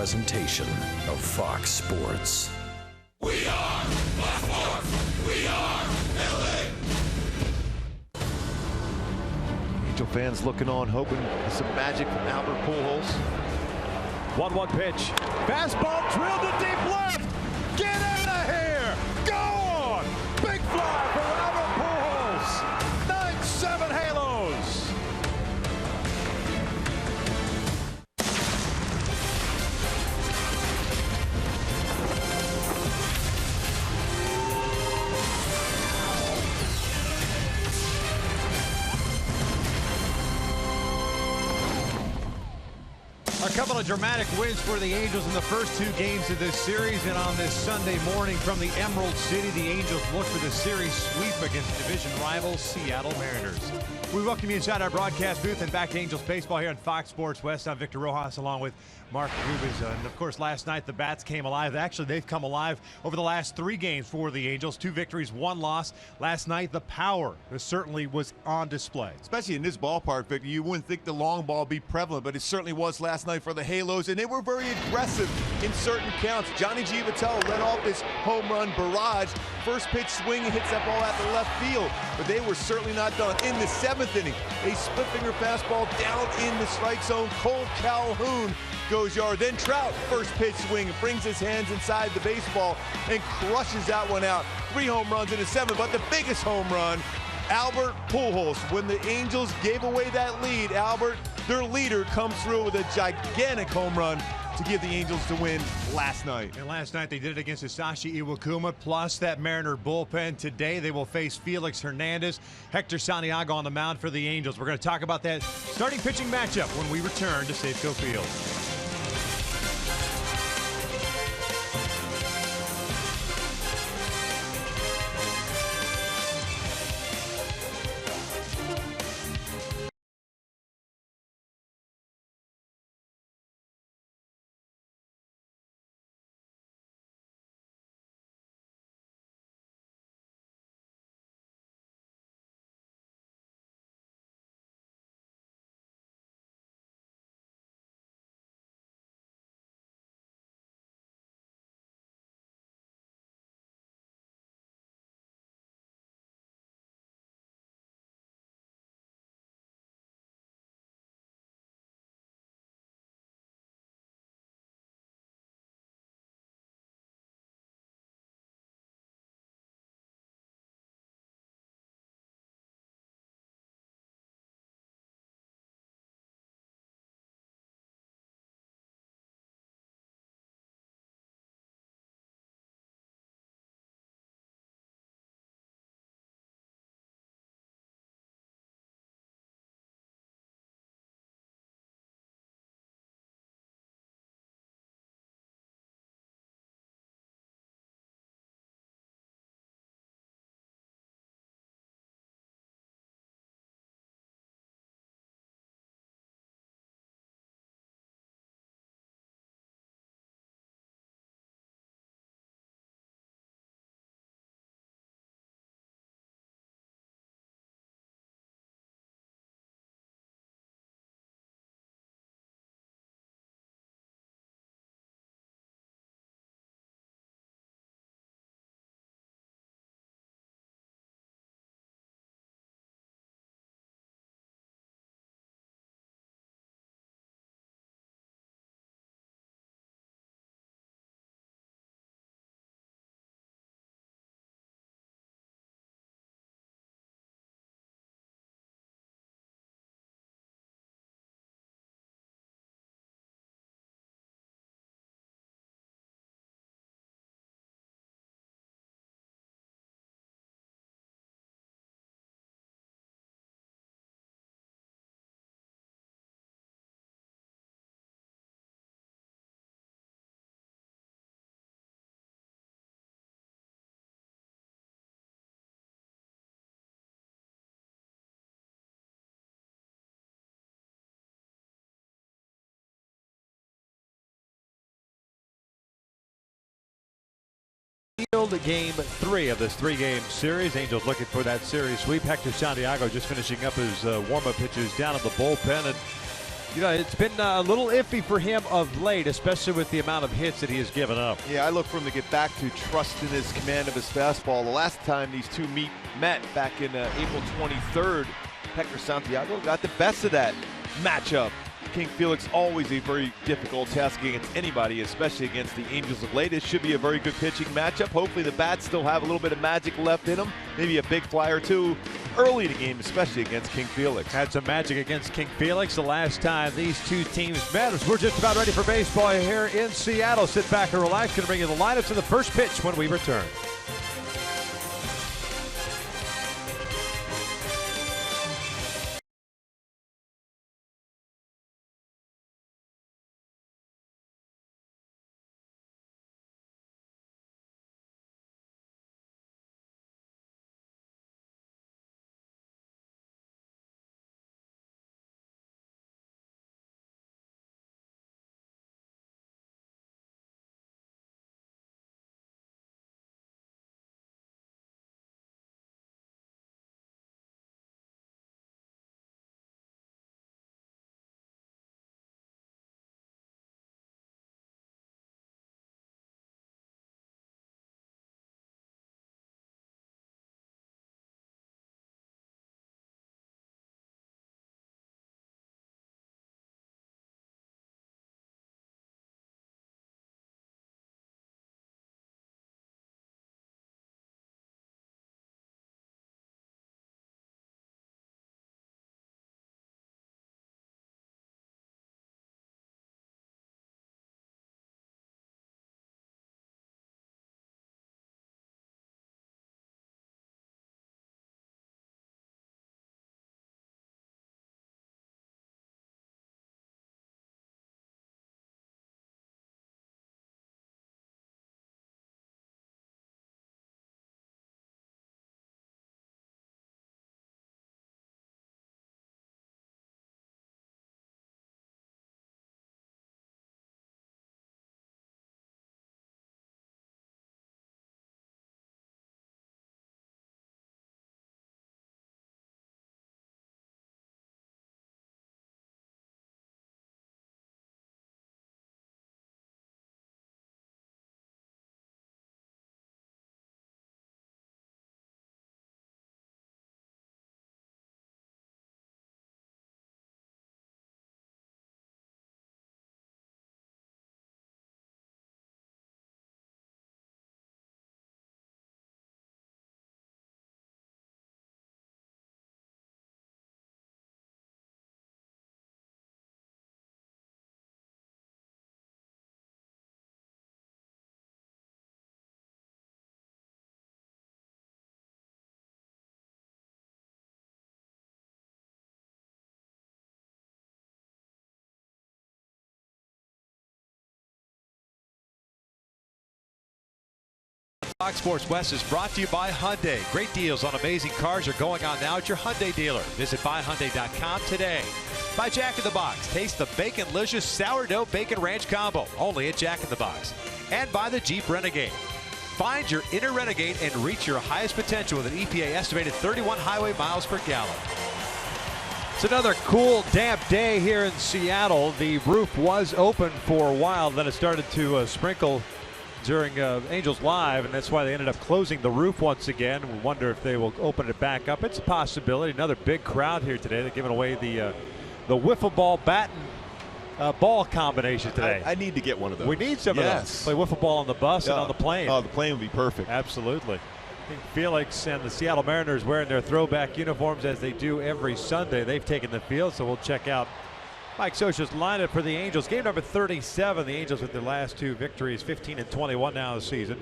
presentation of Fox Sports. We are Baltimore. We are LA. Angel fans looking on, hoping for some magic from Albert Pujols. 1-1 pitch. Fastball drilled to deep left. Get out of here. Go on. Big fly for Albert Pujols. 9-7 Halos. A couple of dramatic wins for the Angels in the first two games of this series, and on this Sunday morning from the Emerald City, the Angels look for the series sweep against division rivals Seattle Mariners. We welcome you inside our broadcast booth and back to Angels baseball here on Fox Sports West. I'm Victor Rojas along with Mark Rubens. And of course, last night the bats came alive. Actually, they've come alive over the last three games for the Angels. 2 victories, 1 loss. Last night, the power certainly was on display. Especially in this ballpark, Victor, you wouldn't think the long ball be prevalent, but it certainly was last night for the Halos, and they were very aggressive in certain counts. Johnny G. Vitello led off this home run barrage. First pitch swing, hits that ball at the left field, but they were certainly not done. In the 7th inning, a split-finger fastball down in the strike zone. Cole Calhoun goes yard. Then Trout, first pitch swing, brings his hands inside the baseball and crushes that one out. 3 home runs in the 7th, but the biggest home run, Albert Pujols. When the Angels gave away that lead, Albert, their leader, comes through with a gigantic home run to give the Angels the win last night. And last night they did it against Hisashi Iwakuma, plus that Mariner bullpen. Today they will face Felix Hernandez, Hector Santiago on the mound for the Angels. We're going to talk about that starting pitching matchup when we return to Safeco Field. Game 3 of this 3-game series. Angels looking for that series sweep. Hector Santiago just finishing up his warm-up pitches down at the bullpen. And You know, it's been a little iffy for him of late, especially with the amount of hits that he has given up. Yeah, I look for him to get back to trusting his command of his fastball. The last time these two met back in April 23rd, Hector Santiago got the best of that matchup. King Felix, always a very difficult task against anybody, especially against the Angels of late. It should be a very good pitching matchup. Hopefully the bats still have a little bit of magic left in them. Maybe a big fly or two early in the game, especially against King Felix. Had some magic against King Felix the last time these two teams met. We're just about ready for baseball here in Seattle. Sit back and relax. Going to bring you the lineups of the first pitch when we return. Fox Sports West is brought to you by Hyundai. Great deals on amazing cars are going on now at your Hyundai dealer. Visit buyhyundai.com today. By Jack in the Box. Taste the Bacon-licious Sourdough Bacon Ranch Combo. Only at Jack in the Box. And by the Jeep Renegade. Find your inner Renegade and reach your highest potential with an EPA estimated 31 highway miles per gallon. It's another cool, damp day here in Seattle. The roof was open for a while, then it started to sprinkle during Angels Live, and that's why they ended up closing the roof once again. We wonder if they will open it back up. It's a possibility. Another big crowd here today. They're giving away the wiffle ball bat and ball combination today. I need to get one of those. We need some of those. Play wiffle ball on the bus and on the plane. Oh, the plane would be perfect. Absolutely. I think Felix and the Seattle Mariners wearing their throwback uniforms as they do every Sunday. They've taken the field, so we'll check out Mike Scioscia's lineup for the Angels. Game number 37. The Angels with their last two victories, 15-21 now this season.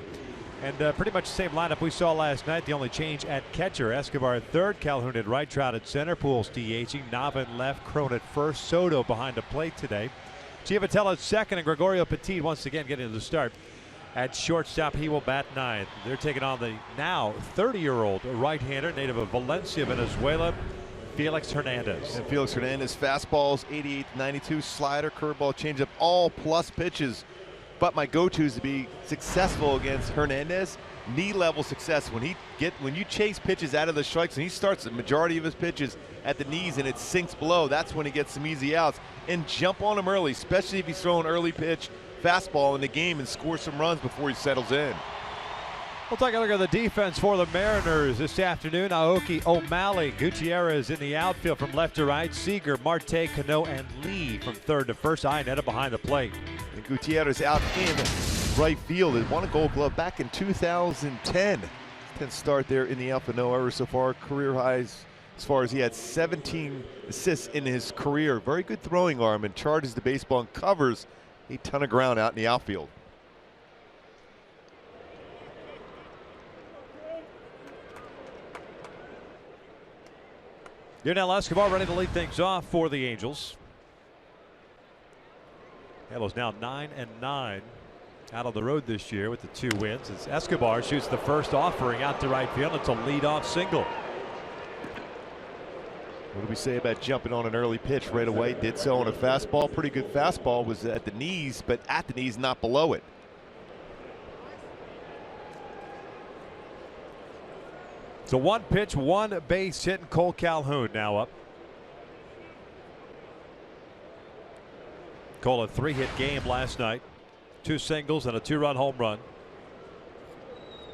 And pretty much the same lineup we saw last night. The only change at catcher. Escobar at third, Calhoun at right, Trout at center, Pujols DHing, Nava at left, Cron at first, Soto behind the plate today. Giavotella at second, and Gregorio Petit once again getting the start. At shortstop, he will bat ninth. They're taking on the now 30-year-old right-hander, native of Valencia, Venezuela, Felix Hernandez. And Felix Hernandez, fastballs 88-92, slider, curveball, changeup, all plus pitches. but my go-to is to be successful against Hernandez. Knee-level success. When you chase pitches out of the strikes, and he starts the majority of his pitches at the knees and it sinks below, that's when he gets some easy outs. And jump on him early, especially if he's throwing early pitch fastball in the game and score some runs before he settles in. We'll take a look at the defense for the Mariners this afternoon. Aoki, O'Malley, Gutierrez in the outfield from left to right. Seager, Marte, Cano, and Lee from third to first. Iannetta behind the plate. And Gutierrez out in right field. He won a Gold Glove back in 2010. 10th start there in the outfield. No errors so far. Career highs as far as he had 17 assists in his career. Very good throwing arm and charges the baseball and covers a ton of ground out in the outfield. Yurnel Escobar ready to lead things off for the Angels. Halos now 9-9 out on the road this year with the 2 wins as Escobar shoots the first offering out to right field. It's a leadoff single. What do we say about jumping on an early pitch right away? Did so on a fastball. Pretty good fastball. Was at the knees, but at the knees, not below it. So 1 pitch, 1 base hit, and Cole Calhoun now up. Cole a 3-hit game last night. 2 singles and a 2-run home run.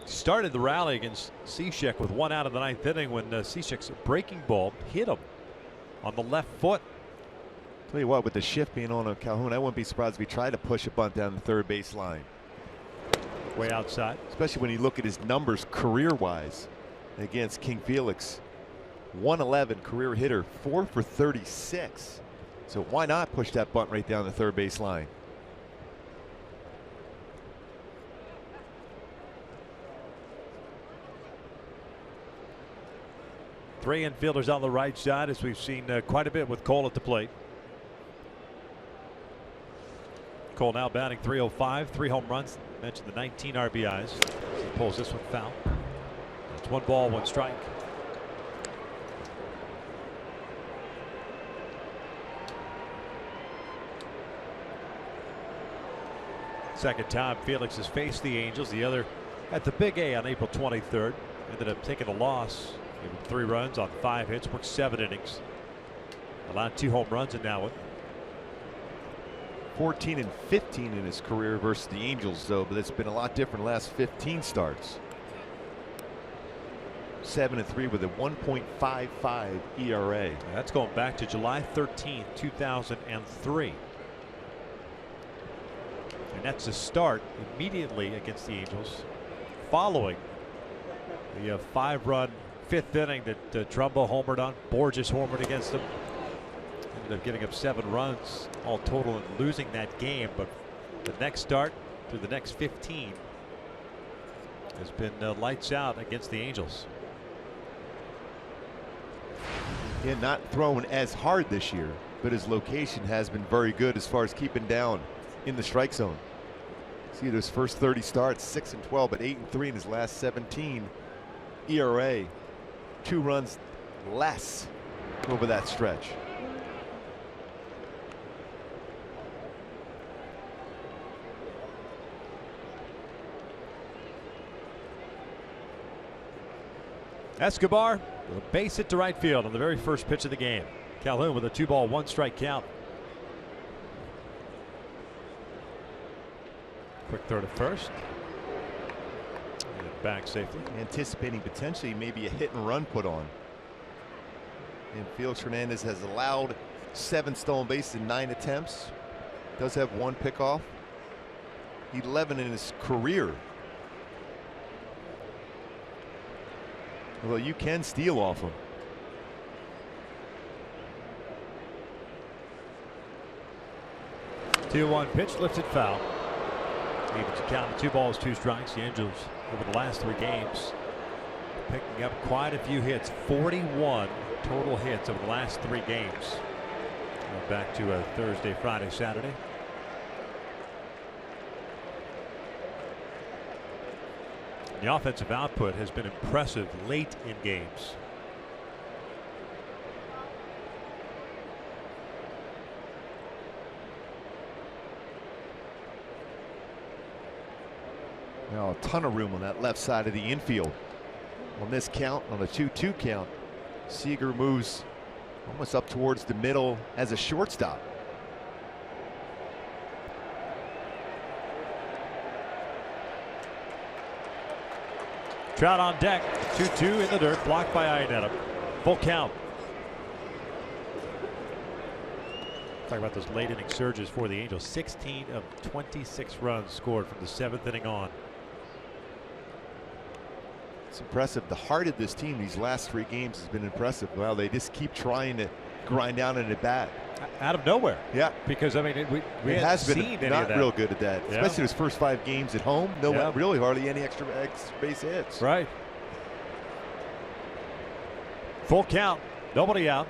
Started the rally against Cishek with 1 out of the 9th inning when Cishek's breaking ball hit him on the left foot. Tell you what, with the shift being on Calhoun, I wouldn't be surprised if he tried to push a bunt down the third base line. Way outside. Especially when you look at his numbers career-wise against King Felix. 111 career hitter, 4 for 36. So why not push that bunt right down the third base line? Three infielders on the right side, as we've seen quite a bit with Cole at the plate. Cole now batting .305, 3 home runs. Mentioned the 19 RBIs. He pulls this one foul. It's 1 ball, 1 strike. Second time Felix has faced the Angels. The other at the Big A on April 23rd. Ended up taking a loss. Gave him 3 runs on 5 hits. Worked 7 innings. Allowed 2 home runs and now 14 and 15 in his career versus the Angels, though, but it's been a lot different the last 15 starts. 7-3 with a 1.55 ERA. That's going back to July 13th, 2003. And that's a start immediately against the Angels following the 5-run 5th inning that Trumbo homered on. Borges homered against him. Ended up giving up 7 runs all total and losing that game. But the next start through the next 15 has been lights out against the Angels. Yeah, not throwing as hard this year, but his location has been very good as far as keeping down in the strike zone. See those first 30 starts, 6-12, but 8-3 in his last 17. ERA, 2 runs less over that stretch. Escobar with a base hit to right field on the very first pitch of the game. Calhoun with a 2-ball, 1-strike count. Quick throw to first. And back safely. Anticipating potentially maybe a hit and run put on. And Felix Hernandez has allowed 7 stolen bases in 9 attempts. Does have 1 pickoff. 11 in his career. Well, you can steal off him. The 2-1 pitch, lifted foul. Even to count 2 balls, 2 strikes. The Angels over the last 3 games picking up quite a few hits. 41 total hits over the last 3 games. Back to a Thursday, Friday, Saturday. The offensive output has been impressive late in games. Now a ton of room on that left side of the infield. On this count, on a 2-2 count, Seager moves almost up towards the middle as a shortstop. Trout on deck. 2-2 in the dirt, blocked by Iannetta. Full count. Talk about those late inning surges for the Angels. 16 of 26 runs scored from the 7th inning on. It's impressive. The heart of this team these last 3 games has been impressive. Well, they just keep trying to grind down in at bat. Out of nowhere. Yeah. Because, I mean, we it has been seen not real good at that. Yeah. Especially his first 5 games at home. No, really hardly any extra base hits. Right. Full count. Nobody out.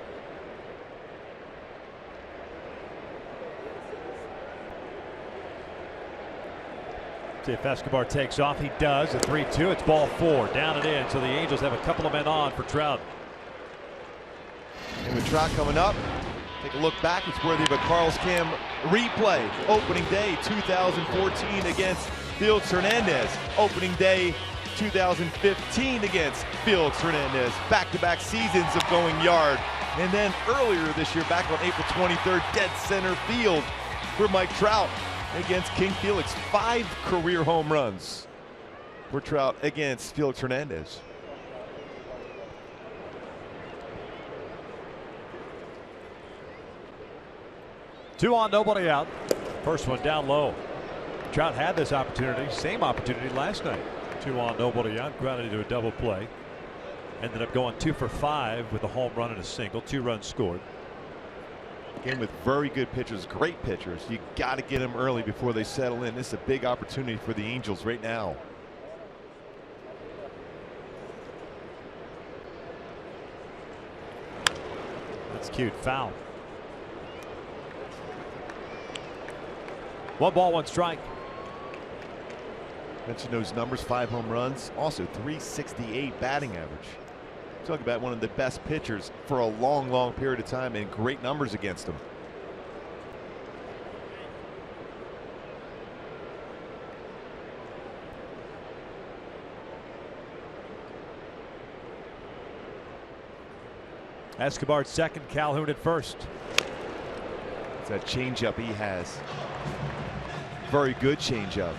See if Escobar takes off. He does. A 3-2. It's ball 4. Down and in. So the Angels have a couple of men on for Trout. And with Trout coming up, take a look back. It's worthy of a Carl's Cam replay. Opening day 2014 against Felix Hernandez. Opening day 2015 against Felix Hernandez. Back-to-back seasons of going yard. And then earlier this year, back on April 23rd, dead center field for Mike Trout against King Felix. 5 career home runs for Trout against Felix Hernandez. Two on, nobody out. First one down low. Trout had this opportunity, same opportunity last night. 2 on, nobody out. Grounded into a double play. Ended up going 2 for 5 with a home run and a single. 2 runs scored. Game with very good pitchers, great pitchers. You got to get them early before they settle in. This is a big opportunity for the Angels right now. That's cute. Foul. 1 ball, 1 strike. Mentioned those numbers, 5 home runs, also 368 batting average. Talk about one of the best pitchers for a long period of time, and great numbers against him. Escobar at second, Calhoun at first. It's that changeup he has. Very good changeup.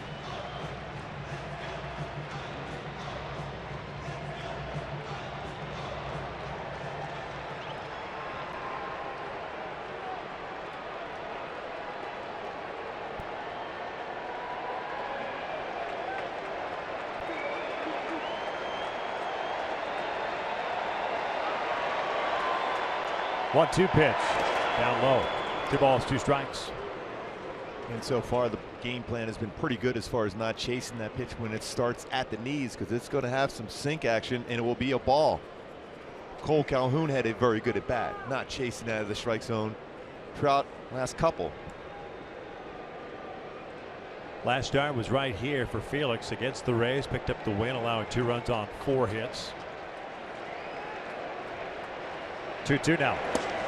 One-two pitch. Down low. 2 balls, 2 strikes. And so far the game plan has been pretty good as far as not chasing that pitch when it starts at the knees, because it's going to have some sink action and it will be a ball. Cole Calhoun had a very good at bat, not chasing out of the strike zone. Trout last couple. Last start was right here for Felix against the Rays. Picked up the win, allowing 2 runs on 4 hits. 2-2 now.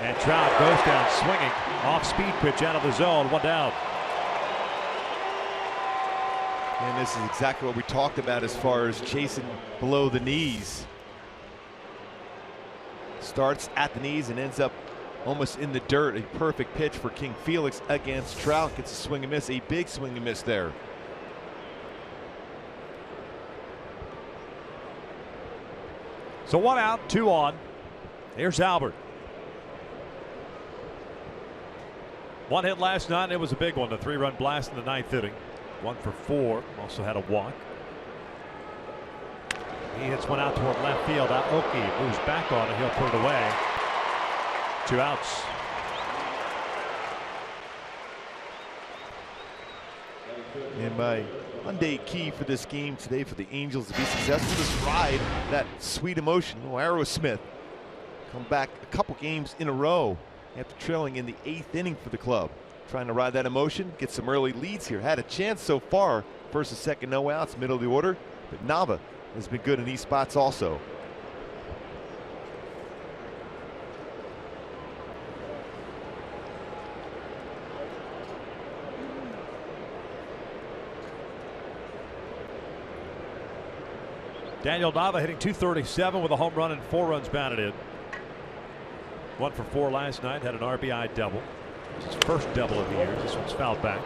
And Trout goes down swinging. Off-speed pitch out of the zone. 1 down. And this is exactly what we talked about as far as chasing below the knees. Starts at the knees and ends up almost in the dirt. A perfect pitch for King Felix against Trout. Gets a swing and miss, a big swing and miss there. So 1 out, 2 on. Here's Albert. 1 hit last night, and it was a big one. The 3-run blast in the 9th inning. 1 for 4. Also had a walk. He hits one out toward left field. Aoki moves back on it. He'll put it away. 2 outs. And my Monday key for this game today for the Angels to be successful, this ride, that sweet emotion. Aerosmith come back a couple games in a row after trailing in the 8th inning for the club. Trying to ride that emotion, get some early leads here. Had a chance so far, first and second, no outs, middle of the order. But Nava has been good in these spots also. Daniel Nava hitting .237 with a home run and 4 runs batted in. 1 for 4 last night. Had an RBI double. It's his first double of the year. This one's fouled back.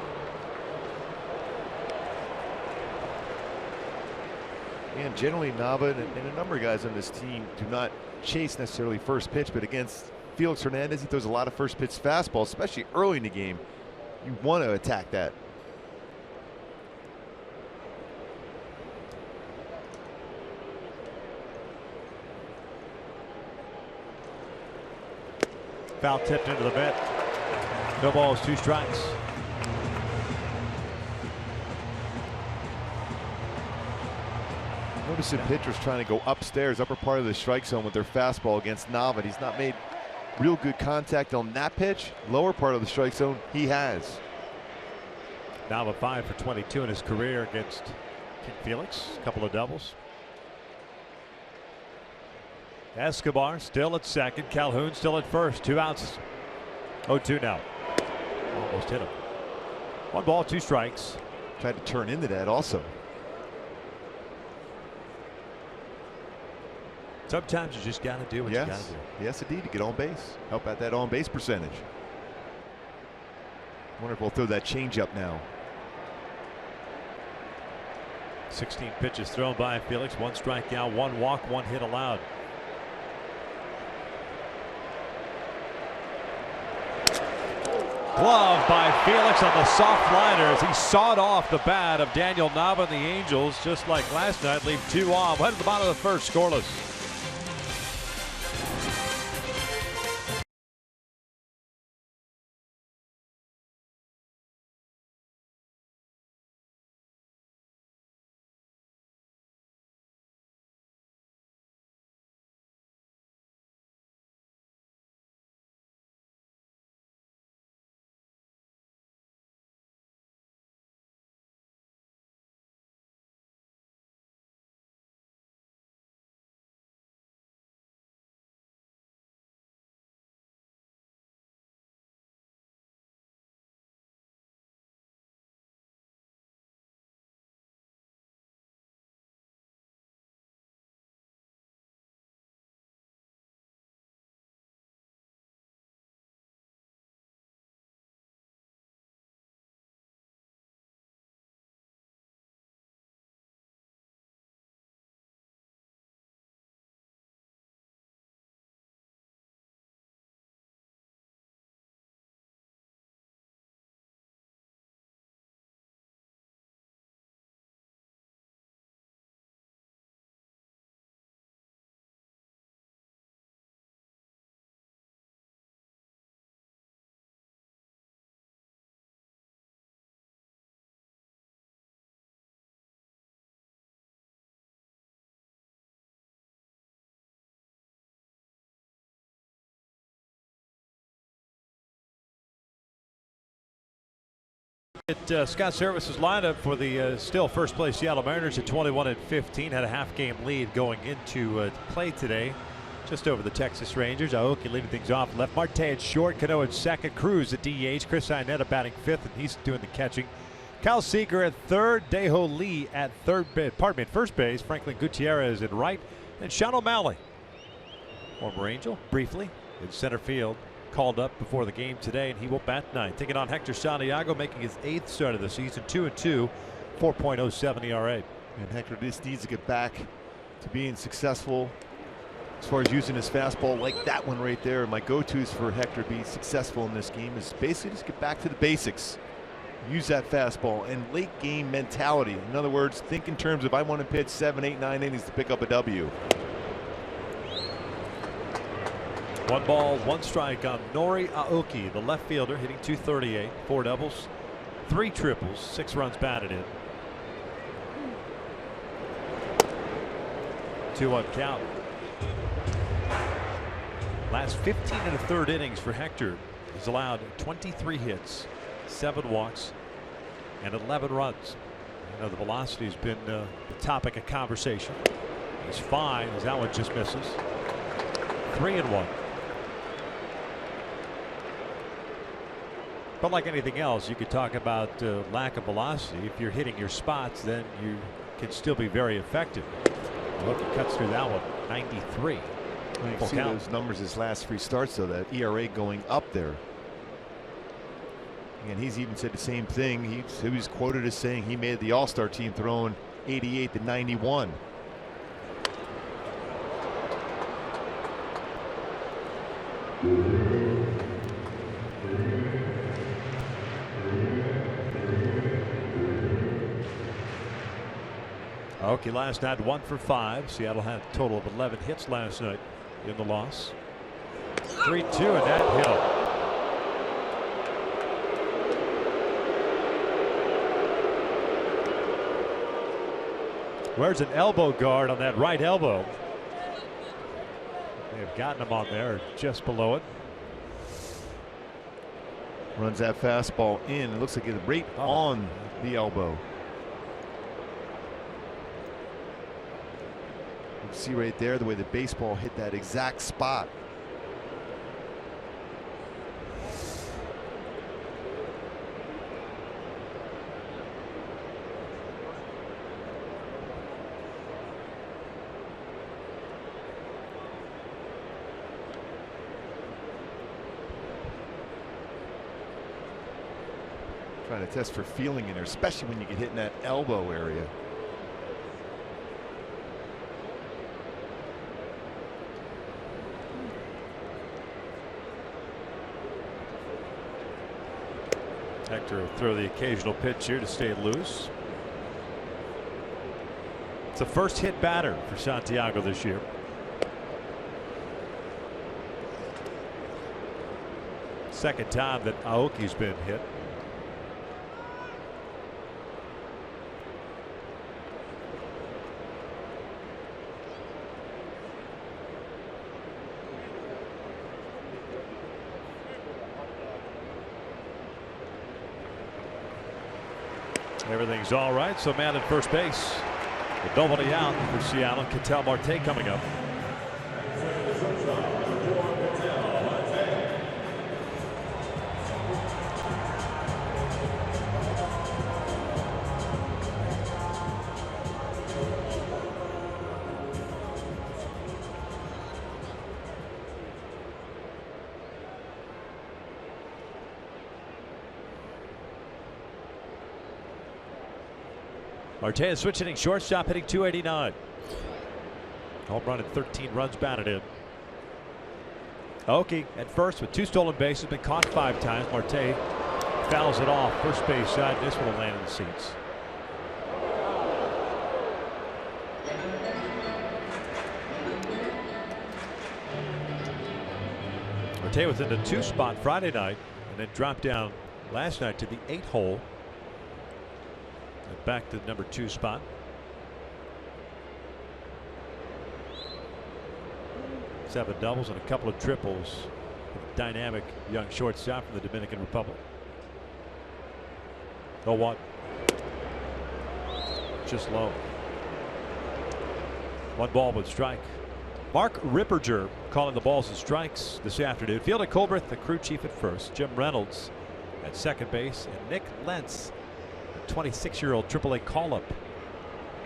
And generally Nava and a number of guys on this team do not chase necessarily first pitch, but against Felix Hernandez, he throws a lot of first pitch fastballs, especially early in the game. You want to attack that. Foul tipped into the mitt. No balls, 2 strikes. Noticing pitchers trying to go upstairs, upper part of the strike zone with their fastball against Nava. He's not made real good contact on that pitch. Lower part of the strike zone, he has. Nava 5 for 22 in his career against King Felix. A couple of doubles. Escobar still at second. Calhoun still at first. 2 outs. 0-2 now. Almost hit him. 1 ball, 2 strikes. Tried to turn into that also. Sometimes you just got to do what you got to do. Yes, indeed, to get on base. Help out that on base percentage. Wonder if we'll throw that changeup now. 16 pitches thrown by Felix. 1 strikeout, 1 walk, 1 hit allowed. Glove by Felix on the soft liner as he sawed off the bat of Daniel Nava and the Angels, just like last night, leave 2 on. Head to the bottom of the first, scoreless. Scott Service's lineup for the still first place Seattle Mariners at 21-15. Had a half game lead going into play today, just over the Texas Rangers. Aoki leading things off left. Marte at short. Cano at second. Cruz at DH. Chris Iannetta batting 5th, and he's doing the catching. Cal Seager at third. Daeho Lee at first base. Franklin Gutierrez at right, and Sean O'Malley, former Angel, briefly in center field. Called up before the game today, and he will bat 9th. Taking on Hector Santiago, making his 8th start of the season. 2-2, 4.07 ERA. And Hector just needs to get back to being successful as far as using his fastball like that one right there. My go-tos for Hector being successful in this game is basically just get back to the basics. Use that fastball and late game mentality. In other words, think in terms of I want to pitch 7, 8, 9 innings to pick up a W. 1 ball, 1 strike on Nori Aoki, the left fielder, hitting .238, 4 doubles, 3 triples, 6 runs batted in. 2-1 count. Last 15 and a third innings for Hector. He's allowed 23 hits, 7 walks, and 11 runs. You know, the velocity has been the topic of conversation. He's fine as that one just misses. 3-1. But like anything else, you could talk about lack of velocity. If you're hitting your spots, then you can still be very effective. Look, he cuts through that one. 93. You can Full see count. those numbers his last 3 starts, though, that ERA going up there. And he's even said the same thing. He was quoted as saying he made the All-Star team throwing 88 to 91. Aoki last night 1 for 5. Seattle had a total of 11 hits last night in the loss. 3-2 and that hit him. Where's an elbow guard on that right elbow? They have gotten him on there just below it. Runs that fastball in. It looks like it's right on the elbow. You can see right there the way the baseball hit that exact spot. Trying to test for feeling in there, especially when you get hit in that elbow area. Hector will throw the occasional pitch here to stay loose. It's the first hit batter for Santiago this year. Second time that Aoki's been hit. Everything's all right, so man at first base. With nobody out for Seattle. Ketel Marte coming up. Marte is switch hitting shortstop, hitting .289. Home run and 13 runs batted in. Aoki at first with 2 stolen bases, been caught 5 times. Marte fouls it off first base side. This one will land in the seats. Marte was in the 2 spot Friday night and then dropped down last night to the 8 hole. Back to the number 2 spot. Seven doubles and a couple of triples. Dynamic young shortstop from the Dominican Republic. 0-1. Just low. 1 ball with strike. Mark Ripperger calling the balls and strikes this afternoon. Fielder Colbert, the crew chief at first. Jim Reynolds at second base. And Nick Lentz, 26-year-old AAA call-up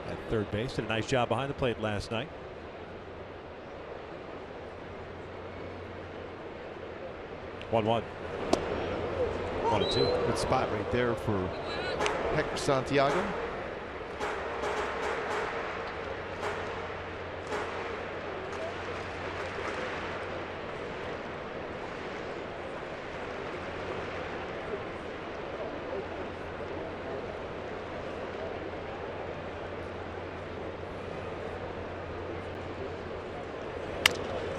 at third base. Did a nice job behind the plate last night. 1-1. 1-2. Good spot right there for Hector Santiago.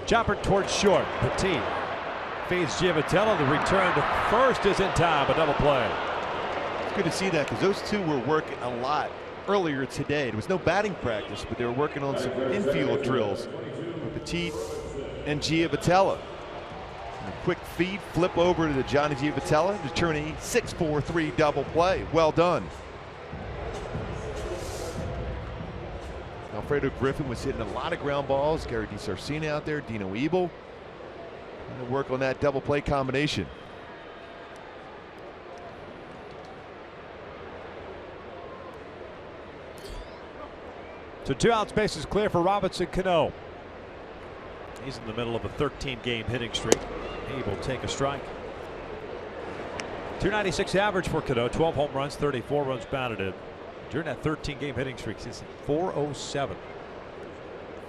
Chopper towards short. Petit feeds Giavatello. The return to first is in time. A double play. It's good to see that because those two were working a lot earlier today. There was no batting practice, but they were working on some infield drills. Petit and Giavatello. A quick feed, flip over to the Johnny Giavatello to turn a 6-4-3 double play. Well done. Alfredo Griffin was hitting a lot of ground balls. Gary DiSarcina out there, Dino Ebel. Going to work on that double play combination. So 2 outs, bases clear for Robinson Cano. He's in the middle of a 13-game hitting streak. He will take a strike. .296 average for Cano, 12 home runs, 34 runs batted in. During that 13-game hitting streak, he's at .407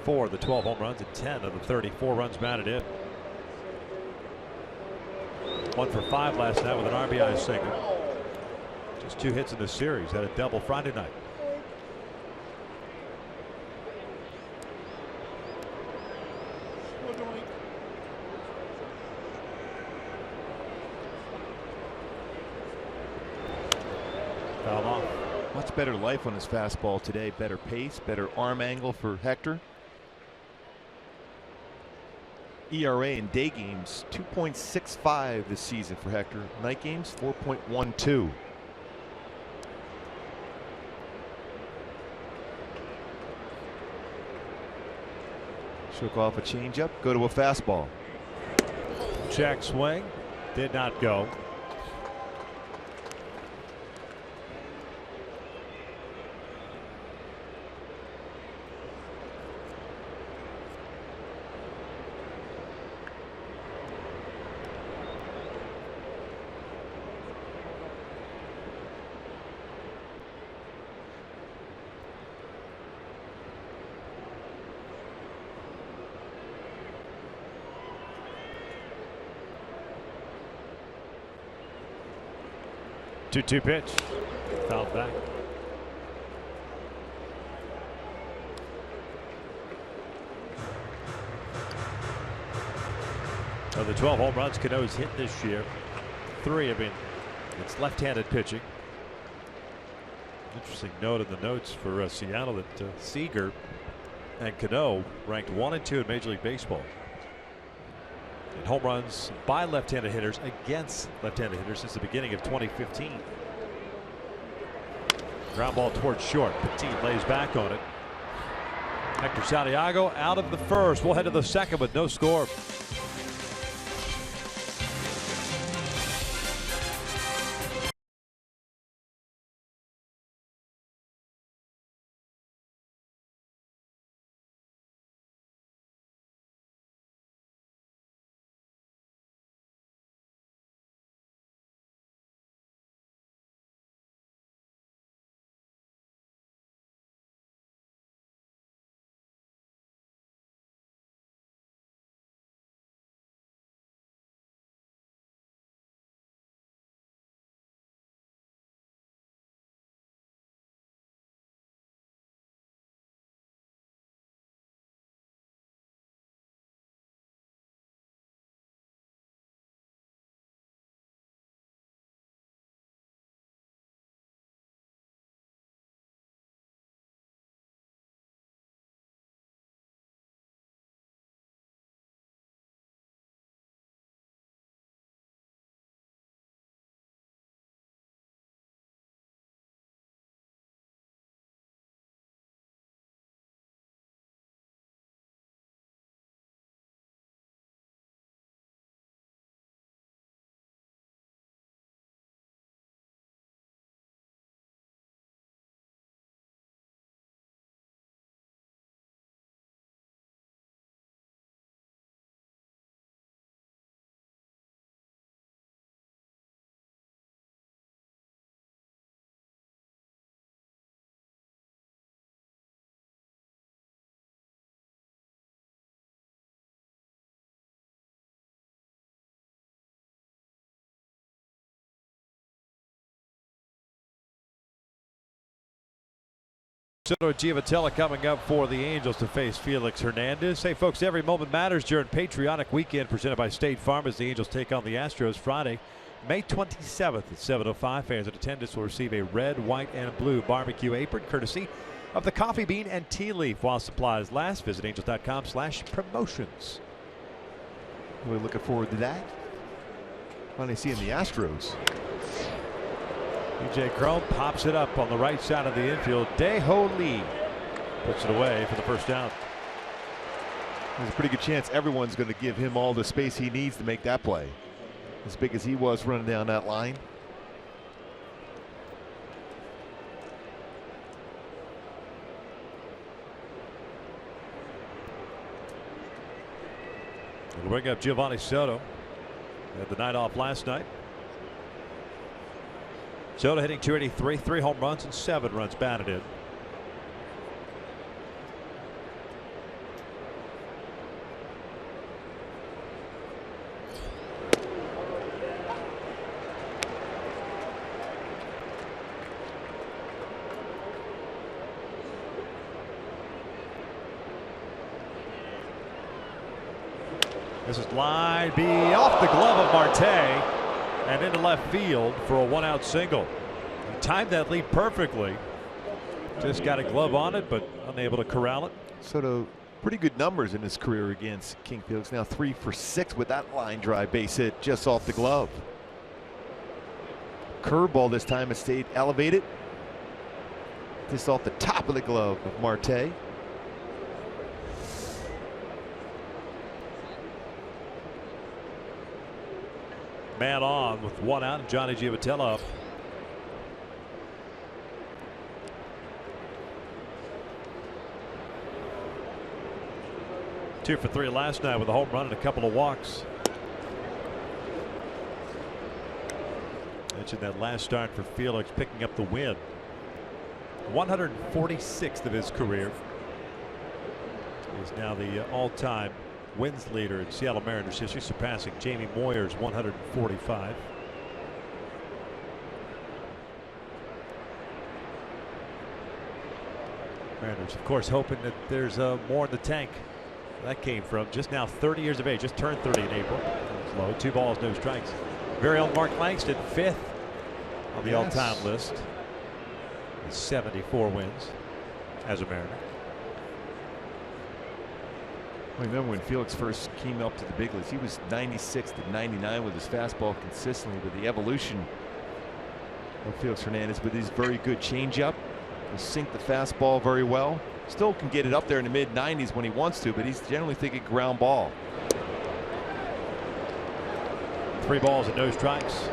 for the 12 home runs and 10 of the 34 runs batted in. 1 for 5 last night with an RBI single. Just 2 hits in the series. Had a double Friday night. Foul off. Much better life on his fastball today. Better pace, better arm angle for Hector. ERA in day games 2.65 this season for Hector. Night games 4.12. Shook off a changeup, go to a fastball. Check swing, did not go. Two pitch, fouled back. Of the 12 home runs Cano's hit this year, 3 have been it's left-handed pitching. Interesting note in the notes for Seattle that Seager and Cano ranked 1 and 2 in Major League Baseball in home runs by left-handed hitters against left-handed hitters since the beginning of 2015. Ground ball towards short. Petit lays back on it. Hector Santiago out of the first. We'll head to the second with no score. Giavotella coming up for the Angels to face Felix Hernandez. Hey folks, every moment matters during Patriotic Weekend presented by State Farm as the Angels take on the Astros Friday, May 27th at 7:05. Fans in attendance will receive a red, white, and blue barbecue apron courtesy of the Coffee Bean and Tea Leaf while supplies last. Visit angels.com/promotions. We're looking forward to that. Finally seeing the Astros. DJ Chrome pops it up on the right side of the infield. Dae-Ho Lee puts it away for the first out. There's a pretty good chance everyone's going to give him all the space he needs to make that play. As big as he was running down that line. We'll bring up Giovanni Soto. Had the night off last night. Soto hitting .283, 3 home runs and 7 runs batted in. This is line B off the glove of Marte and into left field for a 1-out single. He timed that lead perfectly. Just got a glove on it, but unable to corral it. Soto, pretty good numbers in his career against King Felix. Now 3 for 6 with that line drive base hit just off the glove. Curveball this time has stayed elevated. Just off the top of the glove of Marte. Man on with 1 out and Johnny Giavotella up. Two for 3 last night with a home run and a couple of walks. Mentioned that last start for Felix, picking up the win. 146th of his career. He's now the all-time wins leader in Seattle Mariners history, surpassing Jamie Moyer's 145. Mariners, of course, hoping that there's more in the tank. That came from just now 30 years of age, just turned 30 in April. Low, 2 balls, no strikes. Very own Mark Langston, 5th on the all-time list. 74 wins as a Mariner. I remember when Felix first came up to the big leagues, he was 96 to 99 with his fastball consistently. But the evolution of Felix Hernandez with his very good changeup, will sink the fastball very well. Still can get it up there in the mid-90s when he wants to, but he's generally thinking ground ball. 3 balls and no strikes.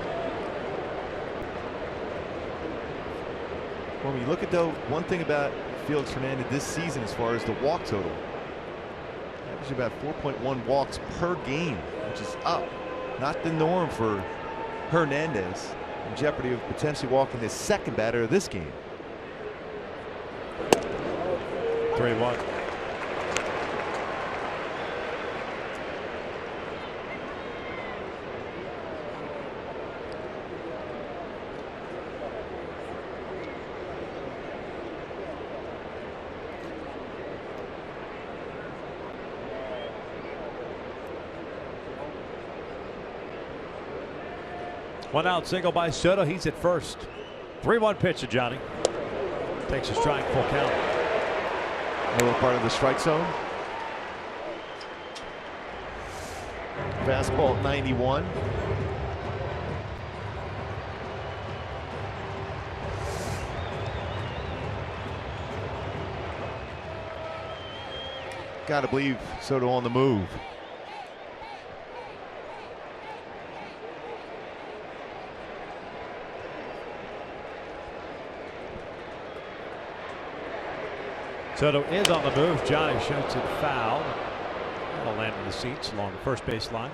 Well, when you look at, though, one thing about Felix Hernandez this season as far as the walk total, averaging about 4.1 walks per game, which is up. Not the norm for Hernandez. In jeopardy of potentially walking his second batter of this game. 3-1. One out single by Soto. He's at first. 3-1 pitch to Johnny. Takes a strike, full count. Lower part of the strike zone. Fastball at 91. Got to believe Soto on the move. Soto is on the move. Johnny shoots it foul. That'll land in the seats along the first base line.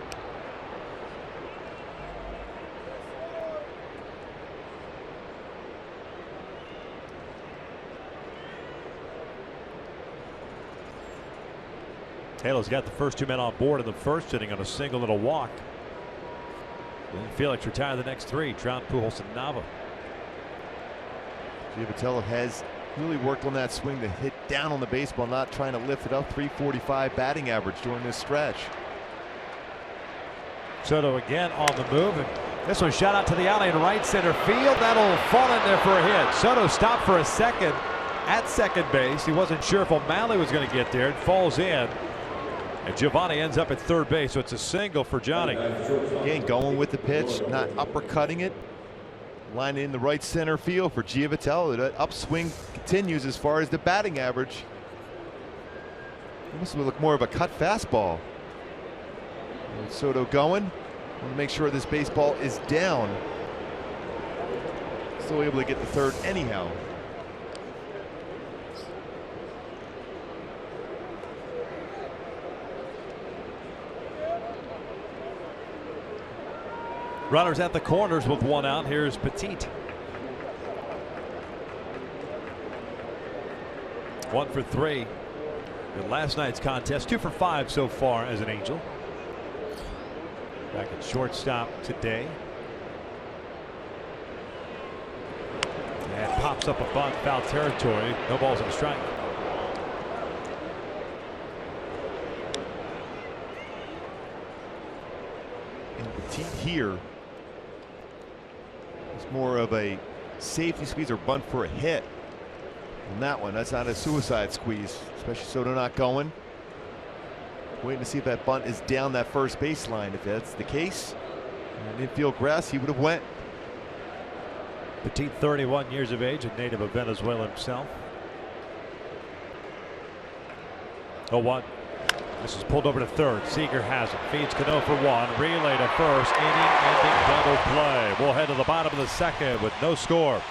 Halo's got the first 2 men on board in the first inning on a single and a walk. Then Felix retired the next 3. Trout, Pujols, and Nava. Giavotella has really worked on that swing to hit down on the baseball, not trying to lift it up. 345 batting average during this stretch. Soto again on the move, and this one shot out to the alley in right center field. That'll fall in there for a hit. Soto stopped for a second at second base. He wasn't sure if O'Malley was going to get there. It falls in, and Giovanni ends up at third base, so it's a single for Johnny. Again, going with the pitch, not uppercutting it. Line in the right center field for Giavotella. That upswing continues as far as the batting average. It must look more of a cut fastball. And Soto going. Want to make sure this baseball is down. Still able to get the third anyhow. Runners at the corners with one out. Here's Petit. 1 for 3 in last night's contest. 2 for 5 so far as an Angel. Back at shortstop today. And pops up a bunt, foul territory. No balls and a strike. And Petit here is more of a safety squeeze or bunt for a hit. And that one, that's not a suicide squeeze, especially so they're not going. Waiting to see if that bunt is down that first baseline. If that's the case, and infield grass, he would have went. Petit, 31 years of age, a native of Venezuela himself. 0-1. This is pulled over to third. Seager has it. Feeds Cano for one. Relay to first. Inning-ending double play. We'll head to the bottom of the second with no score.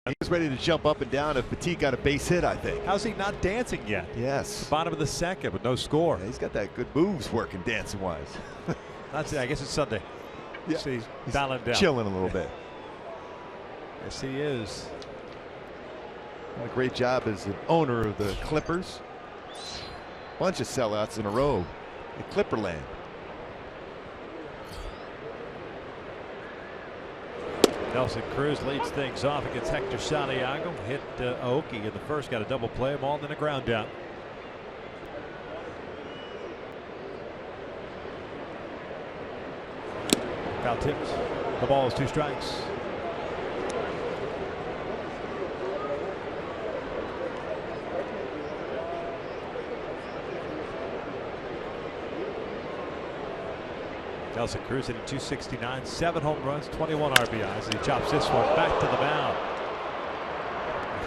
He was ready to jump up and down if Petit got a base hit, I think. How's he not dancing yet? Yes. Bottom of the second with no score. Yeah, he's got that good moves working dancing wise. That's it. I guess it's Sunday. Yeah. So he's dialing down. Chilling a little bit. Yes, he is. Done a great job as an owner of the Clippers. Bunch of sellouts in a row in Clipperland. Nelson Cruz leads things off against Hector Santiago. Hit Aoki in the first, got a double play, ball and a ground down. Foul tips. The ball is 2 strikes. Nelson Cruz hitting .269, 7 home runs, 21 RBIs, and he chops this one back to the mound.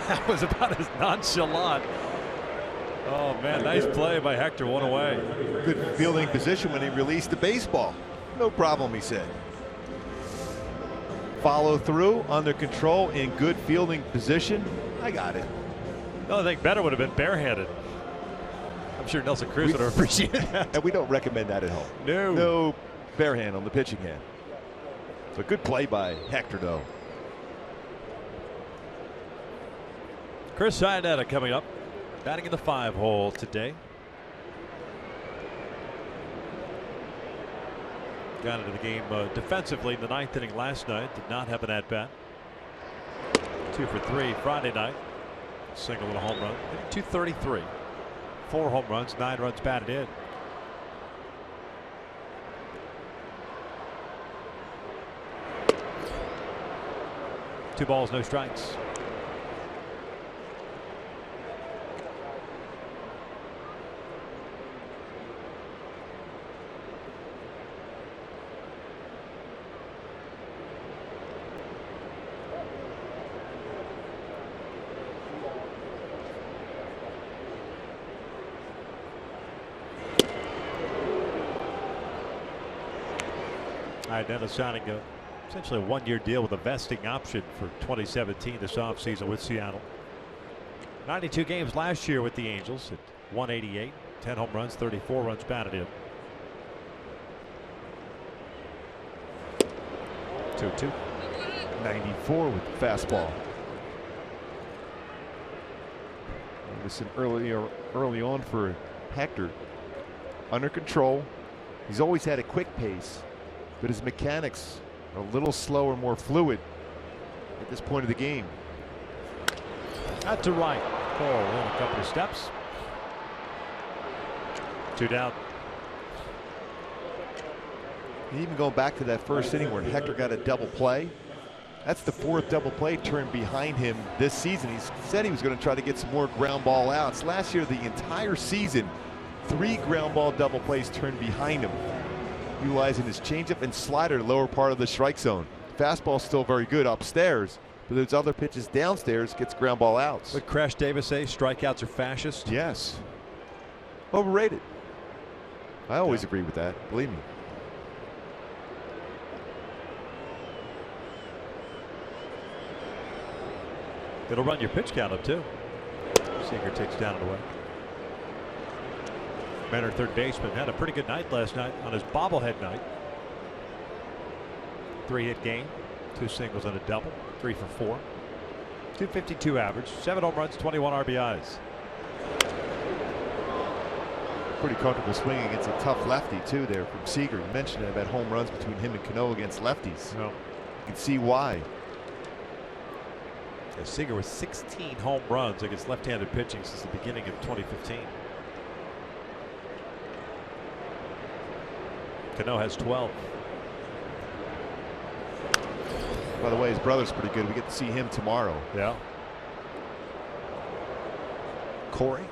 That was about as nonchalant. Oh man, nice play by Hector, one away. Good fielding position when he released the baseball. No problem, he said. Follow through, under control, in good fielding position. I got it. The only thing better would have been barehanded. I'm sure Nelson Cruz would have appreciated that. And we don't recommend that at home. No. No bare hand on the pitching hand. So good play by Hector, though. Chris Iannetta coming up, batting in the 5 hole today. Got into the game defensively in the 9th inning last night. Did not have an at-bat. 2 for 3 Friday night. Single and a home run. 233. 4 home runs, 9 runs batted in. 2 balls, no strikes. All right, now signing essentially a 1-year deal with a vesting option for 2017 this offseason with Seattle. 92 games last year with the Angels at 188, 10 home runs, 34 runs batted in. 2-2. 94 with the fastball. Listen, early on for Hector. Under control. He's always had a quick pace, but his mechanics are a little slower, more fluid at this point of the game. Out to right. Cole in a couple of steps. 2 down. Even going back to that first inning where Hector got a double play. That's the 4th double play turn behind him this season. He said he was going to try to get some more ground ball outs. Last year, the entire season, 3 ground ball double plays turned behind him, utilizing his changeup and slider lower part of the strike zone. Fastball's still very good upstairs, but those other pitches downstairs gets ground ball outs. Would Crash Davis say strikeouts are fascist? Yes. Overrated. I always agree with that, believe me. It'll run your pitch count up too. Seager takes down and away. Manor, third baseman, had a pretty good night last night on his bobblehead night. 3-hit game, 2 singles and a double, 3 for 4. 252 average, 7 home runs, 21 RBIs. Pretty comfortable swing against a tough lefty too there from Seager. You mentioned it about home runs between him and Cano against lefties. No. You can see why. Yeah, Seager with 16 home runs against left-handed pitching since the beginning of 2015. Cano has 12. By the way, his brother's pretty good. We get to see him tomorrow. Yeah. Corey.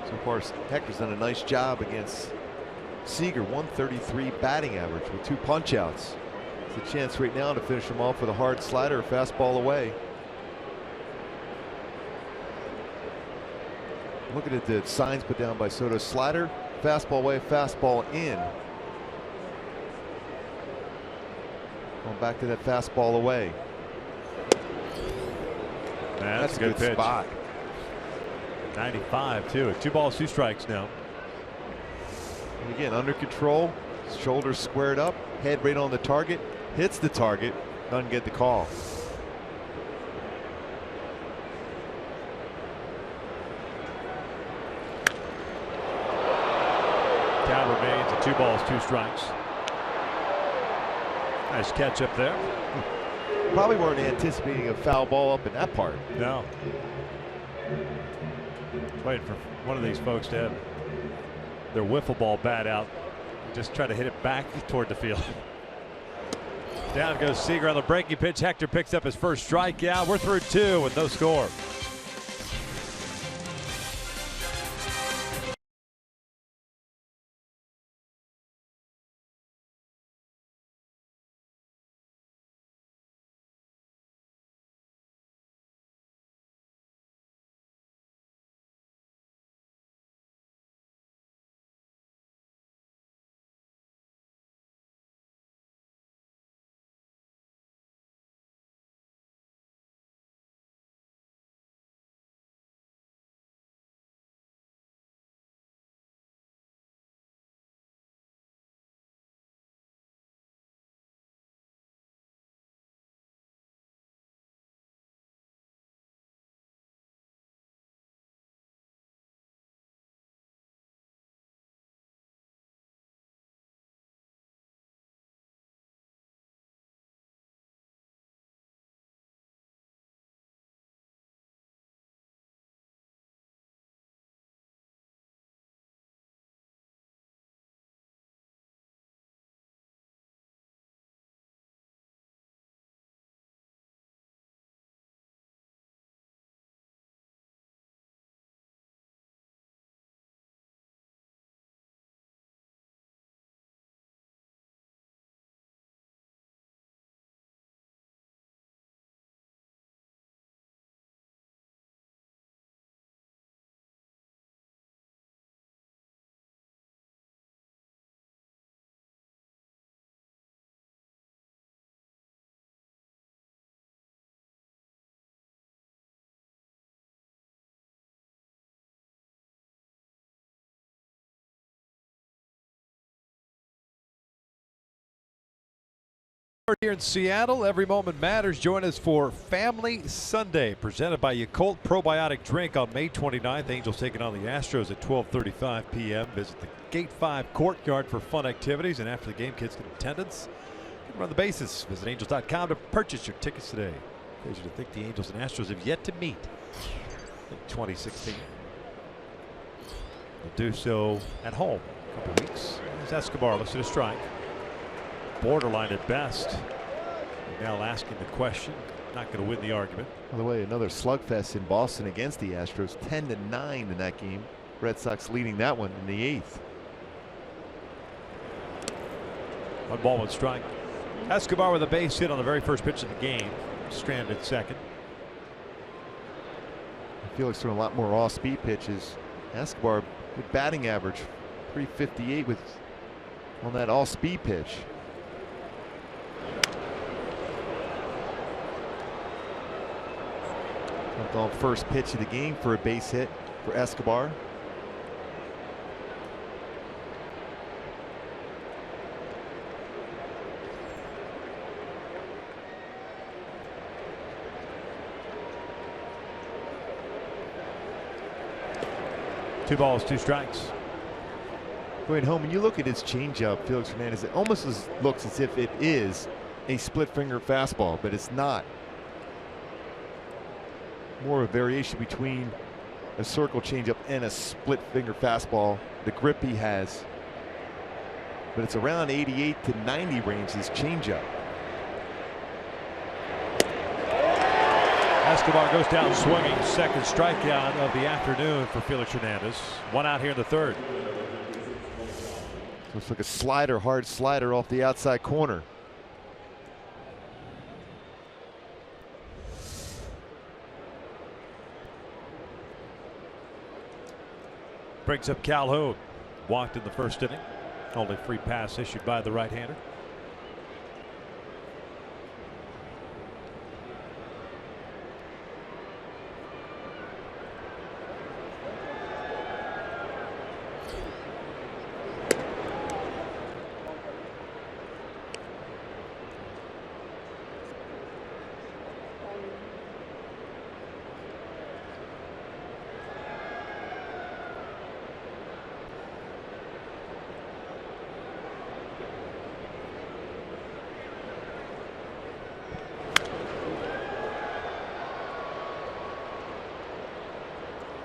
So far, Hector's done a nice job against Seager. 133 batting average with 2 punch outs. It's a chance right now to finish him off with a hard slider or fastball away. Looking at the signs put down by Soto: slider, fastball away, fastball in. Going back to that fastball away. That's a good pitch. Spot. 95 too. 2 balls, 2 strikes now. And again, under control, shoulders squared up, head right on the target, hits the target, doesn't get the call. Count remains at 2 balls, 2 strikes. Nice catch up there. Probably weren't anticipating a foul ball up in that part. No. Waiting for one of these folks to have their wiffle ball bat out. Just try to hit it back toward the field. Down goes Seager on the breaking pitch. Hector picks up his first strikeout. We're through 2 with no score. Here in Seattle, every moment matters. Join us for Family Sunday, presented by Yakult Probiotic Drink on May 29th. Angels taking on the Astros at 12:35 p.m. Visit the Gate 5 courtyard for fun activities, and after the game, kids get attendance. You can run the bases. Visit angels.com to purchase your tickets today. Crazy to think the Angels and Astros have yet to meet in 2016. They'll do so at home in a couple weeks. There's Escobar listed a strike. Borderline at best. Now asking the question, not going to win the argument. By the way, another slugfest in Boston against the Astros, 10-9 in that game. Red Sox leading that one in the 8th. 1-1 strike. Escobar with a base hit on the very first pitch of the game. Stranded second. Felix throwing a lot more off-speed pitches. Escobar with batting average, 358 with on that all-speed pitch. On first pitch of the game for a base hit for Escobar. Two balls, two strikes. Going home, when you look at his changeup, Felix Hernandez, it almost looks as if it is a split finger fastball, but it's not. More of a variation between a circle changeup and a split finger fastball. The grip he has, but it's around 88 to 90 range, his changeup. Escobar goes down swinging. Second strikeout of the afternoon for Felix Hernandez. One out here in the third. Looks like a slider, hard slider off the outside corner. Brings up Calhoun. Walked in the first inning. Only free pass issued by the right-hander.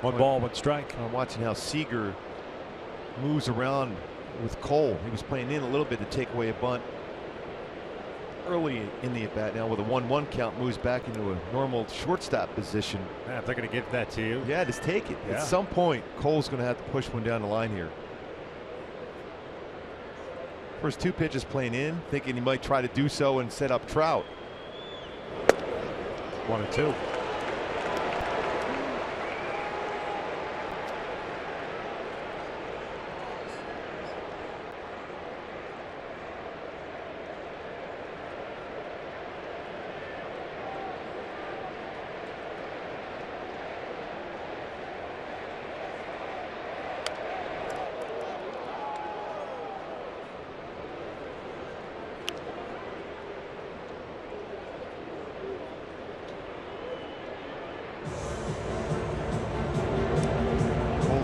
One ball, one strike. I'm watching how Seager moves around with Cole. He was playing in a little bit to take away a bunt early in the at-bat. Now with a 1-1 count, moves back into a normal shortstop position. Man, if they're going to give that to you. Yeah, just take it. Yeah. At some point, Cole's going to have to push one down the line here. First two pitches playing in, thinking he might try to do so and set up Trout. 1-2.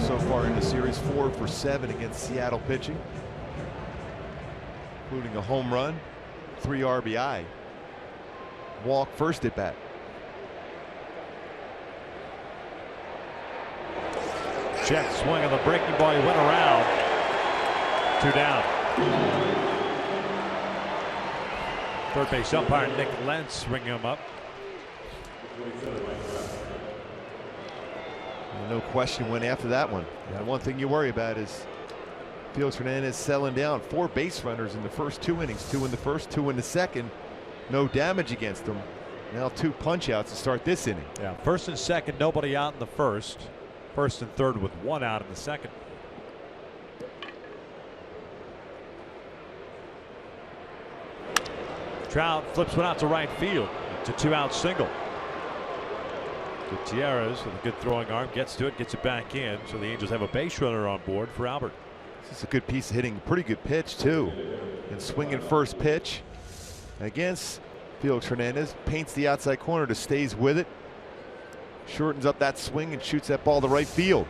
So far in the series, 4 for 7 against Seattle pitching, including a home run, 3 RBI, walk first at bat. Check swing on the breaking ball. He went around. 2 down. Third base umpire Nick Lentz ringing him up. No question went after that one. Yeah, one thing you worry about is Felix Hernandez settling down. 4 base runners in the first 2 innings, 2 in the first, 2 in the second. No damage against them. Now 2 punch outs to start this inning. Yeah, first and second, nobody out in the first. First and third with 1 out in the second. Trout flips one out to right field. It's a 2-out single. Gutierrez with a good throwing arm gets to it, gets it back in. So the Angels have a base runner on board for Albert. This is a good piece of hitting. Pretty good pitch too. And swinging first pitch. against Felix Hernandez. Paints the outside corner to stays with it. Shortens up that swing and shoots that ball to right field.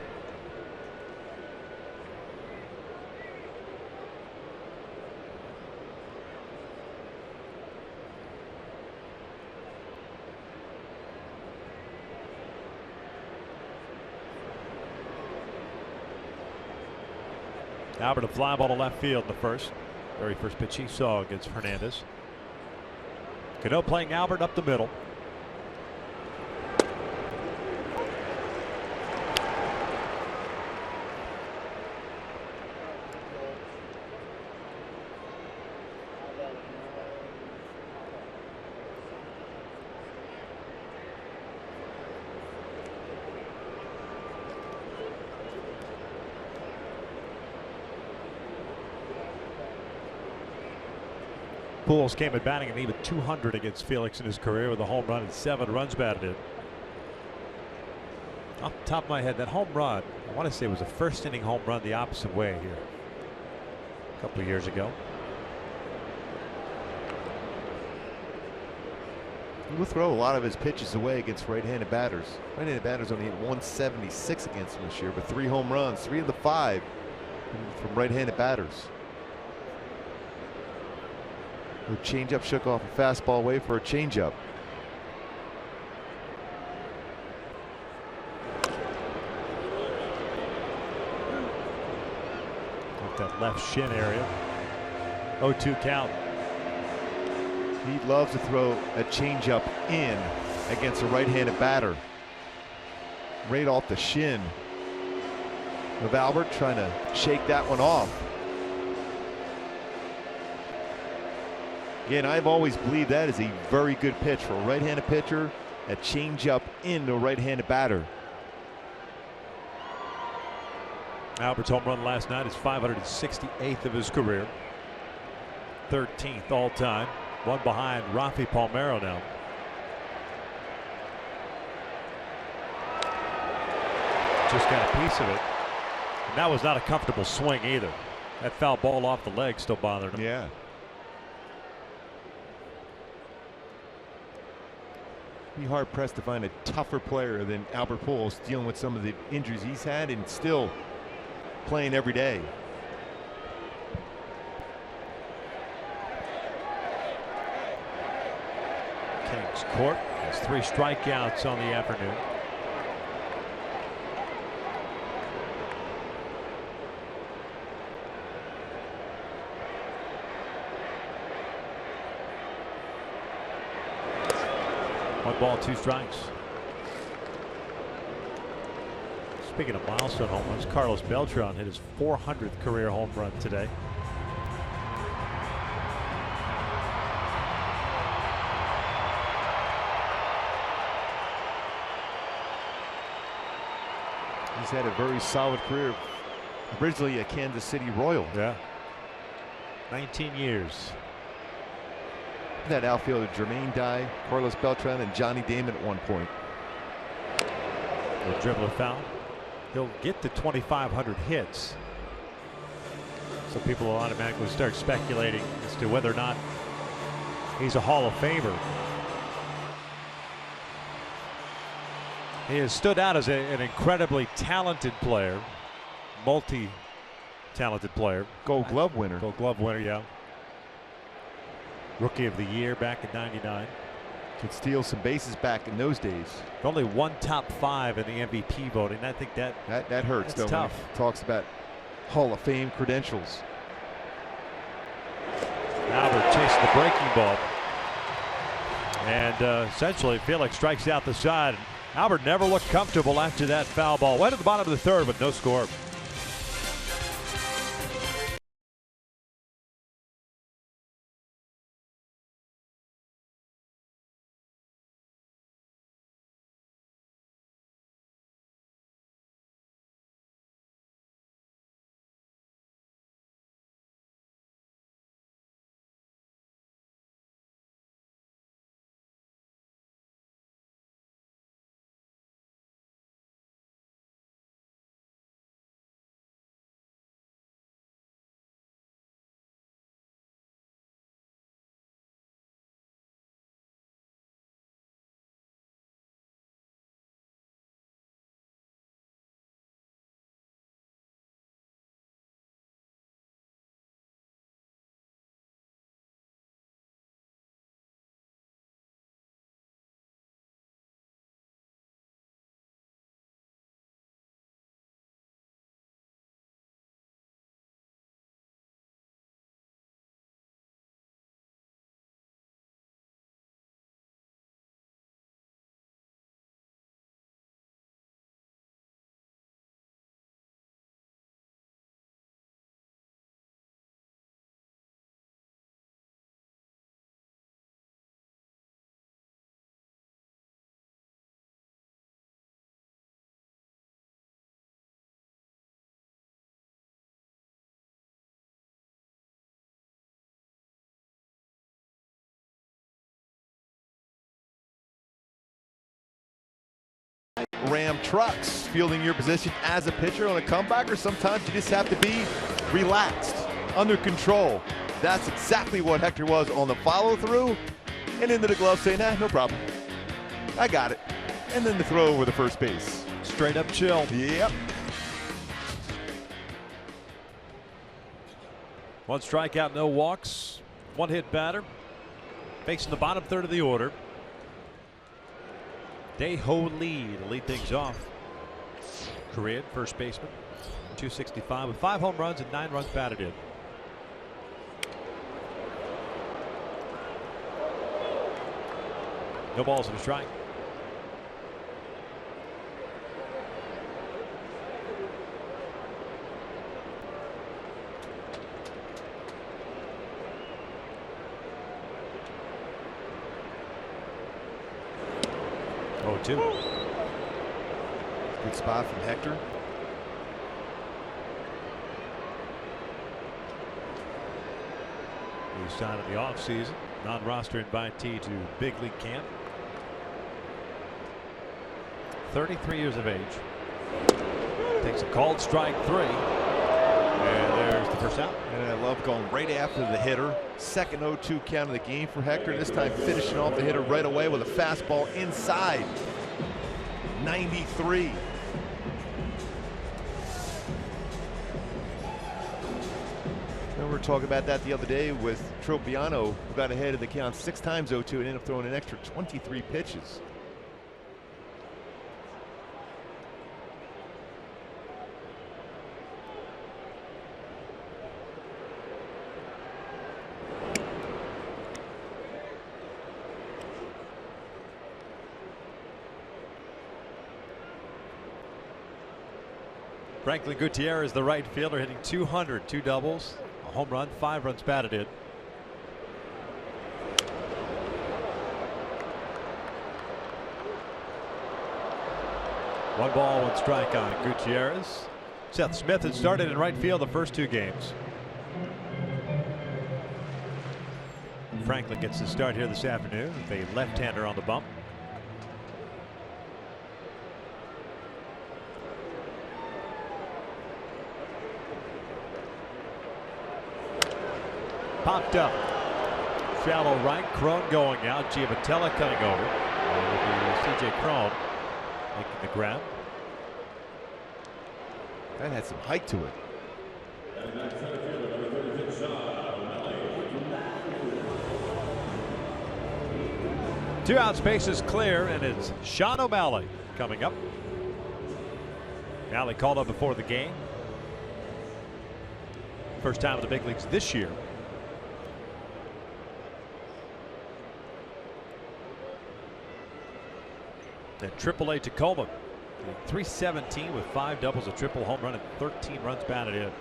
Albert, a fly ball to left field in the first. Very first pitch he saw against Hernandez. Cano playing Albert up the middle. Pujols came at batting an even 200 against Felix in his career with a home run and 7 runs batted in. Off the top of my head, that home run, I want to say it was a first inning home run the opposite way here a couple of years ago. He will throw a lot of his pitches away against right-handed batters. Right-handed batters only hit 176 against him this year, but 3 home runs, 3 of the 5 from right-handed batters. The changeup shook off a fastball away for a changeup. Off that left shin area. 0-2 count. He loves to throw a changeup in against a right-handed batter. Right off the shin of Albert, trying to shake that one off. Again, I've always believed that is a very good pitch for a right-handed pitcher, a changeup into a right-handed batter. Albert's home run last night is 568th of his career. 13th all time. One behind Rafi Palmeiro now. Just got a piece of it. And that was not a comfortable swing either. That foul ball off the leg still bothered him. Yeah. Be hard pressed to find a tougher player than Albert Pujols, dealing with some of the injuries he's had and still playing every day. King's Court has 3 strikeouts on the afternoon. One ball, 2 strikes. Speaking of milestone home runs, Carlos Beltran hit his 400th career home run today. He's had a very solid career. Originally a Kansas City Royal. Yeah. 19 years. That outfielder Jermaine Dye, Carlos Beltran, and Johnny Damon at one point. The dribbler foul. He'll get to 2,500 hits. So people will automatically start speculating as to whether or not he's a Hall of Famer. He has stood out as an incredibly talented player, multi-talented player. Gold Glove winner. Gold Glove winner, yeah. Rookie of the Year back in '99. Could steal some bases back in those days. Only one top 5 in the MVP voting. I think that hurts. That's though, tough. When he talks about Hall of Fame credentials. Albert chasing the breaking ball, and essentially Felix strikes out the side. Albert never looked comfortable after that foul ball. Went to the bottom of the 3rd, but no score. Ram trucks, fielding your position as a pitcher on a comeback, or sometimes you just have to be relaxed, under control. That's exactly what Hector was on the follow-through, and into the glove saying, no problem. I got it. And then the throw over the first base. Straight up chill. Yep. One strikeout, no walks. One hit batter. Facing the bottom third of the order. Day-Ho Lee to lead things off. Korean first baseman. 265 with 5 home runs and 9 runs batted in. No balls and a strike. Oh, 2. Good spot from Hector. He signed in the offseason. Non-roster invitee to big league camp. 33 years of age. Takes a called strike 3. And there's the first out. And I love going right after the hitter. Second 0-2 count of the game for Hector. This time finishing off the hitter right away with a fastball inside. 93. We were talking about that the other day with Tropiano, who got ahead of the count 6 times 0-2 and ended up throwing an extra 23 pitches. Franklin Gutierrez, the right fielder, hitting 200, 2 doubles, a home run, 5 runs batted in. One ball, 1 strike on Gutierrez. Seth Smith had started in right field the first 2 games. Franklin gets the start here this afternoon with a left-hander on the bump. Popped up. Shallow right. Crone going out. Giavatella cutting over. And C.J. Crone making the grab. That had some height to it. Two out, space is clear, and it's Sean O'Malley coming up. O'Malley called up before the game. First time in the big leagues this year. Then AAA Tacoma, 317 with 5 doubles, a triple, home run, and 13 runs batted in.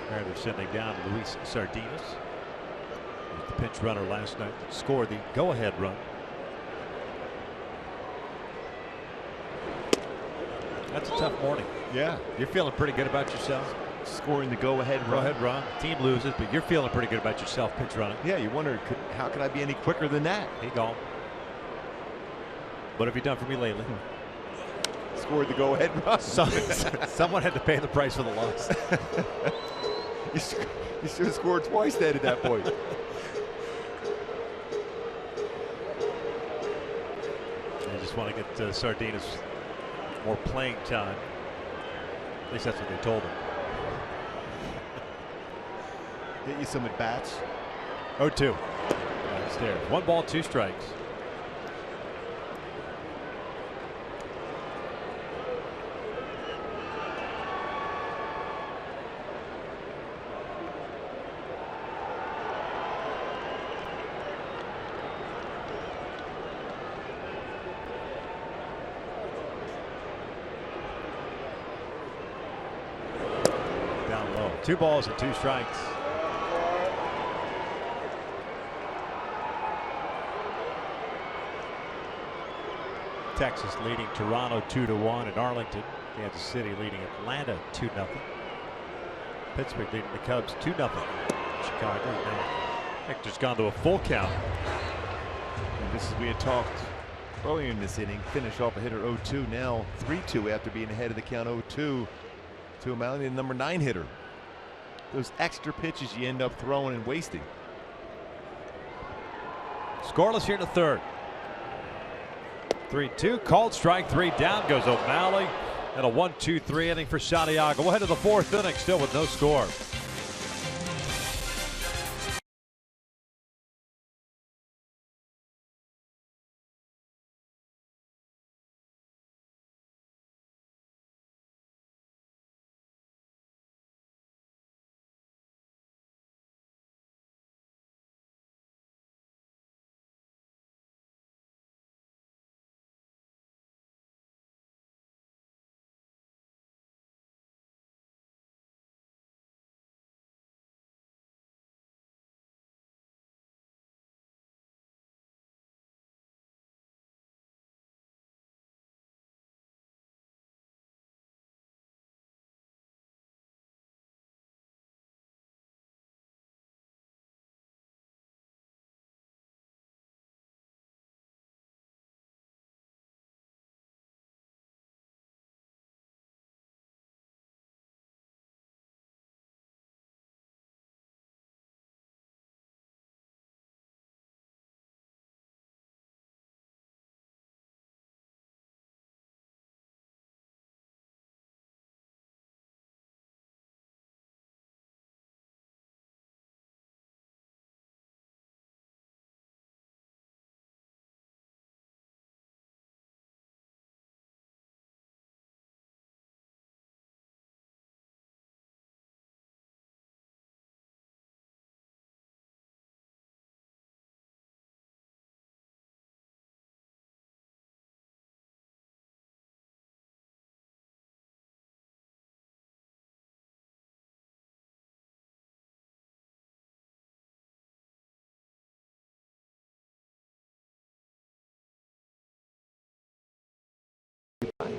There they're sending down Luis Sardinas, the pinch runner last night, scored the go-ahead run. That's a tough morning. Yeah. You're feeling pretty good about yourself. Scoring the go-ahead run. Go-ahead run. Team loses, but you're feeling pretty good about yourself pinch running. Yeah, you wonder, how can I be any quicker than that? He gone. What have you done for me lately? Scored the go-ahead run. Someone had to pay the price for the loss. You should have scored twice then at that point. I just want to get Sardinas more playing time. At least that's what they told him. Get you some at-bats. 0-2. Downstairs. 1 ball, 2 strikes. Down low. 2 balls and 2 strikes. Texas leading Toronto 2-1 in Arlington. Kansas City leading Atlanta 2-0. Pittsburgh leading the Cubs 2-0. Chicago now Hector's gone to a full count. And this is, we had talked earlier in this inning, finish off a hitter 0-2, now 3-2 after being ahead of the count 0-2 to O'Malley, the number 9 hitter. Those extra pitches you end up throwing and wasting. Scoreless here in the third. 3-2, called strike 3 down goes O'Malley. And a 1-2-3 inning for Santiago. We'll head to the 4th inning, still with no score.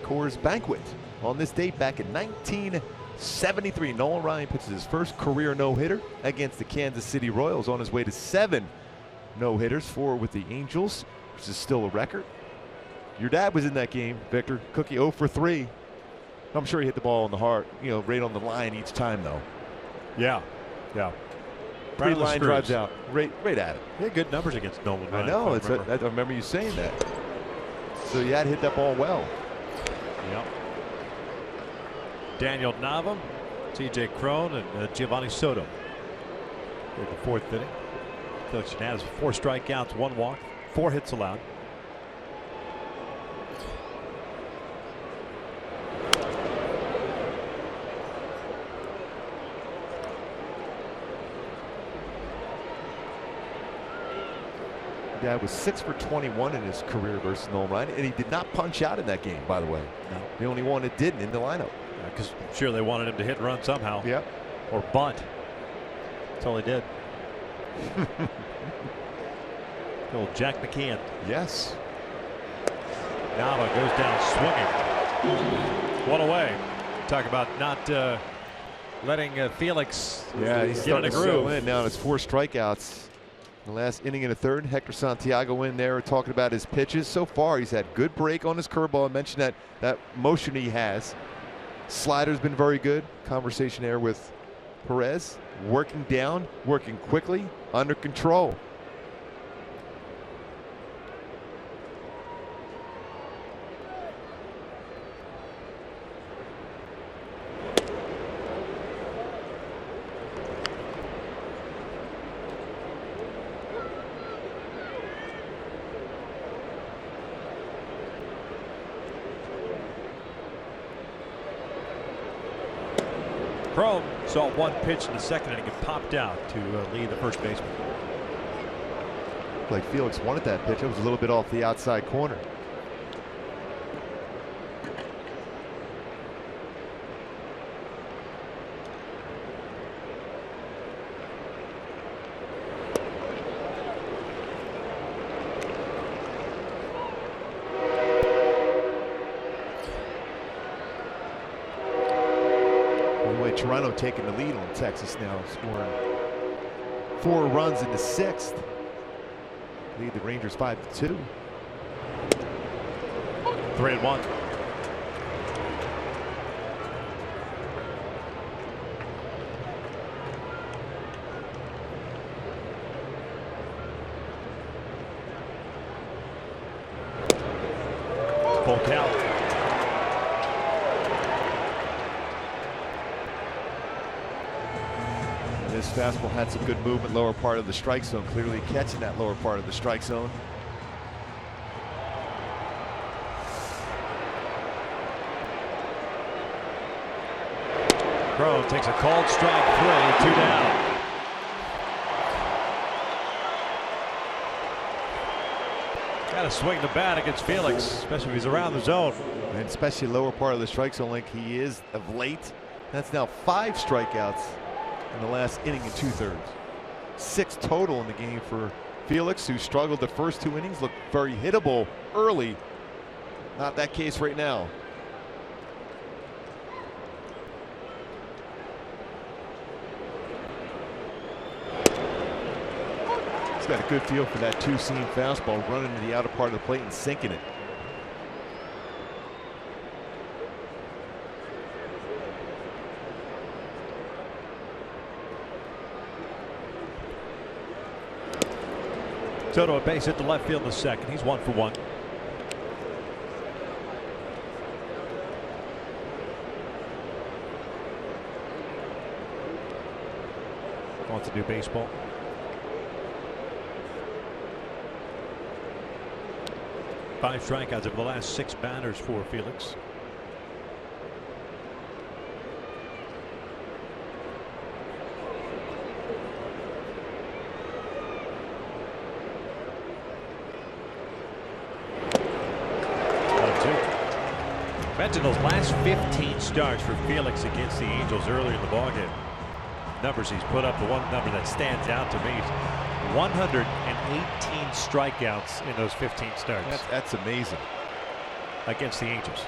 Coors Banquet. On this date back in 1973, Nolan Ryan pitches his first career no-hitter against the Kansas City Royals, on his way to 7 no-hitters, 4 with the Angels, which is still a record. Your dad was in that game, Victor. Cookie 0 for 3. I'm sure he hit the ball in the heart, you know, right on the line each time, though. Yeah. 3 line drives out, right at it. He had good numbers against Nolan Ryan. I know. I remember you saying that. So you had hit that ball well. Yep. Daniel Nava, T.J. Crone, and Giovanni Soto. In the 4th inning. Felix Hernandez, 4 strikeouts, 1 walk, 4 hits allowed. Dad was 6 for 21 in his career versus Nolan Ryan, and he did not punch out in that game, by the way. No. The only one that didn't in the lineup. Because I'm sure they wanted him to hit and run somehow. Yep. Or bunt. That's all he did. Old Jack McCann. Yes. Nava goes down swinging. 1 away. Talk about not letting Felix he's get in a groove. In now. It's 4 strikeouts. The last inning in the 3rd, Hector Santiago in there talking about his pitches. So far, he's had good break on his curveball. I mentioned that motion he has. Slider's been very good. Conversation there with Perez. Working down, working quickly, under control. Chrome saw 1 pitch in the 2nd inning and popped out to lead the first baseman. Like Felix wanted that pitch. It was a little bit off the outside corner. Toronto taking the lead on Texas now, scoring 4 runs in the 6th. Lead the Rangers 5-2. 3-1. Full count. This fastball had some good movement lower part of the strike zone, clearly catching that lower part of the strike zone. Crow takes a called strike 3, 2 down. Got to swing the bat against Felix, especially if he's around the zone. And especially lower part of the strike zone like he is of late. That's now 5 strikeouts in the last inning and 2/3. 6 total in the game for Felix, who struggled the first 2 innings, looked very hittable early. Not that case right now. He's got a good feel for that 2-seam fastball, running to the outer part of the plate and sinking it. Soto a base hit to left field in the 2nd. He's 1 for 1. Wants to do baseball. Five strikeouts over the last 6 batters for Felix. Mentioned those last 15 starts for Felix against the Angels earlier in the ballgame. Numbers he's put up, the one number that stands out to me is 118 strikeouts in those 15 starts. That's amazing. Against the Angels.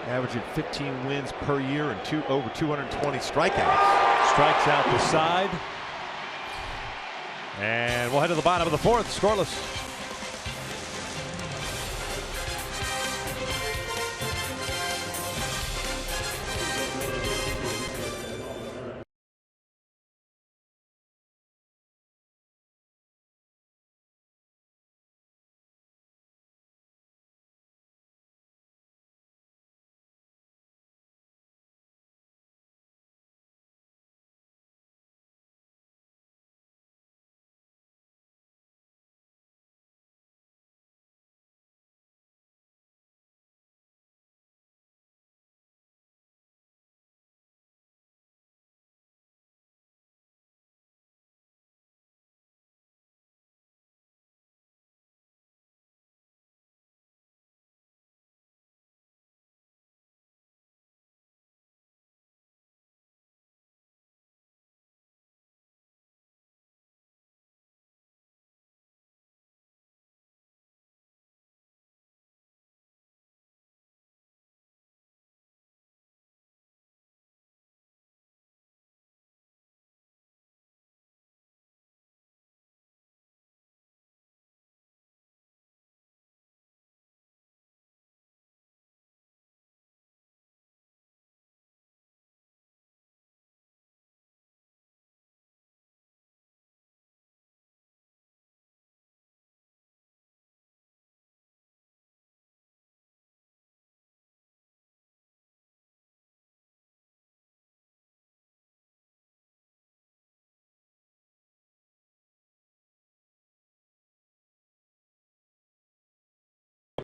Averaging 15 wins per year and over 220 strikeouts. Strikes out the side. And we'll head to the bottom of the 4th, scoreless.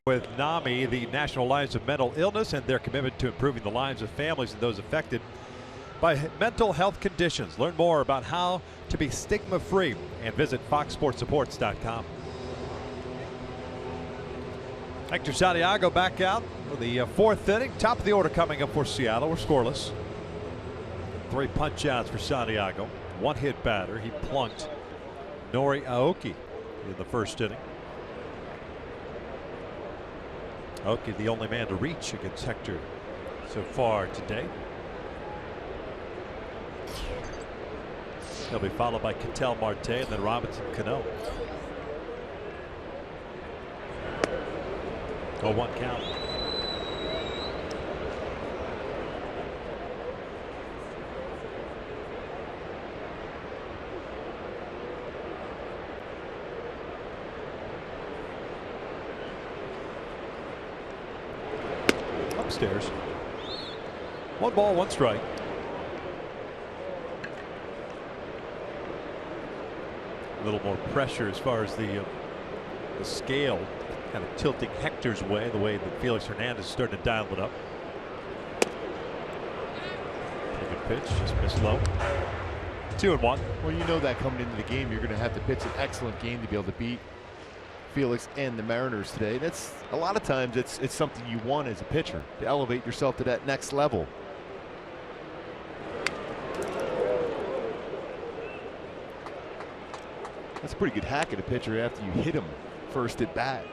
With NAMI, the National Alliance of Mental Illness, and their commitment to improving the lives of families and those affected by mental health conditions. Learn more about how to be stigma-free and visit foxsportsupports.com. Hector Santiago back out for the 4th inning. Top of the order coming up for Seattle. We're scoreless. 3 punch-outs for Santiago. 1 hit batter. He plunked Nori Aoki in the 1st inning. Aoki the only man to reach against Hector so far today. He'll be followed by Ketel Marte and then Robinson Cano. 0-1 count. Upstairs. 1 ball, 1 strike. A little more pressure as far as the scale, kind of tilting Hector's way, the way that Felix Hernandez is starting to dial it up. Pretty good pitch, just missed low. 2-1. Well, you know that coming into the game, you're going to have to pitch an excellent game to be able to beat Felix and the Mariners today. That's a lot of times it's something you want as a pitcher, to elevate yourself to that next level. That's a pretty good hack at a pitcher after you hit him first at bat.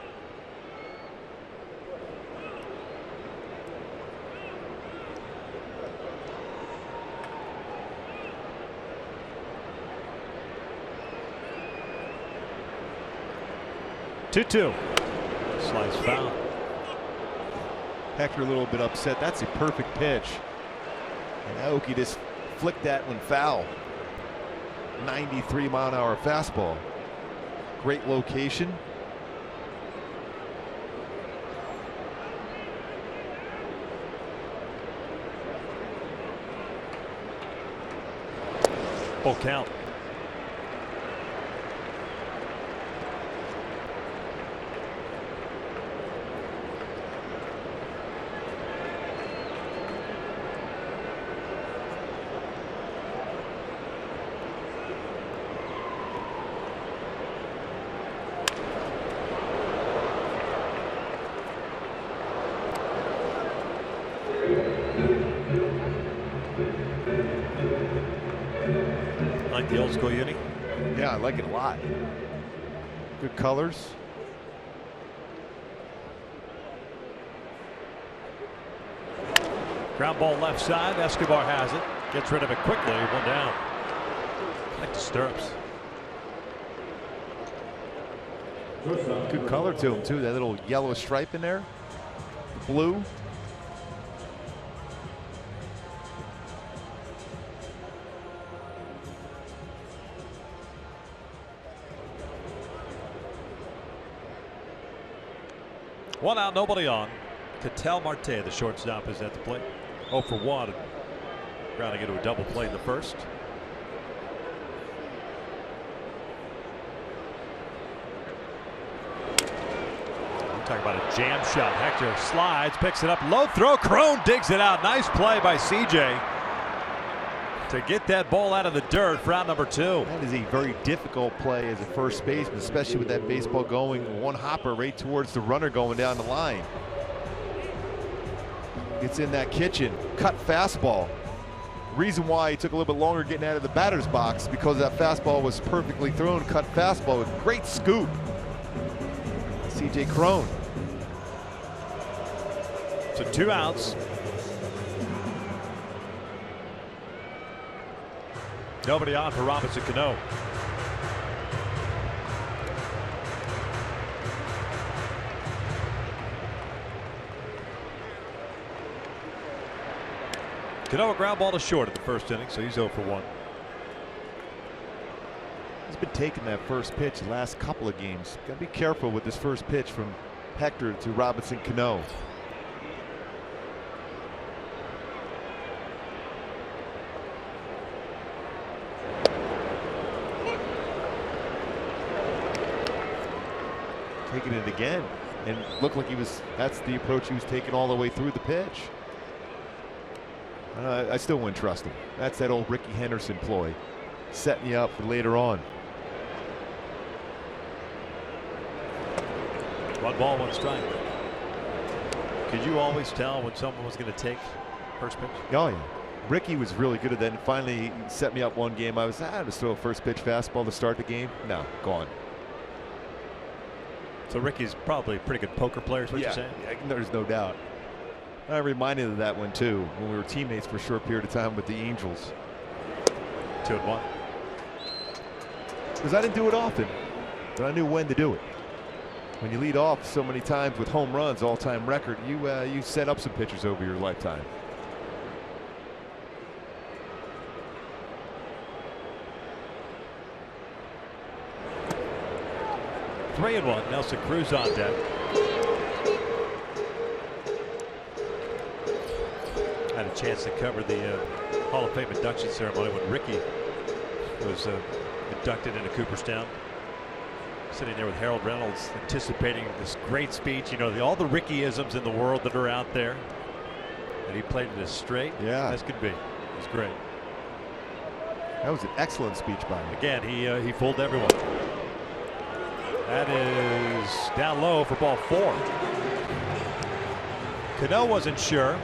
Two. Slice foul. Hector a little bit upset. That's a perfect pitch. And Aoki just flicked that one foul. 93-mile-an-hour fastball. Great location. Full count. Like the old school uni? Yeah, I like it a lot. Good colors. Ground ball left side. Escobar has it. Gets rid of it quickly. 1 down. Like the stirrups. Good color to him too. That little yellow stripe in there. Blue. One out, nobody on. Ketel Marte, the shortstop, is at the plate. 0 for 1. Grounding into a double play in the first. We're talking about a jam shot. Hector slides, picks it up, low throw. Crone digs it out. Nice play by CJ to get that ball out of the dirt for out number 2. That is a very difficult play as a first baseman, especially with that baseball going one hopper right towards the runner going down the line. Gets in that kitchen, cut fastball. Reason why he took a little bit longer getting out of the batter's box, because that fastball was perfectly thrown, cut fastball with great scoop. CJ Crone. So 2 outs. Nobody on for Robinson Cano. Cano a ground ball to short in the first inning, so he's 0 for 1. He's been taking that first pitch the last couple of games. Got to be careful with this first pitch from Hector to Robinson Cano. Taking it again, and looked like that's the approach he was taking all the way through the pitch. I still wouldn't trust him. That's that old Ricky Henderson ploy, setting you up for later on. 1 ball, 1 strike. Could you always tell when someone was going to take first pitch? Oh yeah, Ricky was really good at that, and finally he set me up one game. I was just throw a first pitch fastball to start the game. No, gone. So Ricky's probably a pretty good poker player, is what you're saying? Yeah, there's no doubt. I reminded of that one too when we were teammates for a short period of time with the Angels. 2-1. Because I didn't do it often, but I knew when to do it. When you lead off so many times with home runs, all-time record, you set up some pitchers over your lifetime. Three and one. Nelson Cruz on deck. Had a chance to cover the Hall of Fame induction ceremony when Ricky was inducted into Cooperstown. Sitting there with Harold Reynolds, anticipating this great speech. You know, all the Ricky-isms in the world that are out there. And he played it as straight as could be. It was great. That was an excellent speech by him. Again, he fooled everyone. That is down low for ball 4. Cano wasn't sure.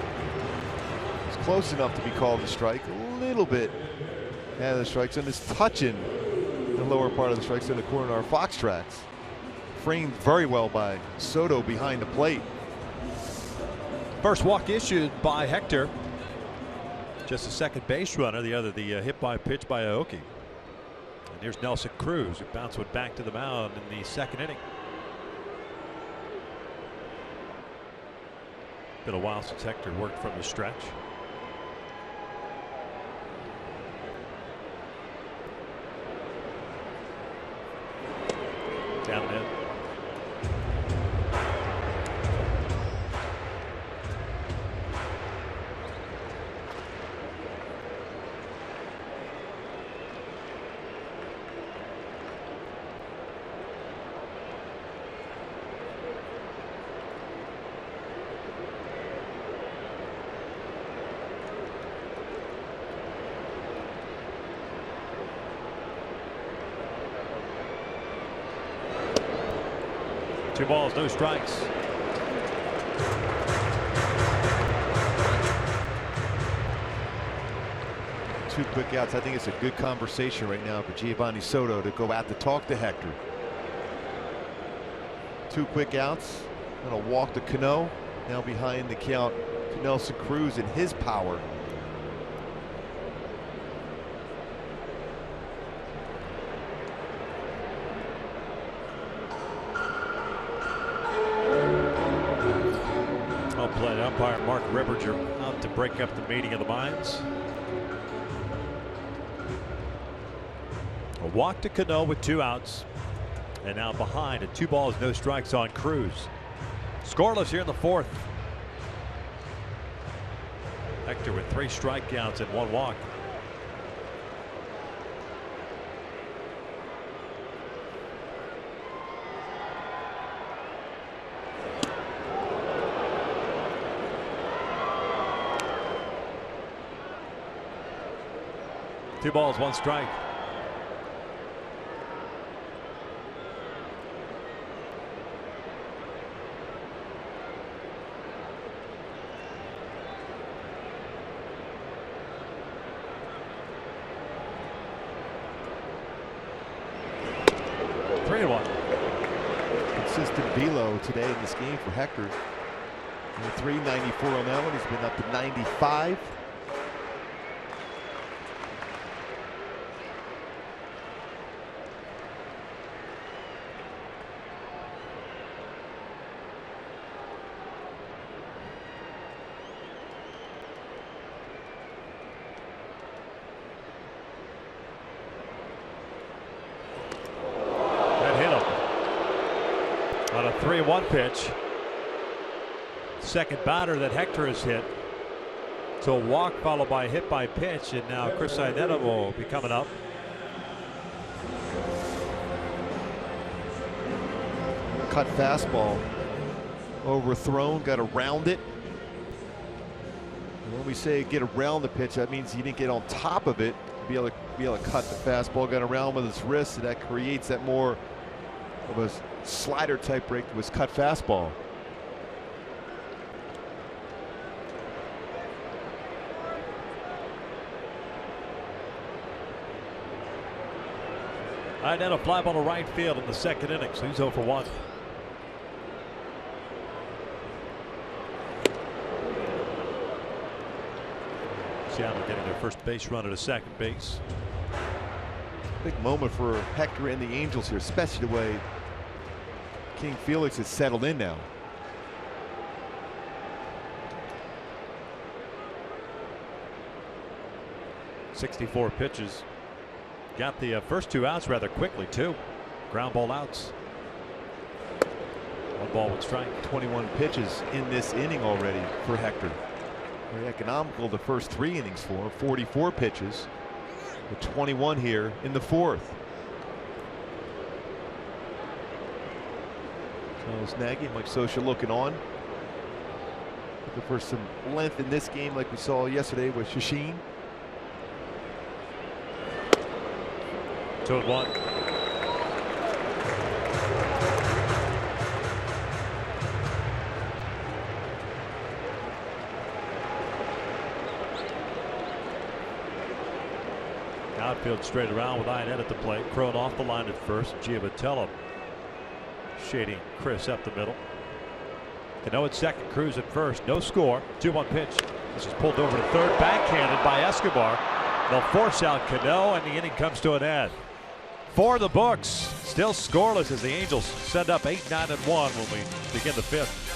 It's close enough to be called a strike. A little bit out of the strike zone. It's touching the lower part of the strike zone, the corner of our Fox tracks. Framed very well by Soto behind the plate. First walk issued by Hector. Just a second base runner. The other, the hit by pitch by Aoki. And here's Nelson Cruz, who bounced one back to the mound in the second inning. Been a while since Hector worked from the stretch. Down and in. Two balls, no strikes. Two quick outs. I think it's a good conversation right now for Giovanni Soto to go out to talk to Hector. Two quick outs. And a walk to Cano. Now behind the count to Nelson Cruz and his power. Play umpire Mark Ripperger out to break up the meeting of the minds. A walk to Cano with 2 outs. And now behind at 2 balls, no strikes on Cruz. Scoreless here in the 4th. Hector with 3 strikeouts and 1 walk. Two balls, 1 strike. Three and 1. Consistent velo today in this game for Hector. 394 on that one. He's been up to 95. On a 3-1 pitch. Second batter that Hector has hit. So a walk followed by a hit by pitch, and now Chris Iannetta will be coming up. Cut fastball. Overthrown, got around it. And when we say get around the pitch, that means he didn't get on top of it to be able to cut the fastball. Got around with his wrist, and that creates that more of a slider type break to his cut fastball. Iannetta fly ball to right field in the second inning, so he's 0 for 1. Seattle getting their first base runner to second base. Big moment for Hector and the Angels here, especially the way King Felix has settled in now. .64 pitches. Got the first 2 outs rather quickly too. Ground ball outs. 1 ball, 1 strike. 21 pitches in this inning already for Hector. Very economical the first 3 innings for him. 44 pitches. With 21 here in the 4th. So Nagy, Mike Scioscia looking on. Looking for some length in this game like we saw yesterday with Shashin. 2-1. Outfield straight around with Iannette at the plate. Crone off the line at first. Giavatello shading Chris up the middle. Cano at second. Cruz at first. No score. 2-1 pitch. This is pulled over to third. Backhanded by Escobar. They'll force out Cano, and the inning comes to an end. For the books, still scoreless as the Angels send up 8, 9, and 1 when we begin the 5th.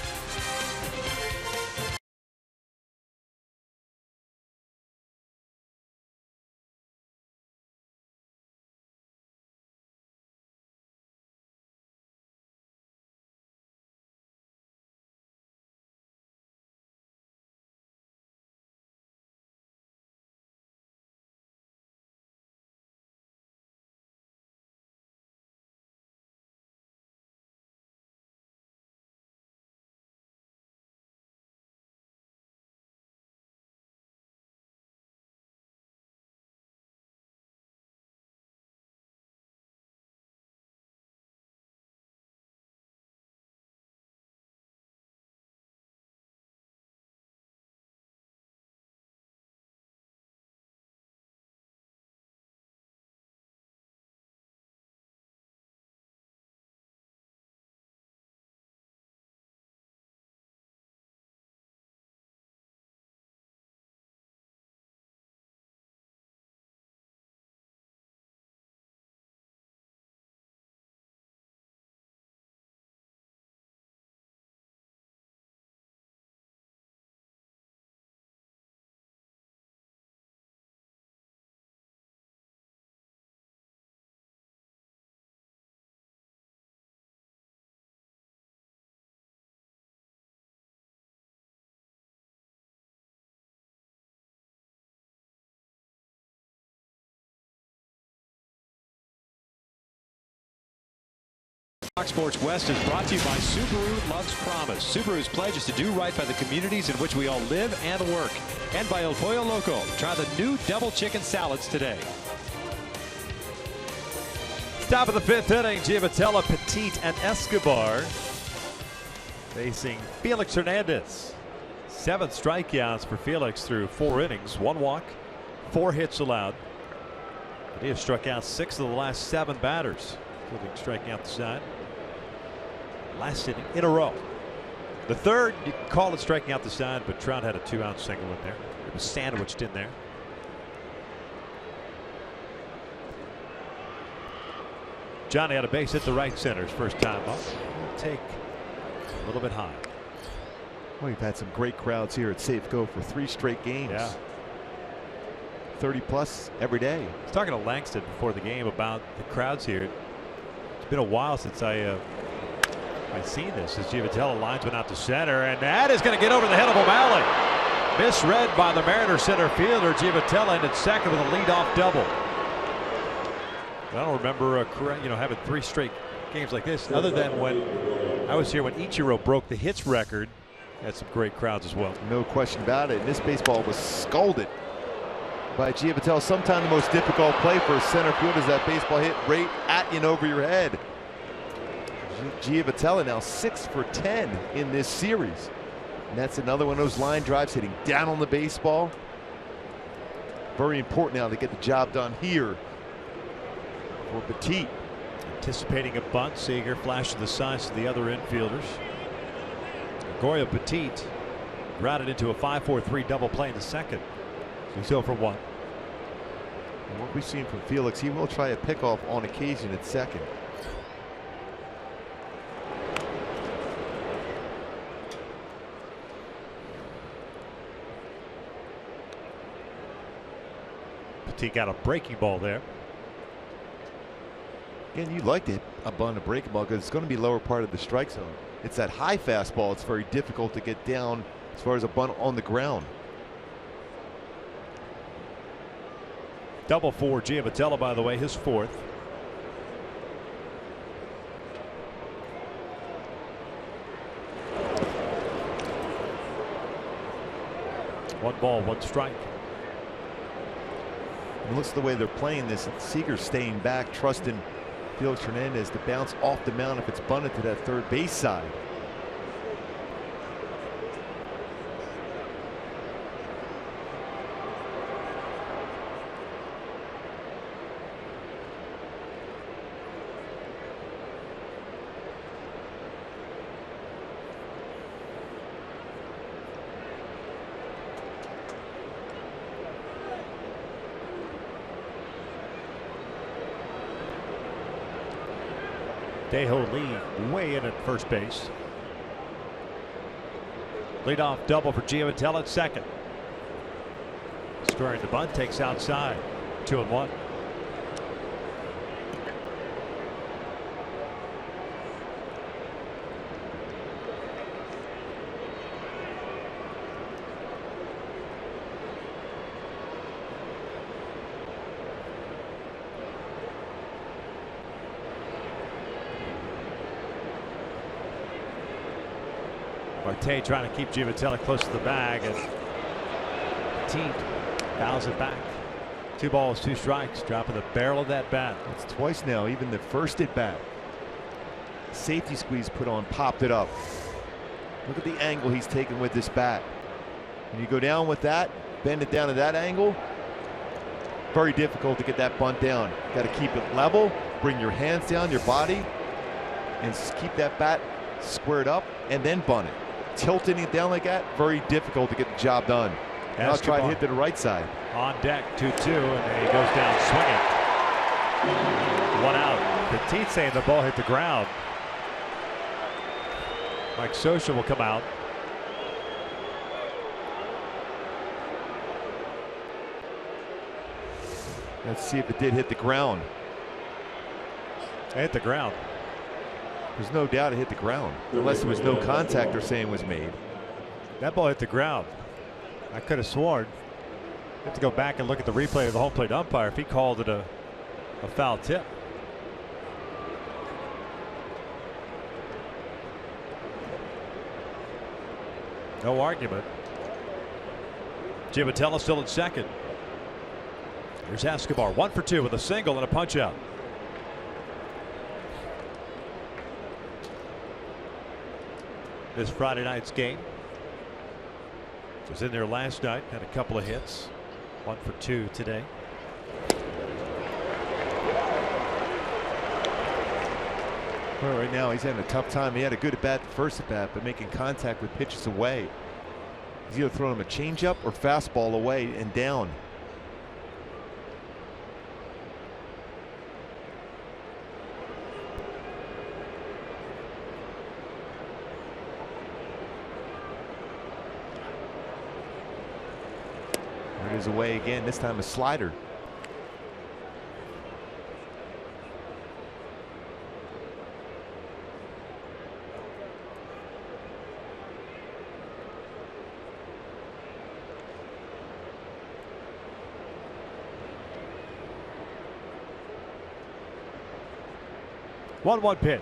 Fox Sports West is brought to you by Subaru Loves Promise. Subaru's pledge is to do right by the communities in which we all live and work. And by El Pollo Loco. Try the new double chicken salads today. Top of the 5th inning, Giavatello, Petit, and Escobar facing Felix Hernandez. 7 strikeouts for Felix through 4 innings. 1 walk, 4 hits allowed. But he has struck out 6 of the last 7 batters, including striking out the side. Last inning in a row. The 3rd, you can call it striking out the side, but Trout had a 2-out single in there. It was sandwiched in there. Johnny had a base hit the right center his first time up. He'll take a little bit high. Well, we've had some great crowds here at Safeco for 3 straight games. Yeah. 30+ every day. I was talking to Langston before the game about the crowds here. It's been a while since I've seen this. As Giavatello lines one out to center, and that is going to get over the head of O'Malley. Misread by the Mariners center fielder. Giavatello ended second with a leadoff double. I don't remember having 3 straight games like this, other than when I was here when Ichiro broke the hits record. Had some great crowds as well. No question about it. And this baseball was scalded by Giavatello. Sometimes the most difficult play for a center field is that baseball hit right at you and over your head. Giavatello now 6 for 10 in this series. And that's another one of those line drives hitting down on the baseball. Very important now to get the job done here for Petit. Anticipating a bunt, Seager flashed to the sides to the other infielders. Goya Petit routed into a 5-4-3 double play in the second. He's 0 for 1. And what we've seen from Felix, he will try a pickoff on occasion at second. He got a breaking ball there. Again, you like to hit a bunt, a breaking ball, because it's going to be lower part of the strike zone. It's that high fastball. It's very difficult to get down as far as a bunt on the ground. Double for Giamatello, by the way, his fourth. One ball, one strike. It looks the way they're playing this. Seager's staying back, trusting Felix Hernandez to bounce off the mound if it's bunted to that third base side. Dejo Lee way in at first base. Leadoff double for Giamatello at second. Squaring the bunt, takes outside. 2-1. Marte trying to keep Giamatello close to the bag, and Team fouls it back. 2 balls, 2 strikes, dropping the barrel of that bat. It's twice now, even the first at bat. Safety squeeze put on, popped it up. Look at the angle he's taking with this bat. When you go down with that, bend it down to that angle, very difficult to get that bunt down. Got to keep it level, bring your hands down, your body, and keep that bat squared up, and then bunt it. Tilting it down like that, very difficult to get the job done. Now I'll try to hit to the right side. On deck, 2-2, and he goes down swinging. 1 out. Petit saying the ball hit the ground. Mike Scioscia will come out. Let's see if it did hit the ground. It hit the ground. There's no doubt it hit the ground, unless there was no contact they're saying was made. That ball hit the ground. I could have sworn. You have to go back and look at the replay of the home plate umpire if he called it a foul tip. No argument. Giamatello still at second. Here's Escobar, 1 for 2 with a single and a punch out. This Friday night's game was in there last night, had a couple of hits, 1 for 2 today. Well, right now he's having a tough time. He had a good at bat the first at bat, but making contact with pitches away. He's either throwing him a changeup or fastball away and down. It is away again, this time a slider. One pitch.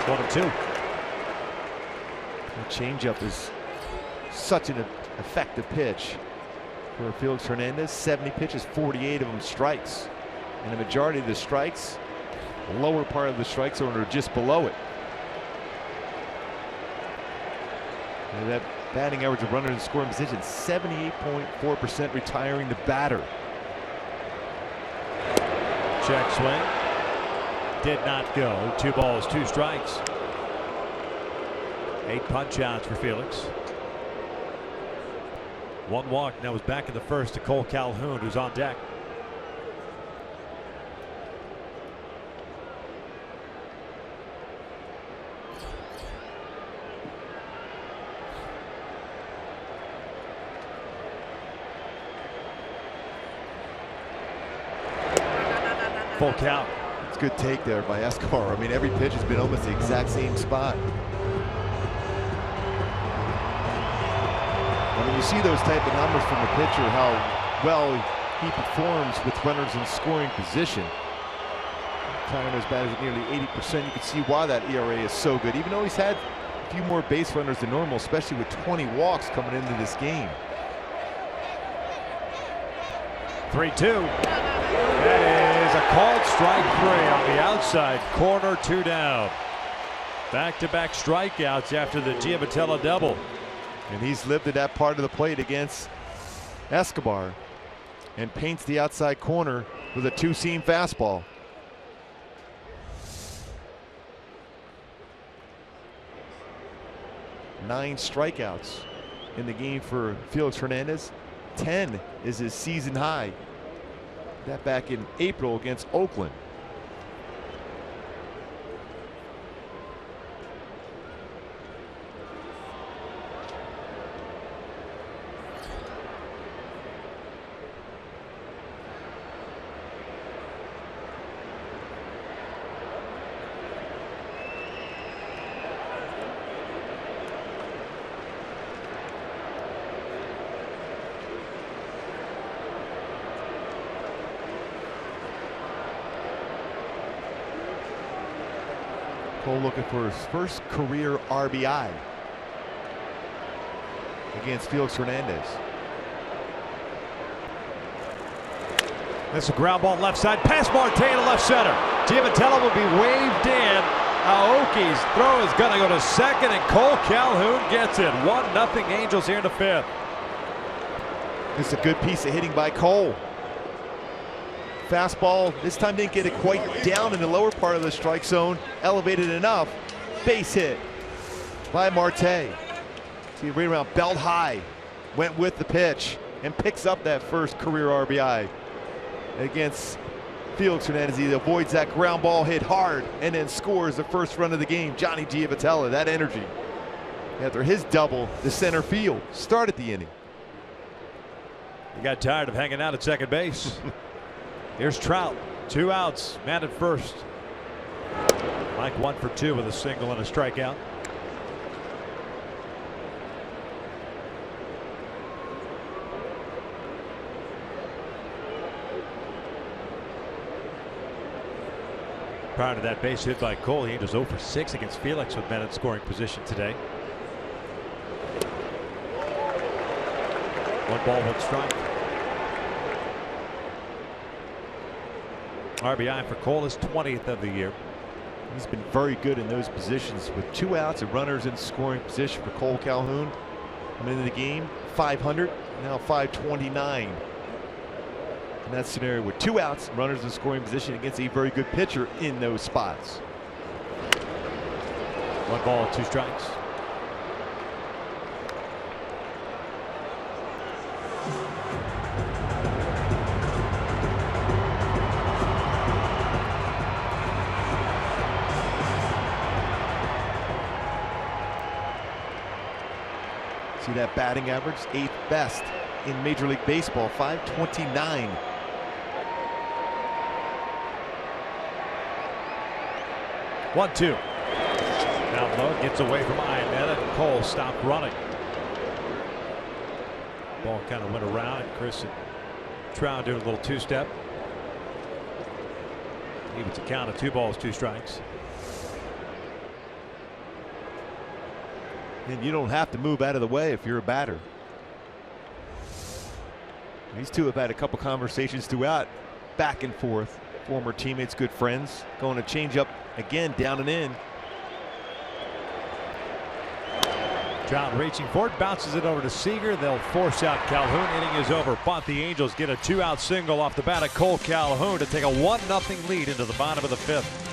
1-2. The changeup is such an effective pitch for Felix Hernandez. 70 pitches, 48 of them strikes, and the majority of the strikes, the lower part of the strike zone, are just below it. And that batting average of runner in scoring position, 78.4%, retiring the batter. Check swing. Did not go. 2 balls, 2 strikes. 8 punch outs for Felix. One walk. Now is back in the first to Cole Calhoun, who's on deck. Full count. It's a good take there by Escobar. I mean, every pitch has been almost the exact same spot. I mean, you see those type of numbers from the pitcher, how well he performs with runners in scoring position. Tying those batters at nearly 80%. You can see why that ERA is so good, even though he's had a few more base runners than normal, especially with 20 walks coming into this game. 3-2. That is a called strike 3 on the outside corner, 2 down. Back-to-back strikeouts after the Giavotella double. And he's lived at that part of the plate against Escobar and paints the outside corner with a two-seam fastball. Nine strikeouts in the game for Felix Hernandez. 10 is his season high. That back in April against Oakland. Cole looking for his first career RBI against Felix Hernandez. That's a ground ball left side. Pass Marte to left center. Giavotella will be waved in. Aoki's throw is going to go to second, and Cole Calhoun gets it. 1-0 Angels here in the fifth. This is a good piece of hitting by Cole. Fastball this time didn't get it quite down in the lower part of the strike zone. Elevated enough. Base hit by Marte. See, right around belt high. Went with the pitch and picks up that first career RBI against Felix Hernandez. He avoids that ground ball hit hard and then scores the first run of the game. Johnny Giavotella, that energy after his double to center field started the inning. He got tired of hanging out at second base. Here's Trout, 2 outs, man at first. Mike 1 for 2 with a single and a strikeout. Prior to that base hit by Cole, he was 0 for 6 against Felix with men in scoring position today. 1 ball, 1 strike. RBI for Cole is 20th of the year. He's been very good in those positions with 2 outs and runners in scoring position for Cole Calhoun. Coming into the game, 500, now 529. In that scenario with 2 outs, runners in scoring position against a very good pitcher in those spots. 1 ball, 2 strikes. See that batting average, 8th best in Major League Baseball, 529. One, 2. Down low, gets away from Iannetta, and Cole stopped running. Ball kind of went around, and Chris and Trout doing a little 2-step. Evens a count of 2 balls, 2 strikes. And you don't have to move out of the way if you're a batter. These two have had a couple conversations throughout, back and forth. Former teammates, good friends. Going to change up again, down and in. Trout reaching for it, bounces it over to Seager. They'll force out Calhoun. Inning is over, but the Angels get a 2-out single off the bat of Cole Calhoun to take a 1-0 lead into the bottom of the 5th.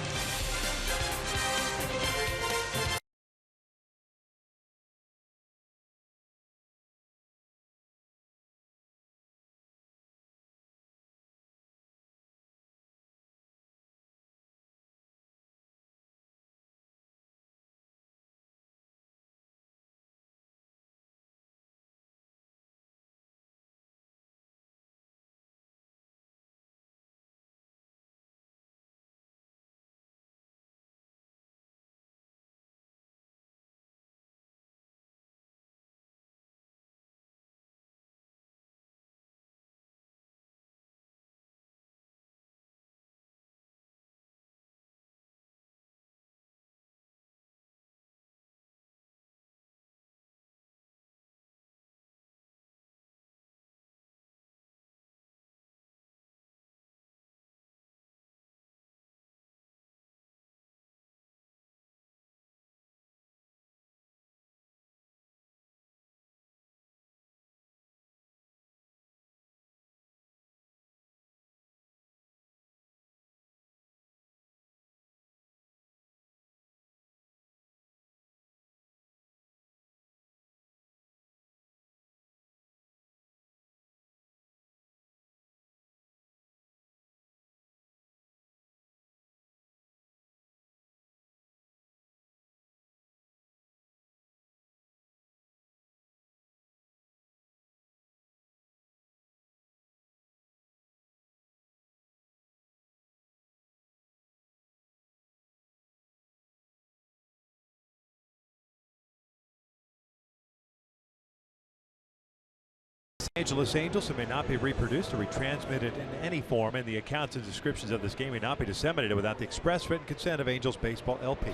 Angeles Angels, and may not be reproduced or retransmitted in any form, and the accounts and descriptions of this game may not be disseminated without the express written consent of Angels Baseball LP.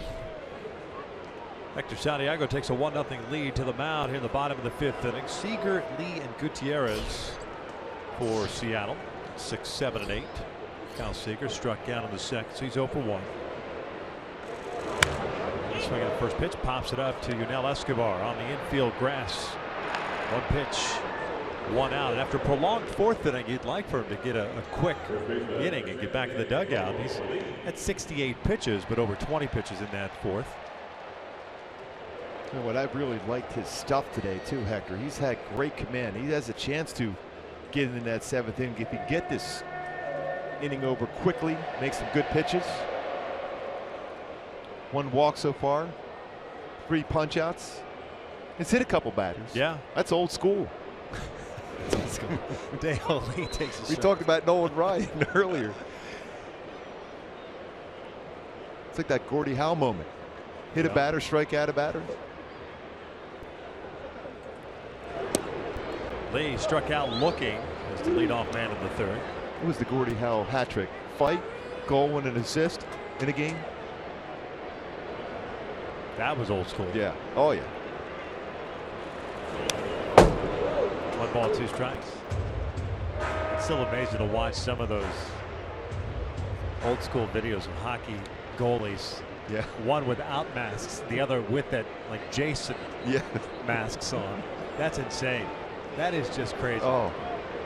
Hector Santiago takes a 1-0 lead to the mound here in the bottom of the 5th inning. Seager, Lee, and Gutierrez for Seattle. 6, 7, and 8. Kyle Seager struck out on the second, so he's 0 for 1. Swinging the first pitch, pops it up to Yunel Escobar on the infield grass. 1 pitch, 1 out. And after a prolonged 4th inning, you'd like for him to get a quick inning and get back in the dugout. He's at 68 pitches, but over 20 pitches in that 4th. You know what, I've really liked his stuff today too, Hector. He's had great command. He has a chance to get in that 7th inning. If he get this inning over quickly, make some good pitches. 1 walk so far, 3 punch outs. It's hit a couple batters. Yeah. That's old school. Dale Lee takes a We shot. talked about Nolan Ryan earlier. It's like that Gordie Howe moment. Hit a batter, strike out a batter. Lee struck out looking as the leadoff man of the 3rd. It was the Gordie Howe hat trick. Fight, goal, and an assist in a game. That was old school. Yeah. Oh, yeah. 1 ball, 2 strikes. It's still amazing to watch some of those old school videos of hockey goalies. Yeah. One without masks, the other with that, like Jason masks on. That's insane. That is just crazy. Oh,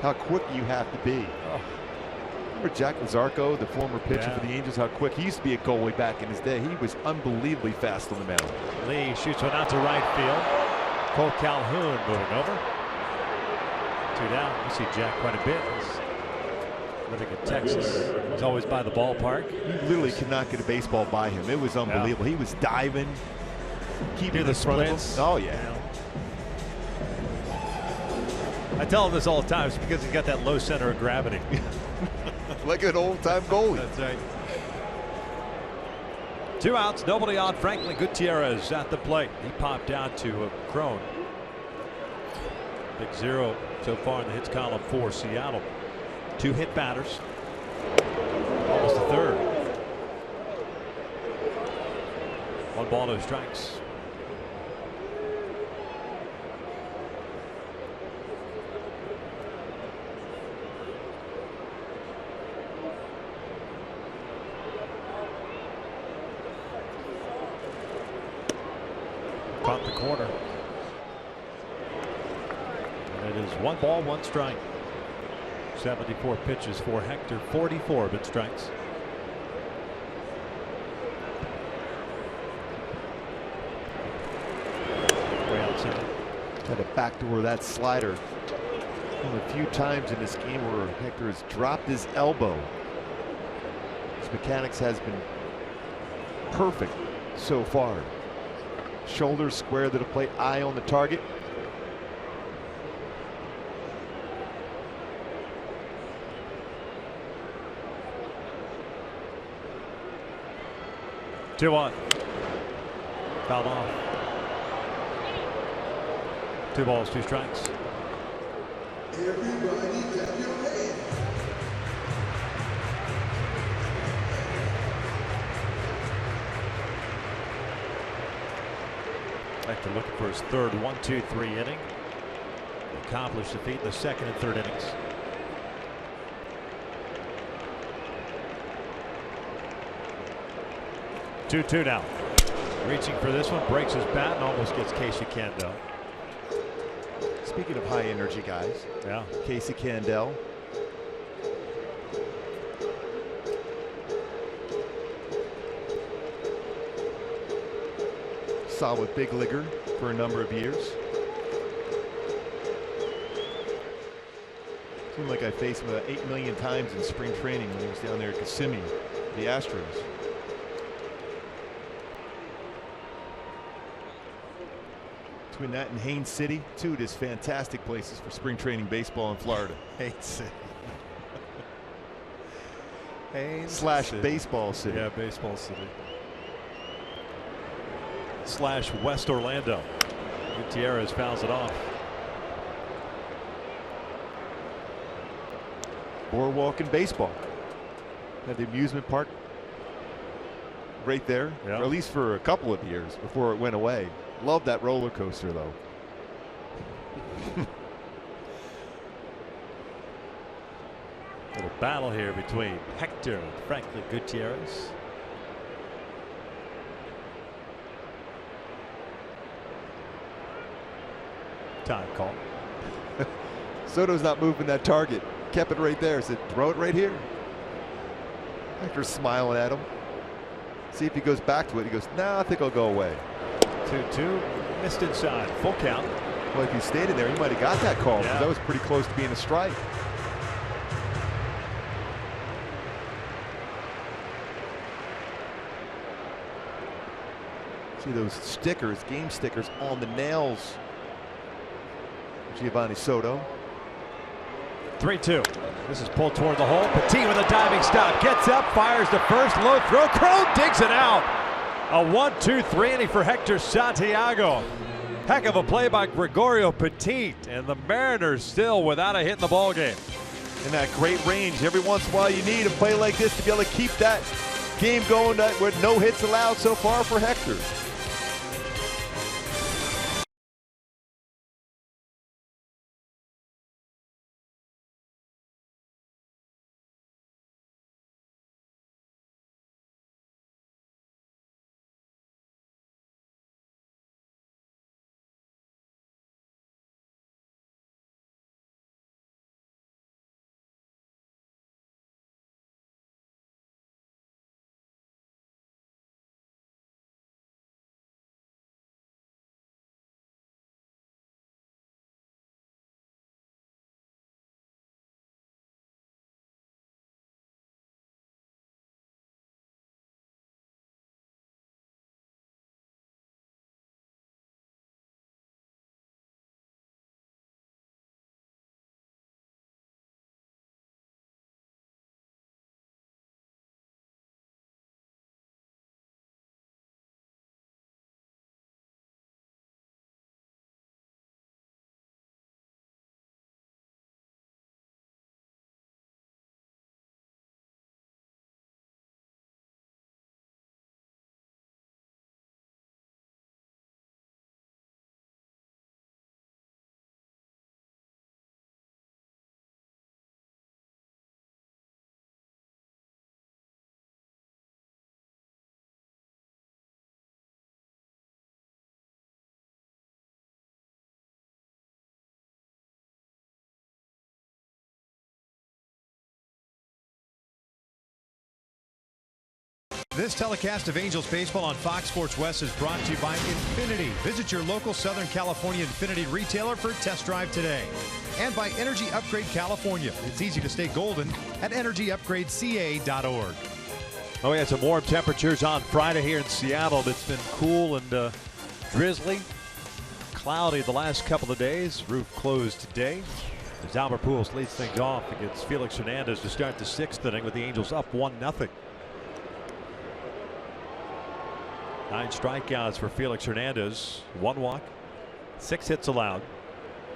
how quick you have to be. Oh. Remember Jack Lazarko, the former pitcher Yeah. for the Angels, how quick he used to be a goalie back in his day. He was unbelievably fast on the mound. Lee shoots one out to right field. Cole Calhoun moving over. 2 down. You see Jack quite a bit. He's living in Texas. He's always by the ballpark. You literally could not get a baseball by him. It was unbelievable. He was diving, keeping the in front of him. splits. Oh, yeah. I tell him this all the time. It's because he's got that low center of gravity. Like an old-time goalie. That's right. 2 outs, nobody on. Franklin Gutierrez at the plate. He popped out to Crone. Big 0 so far in the hits column for Seattle. 2 hit batters. Almost a 3rd. 1 ball, 2 strikes. Caught the corner. And it is 1 ball, 1 strike. 74 pitches for Hector, 44 of it strikes. Way outside. Had to backdoor that slider. Only a few times in this game where Hector has dropped his elbow. His mechanics has been perfect so far. Shoulders square to the plate, eye on the target. Two on. Fouled off. 2 balls, 2 strikes. Everybody clap your hands. Hector looking for his 3rd 1-2-3 inning. Accomplished defeat in the 2nd and 3rd innings. Two now. Reaching for this one, breaks his bat and almost gets Casey Candell. Speaking of high energy guys, Yeah. Casey Candell. Solid big leaguer for a number of years. Seemed like I faced him about 8 million times in spring training when he was down there at Kissimmee, the Astros. Between that and Haines City, 2 just fantastic places for spring training baseball in Florida. Haines City. Slash baseball city. Yeah, baseball city. Slash West Orlando. Gutierrez fouls it off. boardwalk in baseball. Had the amusement park right there, or at least for a couple of years before it went away. Love that roller coaster, though. Little battle here between Hector and Franklin Gutierrez. Time call. Soto's not moving that target. Kept it right there. Said, throw it right here. Hector's smiling at him. See if he goes back to it. He goes, nah, I think I'll go away. 2-2. Missed inside. Full count. Well, if he stayed in there, he might have got that call. Yeah. That was pretty close to being a strike. See those stickers, game stickers on the nails. Giovanni Soto. 3-2. This is pulled toward the hole. Petit with a diving stop. Gets up, fires to first. Low throw. Crow digs it out. A 1-2-3 inning for Hector Santiago. Heck of a play by Gregorio Petit. And the Mariners still without a hit in the ballgame. And that great range. Every once in a while you need a play like this to be able to keep that game going with no hits allowed so far for Hector. This telecast of Angels baseball on Fox Sports West is brought to you by Infinity. Visit your local Southern California Infinity retailer for a test drive today. And by Energy Upgrade California. It's easy to stay golden at energyupgradeca.org. Oh, we had some warm temperatures on Friday here in Seattle. It's been cool and drizzly, cloudy the last couple of days. Roof closed today. As Albert Pujols leads things off against Felix Hernandez to start the sixth inning with the Angels up 1-0. 9 strikeouts for Felix Hernandez, 1 walk, 6 hits allowed,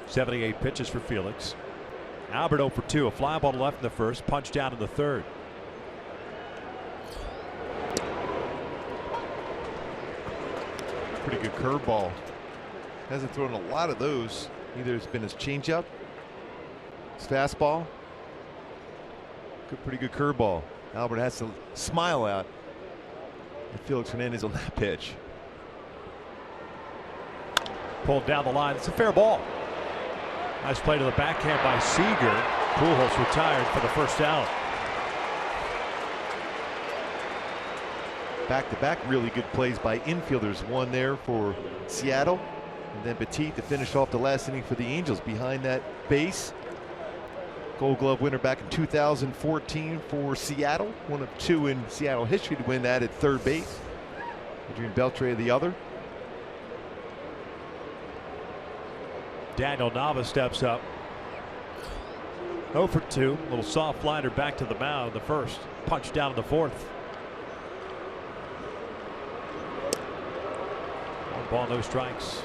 78 pitches for Felix. Albert 0 for 2, a fly ball to left in the first, punched out in the third. Pretty good curveball. Hasn't thrown a lot of those. Either it's been his changeup, his fastball. Pretty good curveball. Albert has to smile out. Felix Hernandez on that pitch. Pulled down the line. It's a fair ball. Nice play to the backhand by Seager. Pujols retired for the first out. Back-to-back really good plays by infielders. One there for Seattle, and then Petit to finish off the last inning for the Angels behind that base. Gold Glove winner back in 2014 for Seattle. One of 2 in Seattle history to win that at third base. Adrian Beltre the other. Daniel Nava steps up. 0 for 2. Little soft liner back to the mound in the first. Punch down in the fourth. 1 ball, no strikes.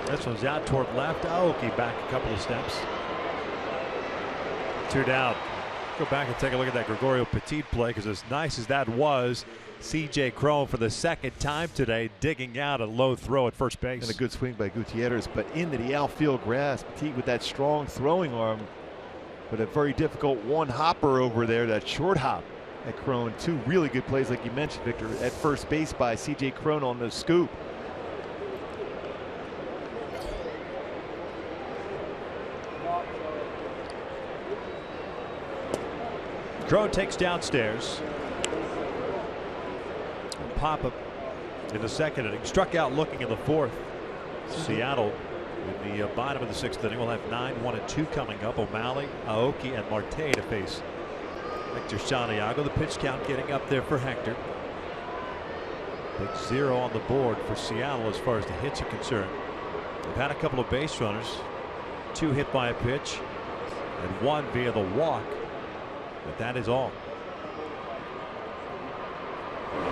This one's out toward left. Aoki back a couple of steps. 2 down. Go back and take a look at that Gregorio Petit play, because as nice as that was, C.J. Cron for the second time today digging out a low throw at first base. And a good swing by Gutierrez, but into the outfield grass. Petit with that strong throwing arm, but a very difficult one hopper over there, that short hop at Cron. 2 really good plays, like you mentioned, Victor, at first base by C.J. Cron on the scoop. Cron takes downstairs. Pop up in the second inning. Struck out looking in the fourth. Seattle in the bottom of the 6th inning will have 9-1-2 coming up. O'Malley, Aoki, and Marte to face Hector Santiago. The pitch count getting up there for Hector. Big 0 on the board for Seattle as far as the hits are concerned. They've had a couple of base runners. 2 hit by a pitch and 1 via the walk. But that is all.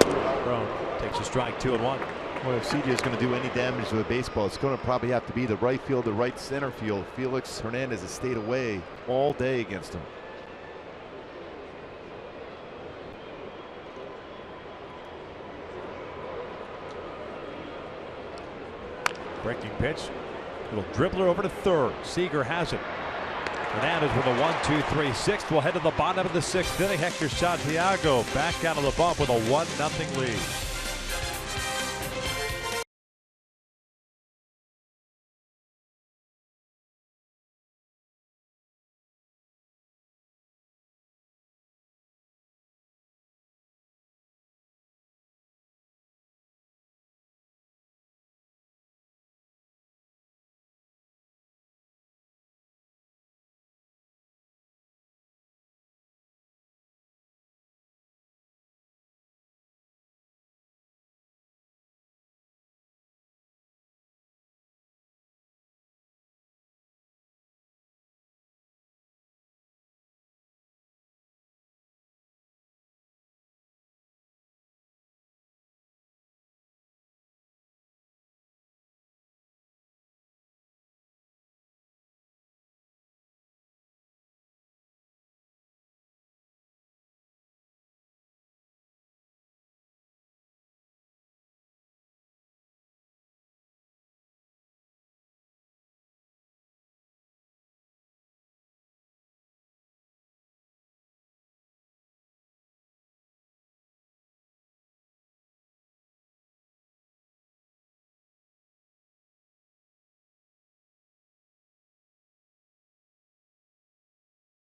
Cron takes a strike, 2-1. Well, if CJ is going to do any damage to a baseball, it's going to probably have to be the right field, the right center field. Felix Hernandez has stayed away all day against him. Breaking pitch. Little dribbler over to third. Seager has it. Hernandez with a 1-2-3. 6th will head to the bottom of the 6th inning. Hector Santiago back out of the bump with a 1-0 lead.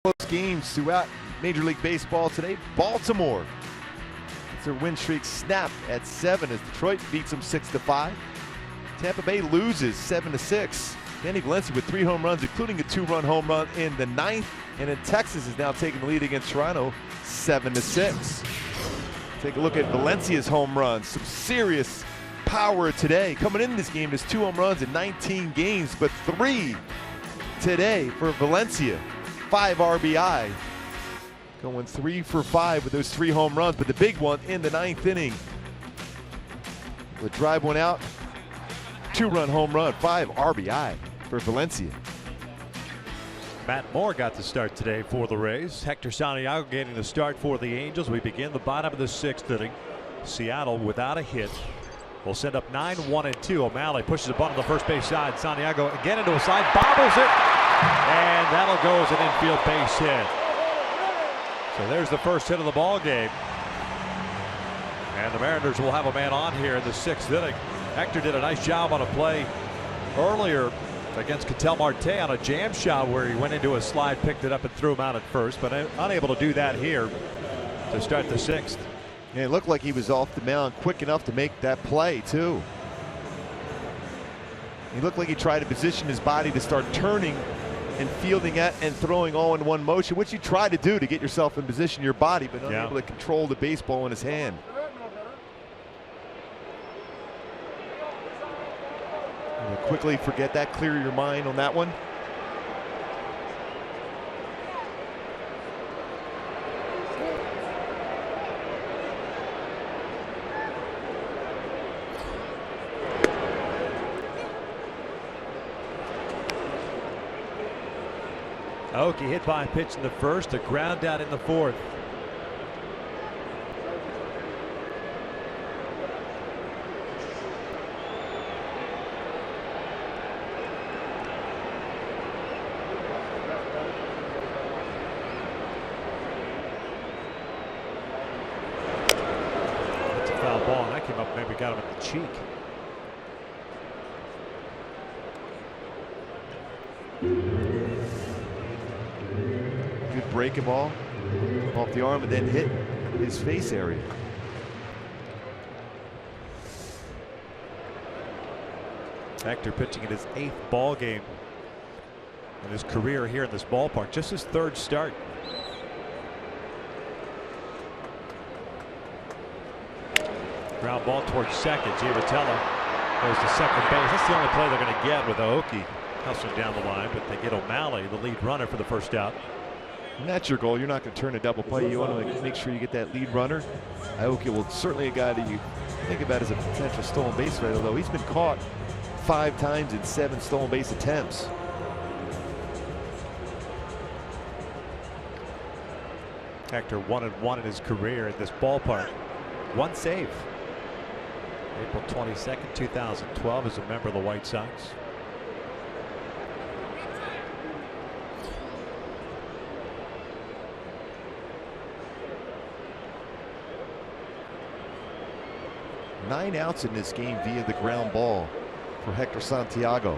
Close games throughout Major League Baseball today. Baltimore, it's their win streak snapped at 7 as Detroit beats them 6-5. Tampa Bay loses 7-6. Danny Valencia with 3 home runs, including a 2-run home run in the 9th. And then Texas is now taking the lead against Toronto 7-6. Take a look at Valencia's home runs. Some serious power today. Coming into this game, there's 2 home runs in 19 games, but 3 today for Valencia. 5 RBI. Going 3 for 5 with those 3 home runs, but the big one in the 9th inning. We'll drive one out. 2-run home run, 5 RBI for Valencia. Matt Moore got the start today for the Rays. Hector Santiago getting the start for the Angels. We begin the bottom of the 6th inning. Seattle without a hit. We'll send up 9-1-2. O'Malley pushes a bunt on the first base side. Santiago again into a slide, bobbles it, and that'll go as an infield base hit. So there's the first hit of the ball game. And the Mariners will have a man on here in the 6th inning. Hector did a nice job on a play earlier against Ketel Marte on a jam shot where he went into a slide, picked it up, and threw him out at first, but unable to do that here to start the 6th. Yeah, it looked like he was off the mound quick enough to make that play, too. He looked like he tried to position his body to start turning and fielding at and throwing all in one motion, which you try to do to get yourself in position, your body, but unable to control the baseball in his hand. Quickly forget that, clear your mind on that one. Aoki hit by a pitch in the first, a ground out in the fourth. That's a foul ball, and that came up, maybe got him in the cheek. Good breaking ball off the arm and then hit his face area. Hector pitching in his 8th ball game in his career here in this ballpark, just his 3rd start. Ground ball towards second. Giavotella goes to second base. That's the only play they're going to get with Aoki hustling down the line, but they get O'Malley, the lead runner, for the first out. And that's your goal. You're not going to turn a double play. You want to make sure you get that lead runner. Aoki will certainly a guy that you think about as a potential stolen base threat, although he's been caught 5 times in 7 stolen base attempts. Hector 1-1 in his career in this ballpark. 1 save. April 22nd, 2012, as a member of the White Sox. Nine outs in this game via the ground ball for Hector Santiago.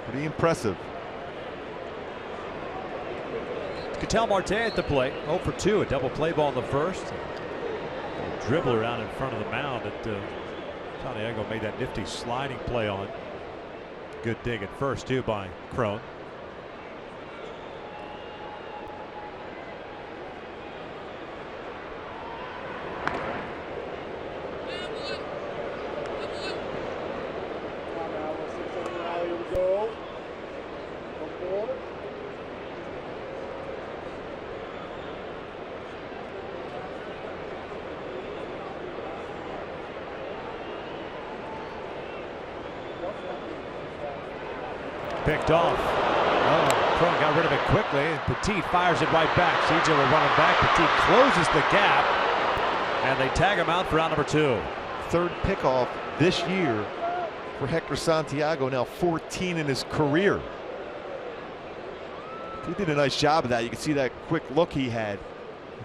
Pretty impressive. Ketel Marte at the plate, 0 for 2, a double play ball in the first. A dribbler out in front of the mound that Santiago made that nifty sliding play on. Good dig at first too by Crone. Picked off. Crone got rid of it quickly, and Petit fires it right back. CJ will run it back. Petit closes the gap, and they tag him out for out number 2. 3rd pickoff this year for Hector Santiago, now 14 in his career. He did a nice job of that. You can see that quick look he had.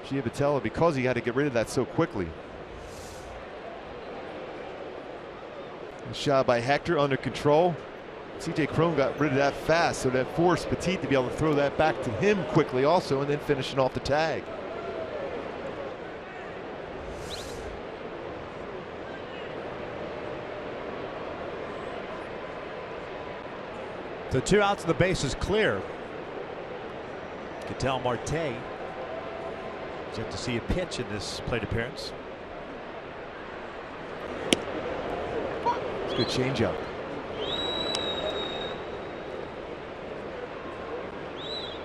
Giavotella, because he had to get rid of that so quickly. Nice job by Hector, under control. CJ Crone got rid of that fast, so that forced Petit to be able to throw that back to him quickly also, and then finishing off the tag. The 2 outs and the base is clear. Ketel Marte is yet to see a pitch in this plate appearance. It's a good changeup.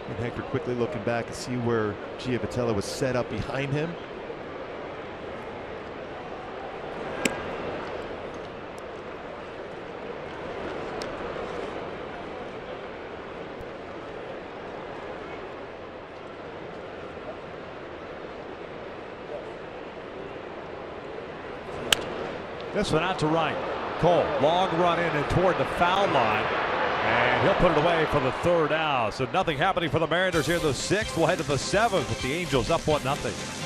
And Hector quickly looking back to see where Giavotella was set up behind him. This one out to right. Cole, long run in and toward the foul line. And he'll put it away for the 3rd out. So nothing happening for the Mariners here in the 6th. We'll head to the 7th with the Angels up 1-0.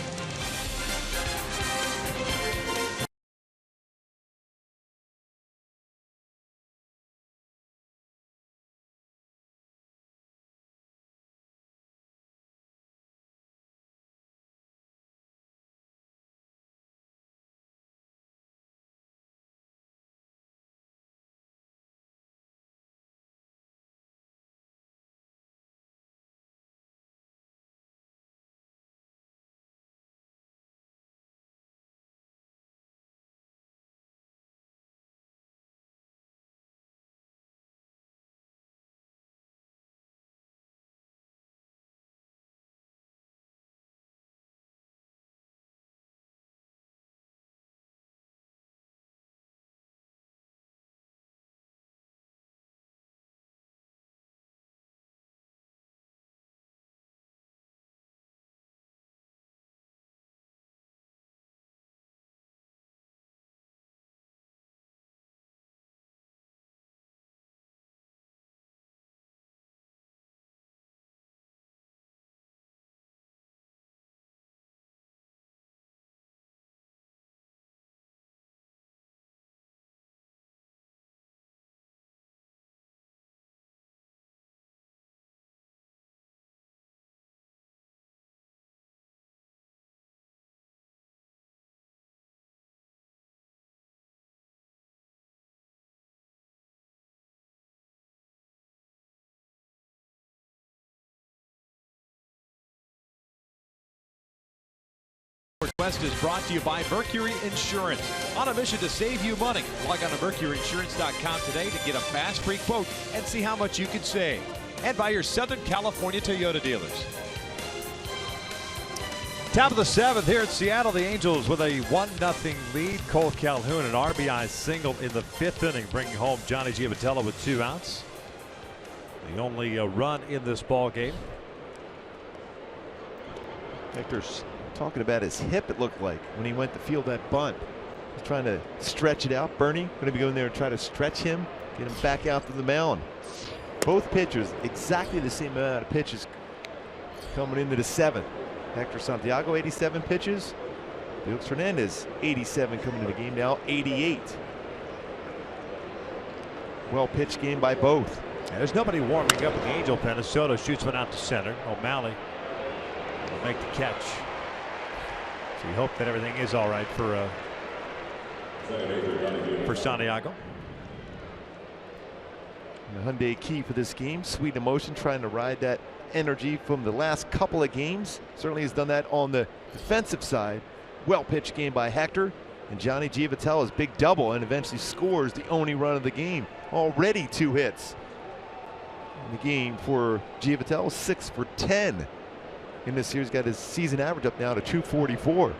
Request is brought to you by Mercury Insurance. On a mission to save you money. Log on to MercuryInsurance.com today to get a fast free quote and see how much you could save. And by your Southern California Toyota dealers. Top of the 7th here at Seattle, the Angels with a 1-0 lead. Cole Calhoun, an RBI single in the 5th inning, bringing home Johnny Giavitello with 2 outs. The only run in this ball game. Hector's talking about his hip, it looked like, when he went to field that bunt. He's trying to stretch it out. Bernie going to be going there and try to stretch him, get him back out to the mound. Both pitchers, exactly the same amount of pitches coming into the 7th. Hector Santiago, 87 pitches. Felix Hernandez, 87 coming into the game now, 88. Well pitched game by both. And there's nobody warming up in the Angel pen. Soto shoots one out to center. O'Malley will make the catch. So you hope that everything is all right for Santiago. The Hyundai key for this game, sweet emotion, trying to ride that energy from the last couple of games. Certainly has done that on the defensive side. Well pitched game by Hector, and Johnny Giavitello's big double, and eventually scores the only run of the game. Already 2 hits in the game for Giavitello, 6 for 10 in this series. Got his season average up now to 244.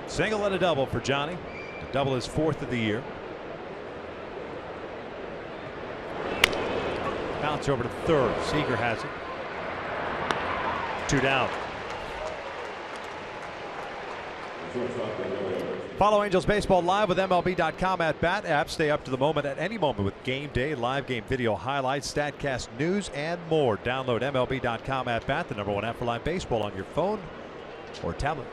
Single and a double for Johnny. The double is 4th of the year. Bounce over to 3rd. Seager has it. 2 down. Follow Angels Baseball live with MLB.com at Bat app. Stay up to the moment at any moment with game day, live game video highlights, StatCast news, and more. Download MLB.com at Bat, the #1 app for live baseball on your phone or tablet.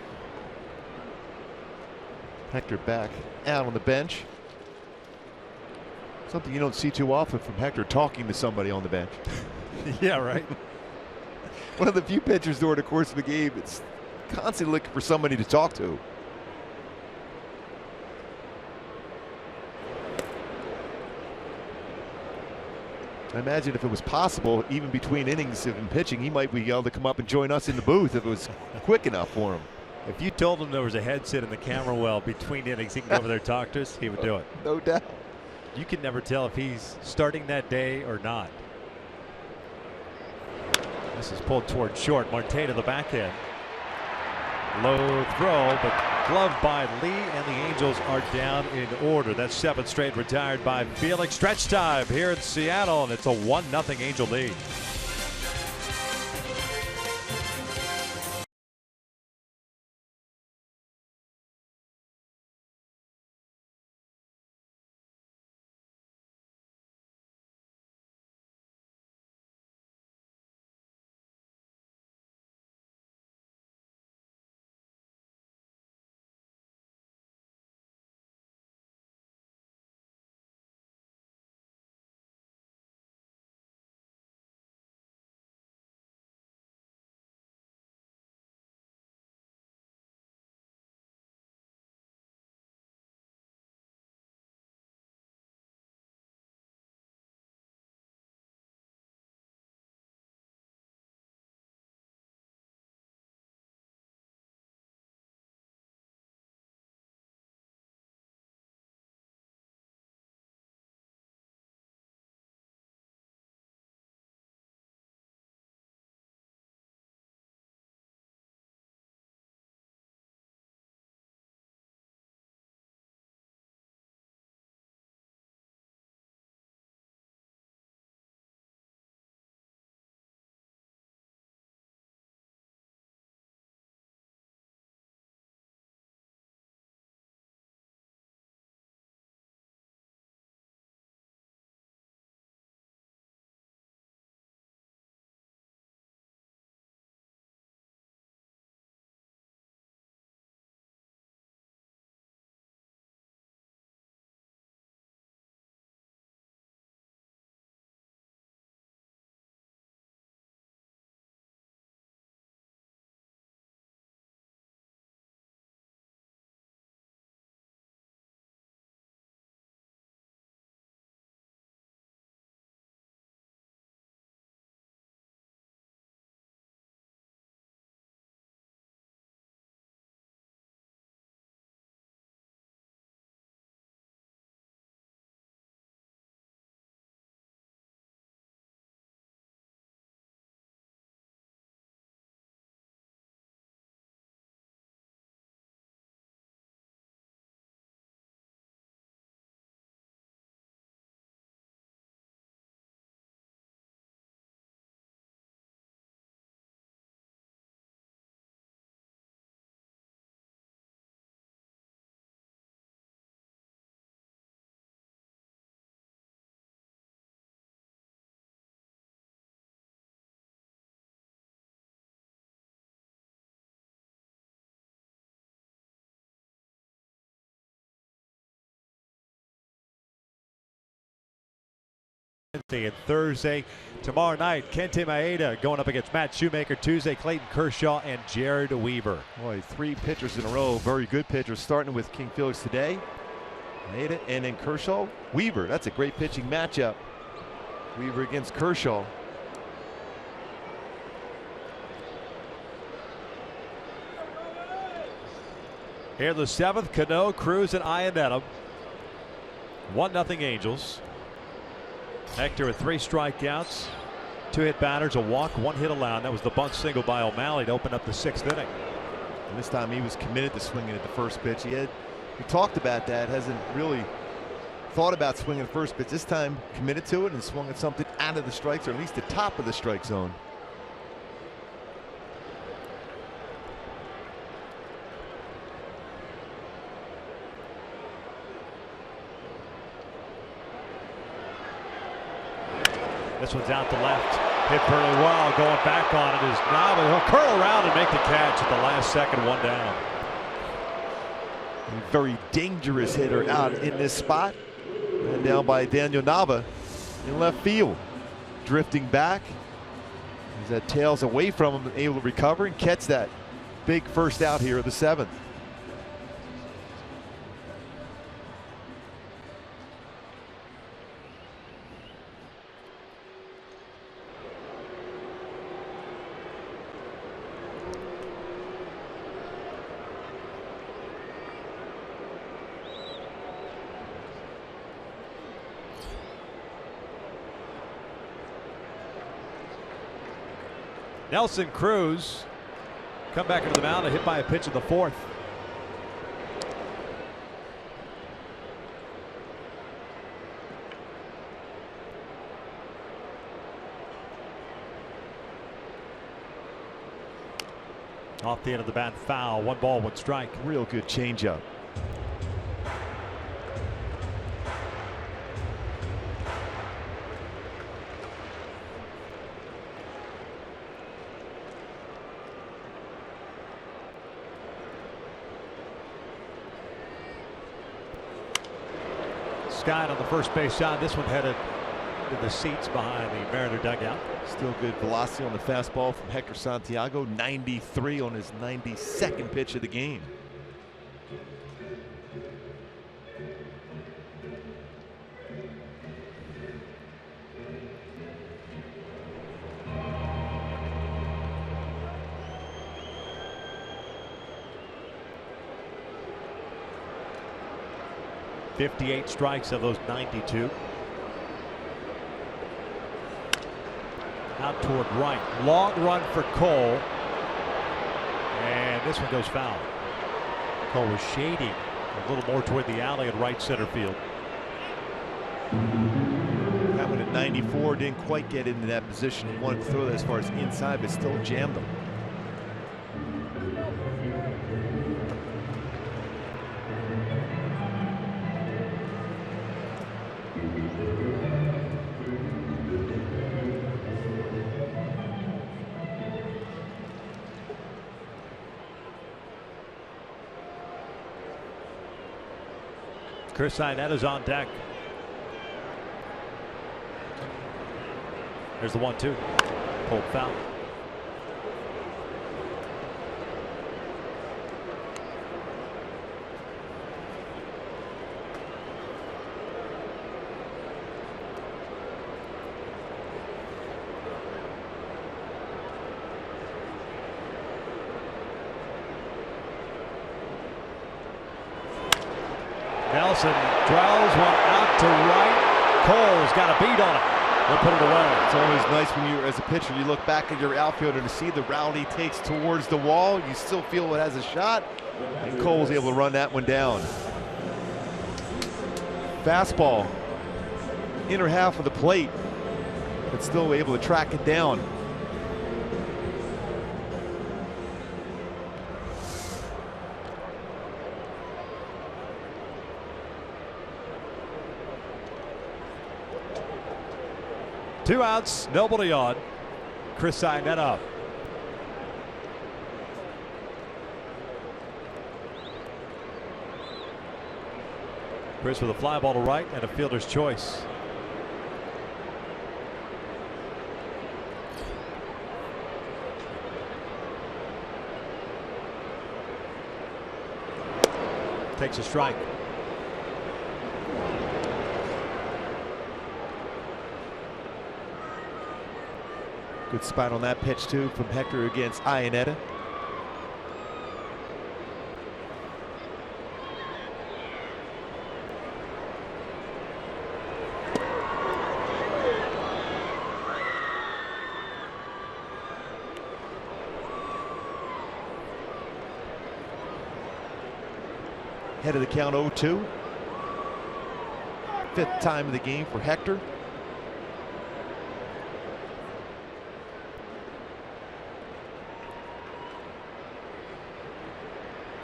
Hector back out on the bench. Something you don't see too often from Hector, talking to somebody on the bench. Yeah, right. One of the few pitchers during the course of the game, it's constantly looking for somebody to talk to. I imagine if it was possible, even between innings of him pitching, he might be able to come up and join us in the booth if it was quick enough for him. If you told him there was a headset in the camera well between innings, he can go over there and talk to us, he would do it. No doubt. You can never tell if he's starting that day or not. This is pulled toward short. Marte to the backhand. Low throw, but gloved by Lee, and the Angels are down in order. That's 7th straight retired by Felix. Stretch time here in Seattle, and it's a 1-0 Angel lead. and Thursday. Tomorrow night, Kente Maeda going up against Matt Shoemaker. Tuesday, Clayton Kershaw and Jared Weaver. Boy, 3 pitchers in a row, very good pitchers, starting with King Felix today. Maeda and then Kershaw. Weaver, that's a great pitching matchup. Weaver against Kershaw. Here in the 7th, Cano, Cruz, and Iannetta. 1-0 Angels. Hector with 3 strikeouts, 2 hit batters, a walk, 1 hit allowed. That was the bunt single by O'Malley to open up the 6th inning. And this time he was committed to swinging at the first pitch. He talked about that, hasn't really thought about swinging the first pitch. This time committed to it and swung at something out of the strikes, or at least the top of the strike zone. This one's out to left. Hit fairly well. Going back on it is Nava. He'll curl around and make the catch at the last second. 1 down. A very dangerous hitter out in this spot. And down by Daniel Nava in left field. Drifting back. As that tails away from him, able to recover and catch that big first out here of the 7th. Nelson Cruz come back into the mound and hit by a pitch in the 4th. Off the end of the bat, foul. 1 ball, 1 strike. Real good changeup. Scott on the first base side. This one headed to the seats behind the Mariner dugout. Still good velocity on the fastball from Hector Santiago. 93 on his 92nd pitch of the game. .58 strikes of those 92. Out toward right. Long run for Cole. And this one goes foul. Cole was shading a little more toward the alley at right center field. That one at 94 didn't quite get into that position. He wanted to throw that as far as inside, but still jammed him. Chris Iannetta's on deck. There's the 1-2. Pulled foul. Nelson draws one out to right. Cole's got a beat on it. They'll put it away. It's always nice when you, as a pitcher, you look back at your outfielder to see the route he takes towards the wall. You still feel it has a shot, and Cole was able to run that one down. Fastball, inner half of the plate, but still able to track it down. Two outs, nobody on. Chris Iannetta up. Chris with a fly ball to right and a fielder's choice. takes a strike. Good spot on that pitch, too, from Hector against Iannetta. Head of the count 0-2. Fifth time of the game for Hector.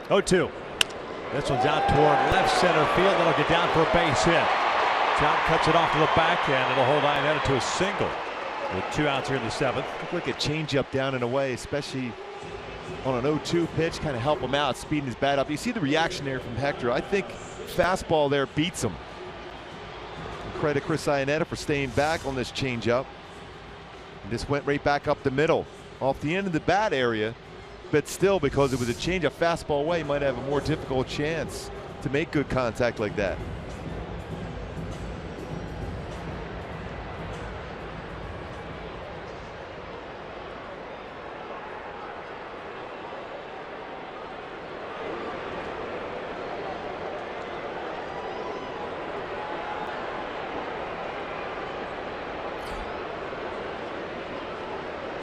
Oh, 2. This one's out toward left center field. It'll get down for a base hit. John cuts it off to the backhand. It'll hold Iannetta to a single with 2 outs here in the 7th. Look like a changeup down and away, especially on an 0-2 pitch, kind of help him out, speeding his bat up. You see the reaction there from Hector. I think fastball there beats him. Credit Chris Iannetta for staying back on this changeup. This went right back up the middle, off the end of the bat area. But still, because it was a change of fastball away, might have a more difficult chance to make good contact like that.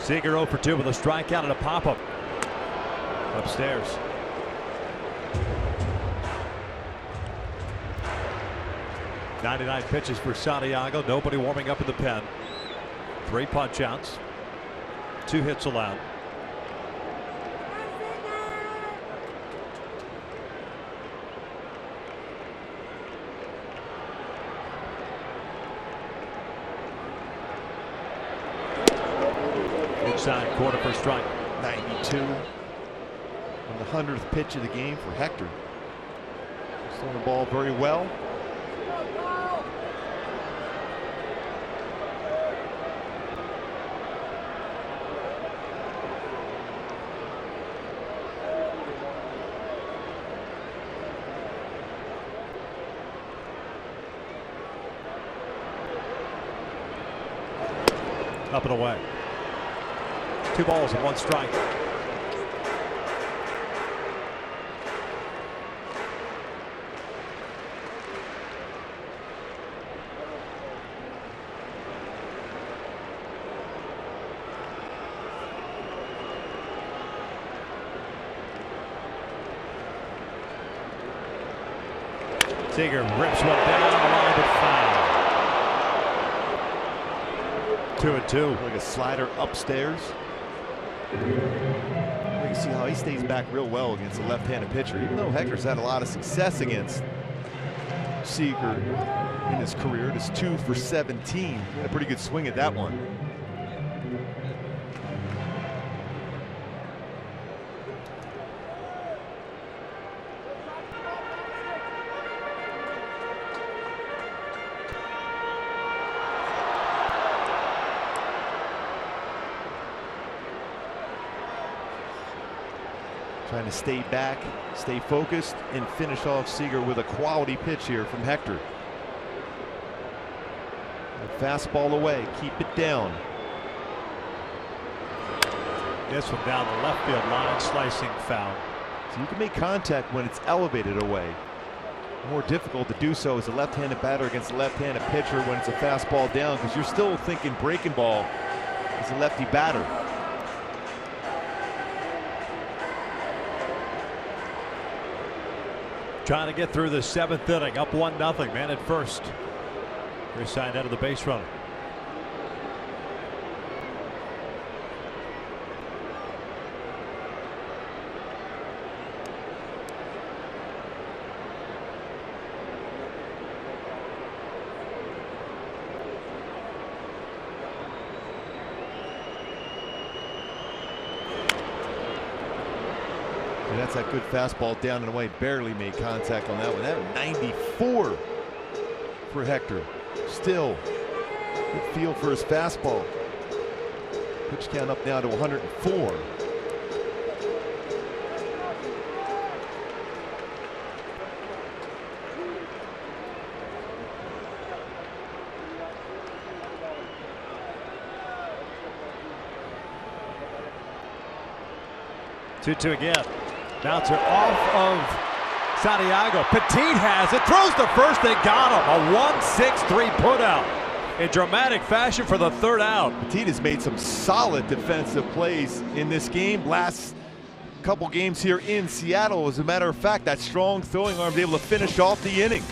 Seager 0 for 2 with a strikeout and a pop-up. Upstairs. .99 pitches for Santiago. Nobody warming up in the pen. 3 punch outs. 2 hits allowed. Inside quarter for strike. 92. On the 100th pitch of the game for Hector. He's throwing the ball very well. Up and away. 2 balls and 1 strike. Seager rips one down the line, but foul. 2-2. Like a slider upstairs. You can see how he stays back real well against a left-handed pitcher. Even though Hector's had a lot of success against Seager in his career, it is 2 for 17. He had a pretty good swing at that one. Trying to stay back, stay focused, and finish off Seager with a quality pitch here from Hector. A fastball away, keep it down. This one down the left field line, slicing foul. So you can make contact when it's elevated away. More difficult to do so as a left-handed batter against a left-handed pitcher when it's a fastball down, because you're still thinking breaking ball as a lefty batter. Trying to get through the 7th inning, up 1-0, man at first. Chris signed out of the base runner. That's that good fastball down and away. Barely made contact on that one. That 94 for Hector. Still good feel for his fastball. Pitch count up now to 104. 2-2 again. Bouncer off of Santiago. Petit has it. Throws to first. They got him. A 1-6-3 putout in dramatic fashion for the third out. Petit has made some solid defensive plays in this game. Last couple games here in Seattle, as a matter of fact, that strong throwing arm was able to finish off the inning.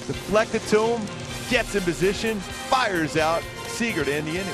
Deflected to him, gets in position, fires out. Seager to end the inning.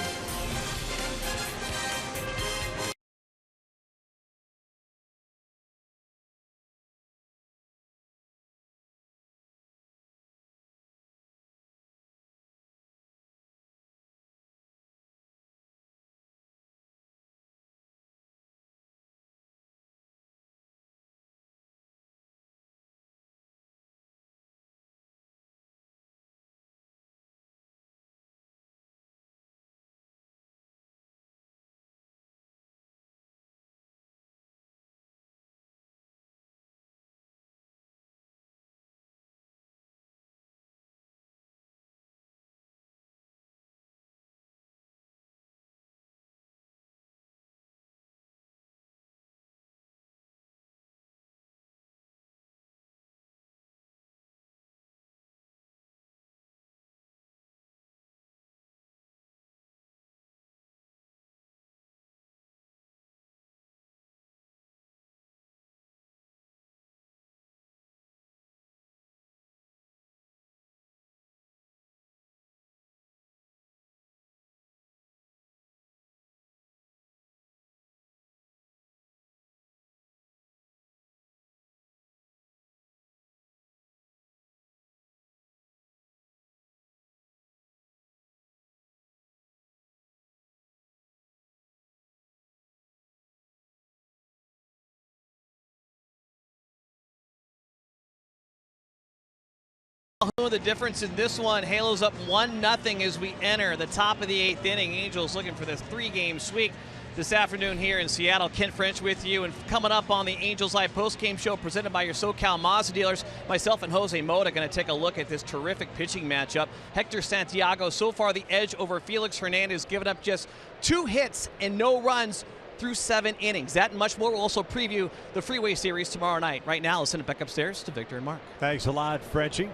The difference in this one, Halos up 1-0 as we enter the top of the 8th inning. Angels looking for this 3-game sweep this afternoon here in Seattle. Kent French with you, and coming up on the Angels Live postgame show presented by your SoCal Mazda dealers, myself and Jose Mota going to take a look at this terrific pitching matchup. Hector Santiago, so far the edge over Felix Hernandez, giving up just 2 hits and no runs through 7 innings. That and much more. We'll also preview the Freeway Series tomorrow night. Right now, let's send it back upstairs to Victor and Mark. Thanks a lot, Frenchie.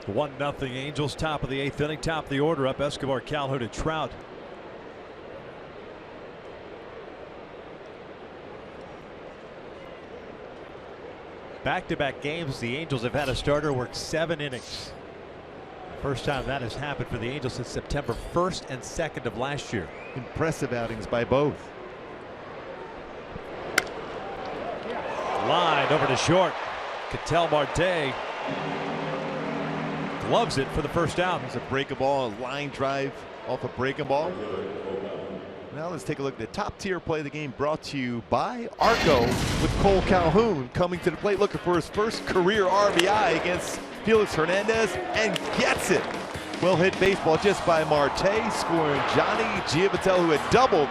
1-0 Angels, top of the 8th inning, top of the order up. Escobar, Calhoun, and Trout. Back-to-back games, the Angels have had a starter work 7 innings. First time that has happened for the Angels since September 1st and 2nd of last year. Impressive outings by both. Line over to short. Ketel Marte loves it for the first out. It's a breaking ball, a line drive off a breaking ball. Now let's take a look at the top tier play of the game, brought to you by Arco, with Cole Calhoun coming to the plate looking for his first career RBI against Felix Hernandez, and gets it. Well hit baseball just by Marte, scoring Johnny Giavitello, who had doubled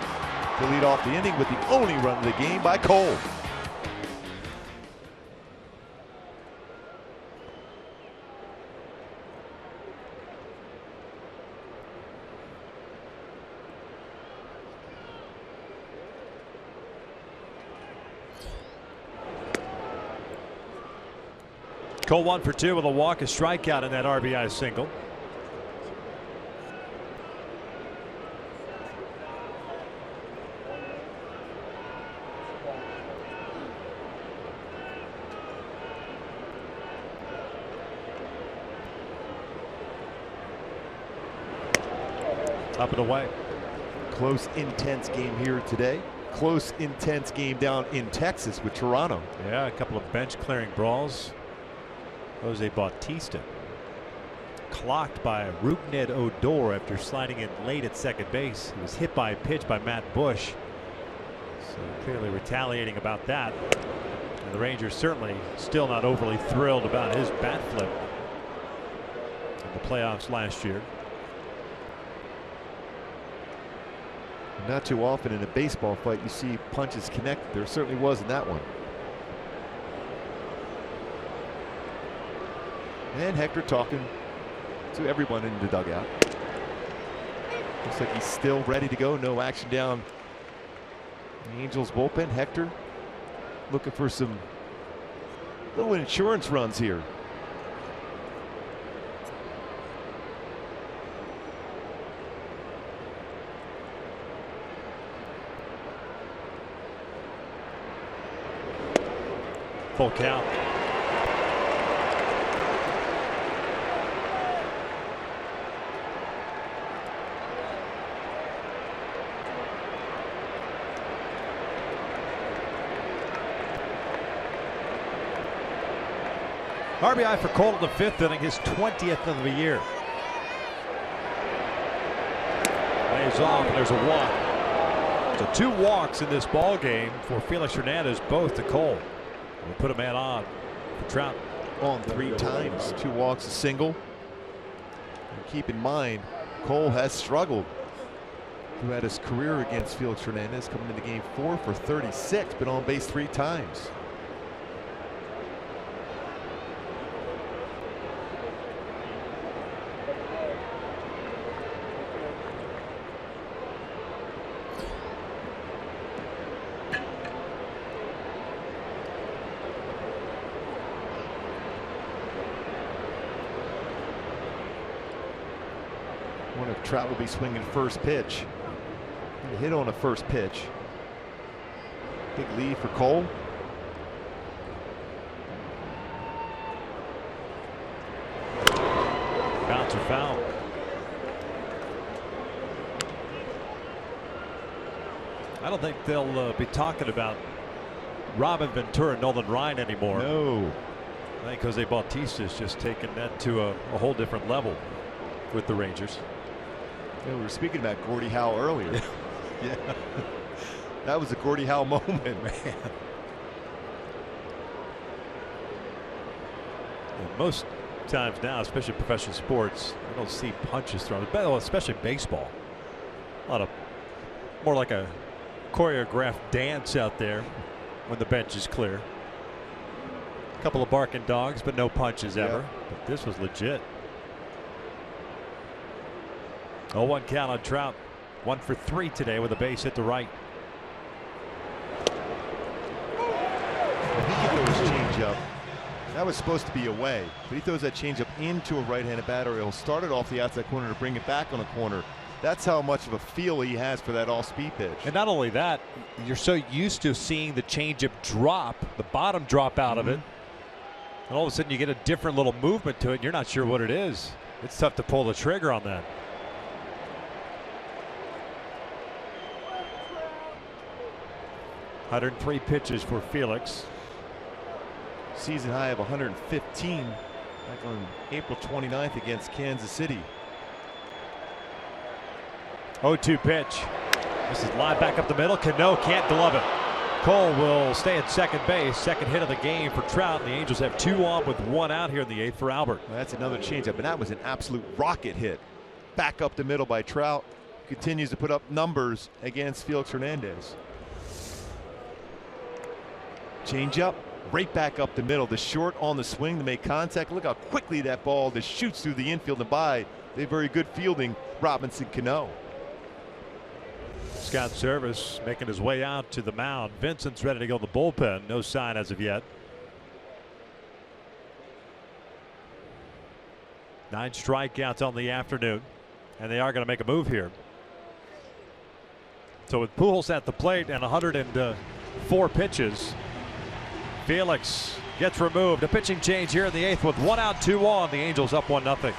to lead off the inning with the only run of the game by Cole. Cole 1 for 2 with a walk, a strikeout in that RBI single. Up and away. Close, intense game here today. Close, intense game down in Texas with Toronto. Yeah, a couple of bench clearing brawls. Jose Bautista clocked by Rougned Odor after sliding in late at second base. He was hit by a pitch by Matt Bush, so clearly retaliating about that. And the Rangers certainly still not overly thrilled about his bat flip in the playoffs last year. Not too often in a baseball fight you see punches connect. There certainly was in that one. And Hector talking to everyone in the dugout. Looks like he's still ready to go. No action down the Angels bullpen. Hector looking for some little insurance runs here. Full count. RBI for Cole in the 5th inning, his 20th of the year. Lays off, and there's a walk. So 2 walks in this ball game for Felix Hernandez, both to Cole. We'll put a man on for Trout. On 3 times, 2 walks, a single. And keep in mind, Cole has struggled throughout his career against Felix Hernandez, coming into game 4 for 36, been on base 3 times. Wonder if Trout will be swinging first pitch. Hit on a first pitch. Big lead for Cole. Bouncer foul. I don't think they'll be talking about Robin Ventura and Nolan Ryan anymore. No. I think Jose Bautista's just taken that to a whole different level with the Rangers. Yeah, we were speaking about Gordie Howe earlier. Yeah. That was a Gordie Howe moment, man. And most times now, especially in professional sports, you don't see punches thrown, especially baseball. A lot of more like a choreographed dance out there when the bench is clear. A couple of barking dogs, but no punches ever. But this was legit. 0-1 count on Trout. 1 for 3 today with a base hit to right. He throws his changeup. That was supposed to be away, but he throws that changeup into a right-handed batter. He'll start it off the outside corner to bring it back on the corner. That's how much of a feel he has for that off-speed pitch. And not only that, you're so used to seeing the changeup drop, the bottom drop out of it, and all of a sudden you get a different little movement to it, and you're not sure what it is. It's tough to pull the trigger on that. .103 pitches for Felix. Season high of 115 back on April 29th against Kansas City. 0-2 pitch. This is lined back up the middle. Cano can't glove it. Cole will stay at second base. Second hit of the game for Trout. And the Angels have 2 on with 1 out here in the 8th for Albert. Well, that's another changeup, and that was an absolute rocket hit. Back up the middle by Trout. Continues to put up numbers against Felix Hernandez. Changeup, right back up the middle. The short on the swing to make contact. Look how quickly that ball just shoots through the infield and by. They have very good fielding, Robinson Cano. Scott Service making his way out to the mound. Vincent's ready to go to the bullpen. No sign as of yet. 9 strikeouts on the afternoon, and they are going to make a move here. So with Pujols at the plate and 104 pitches, Felix gets removed. A pitching change here in the 8th with 1 out, 2 on. The Angels up 1-0.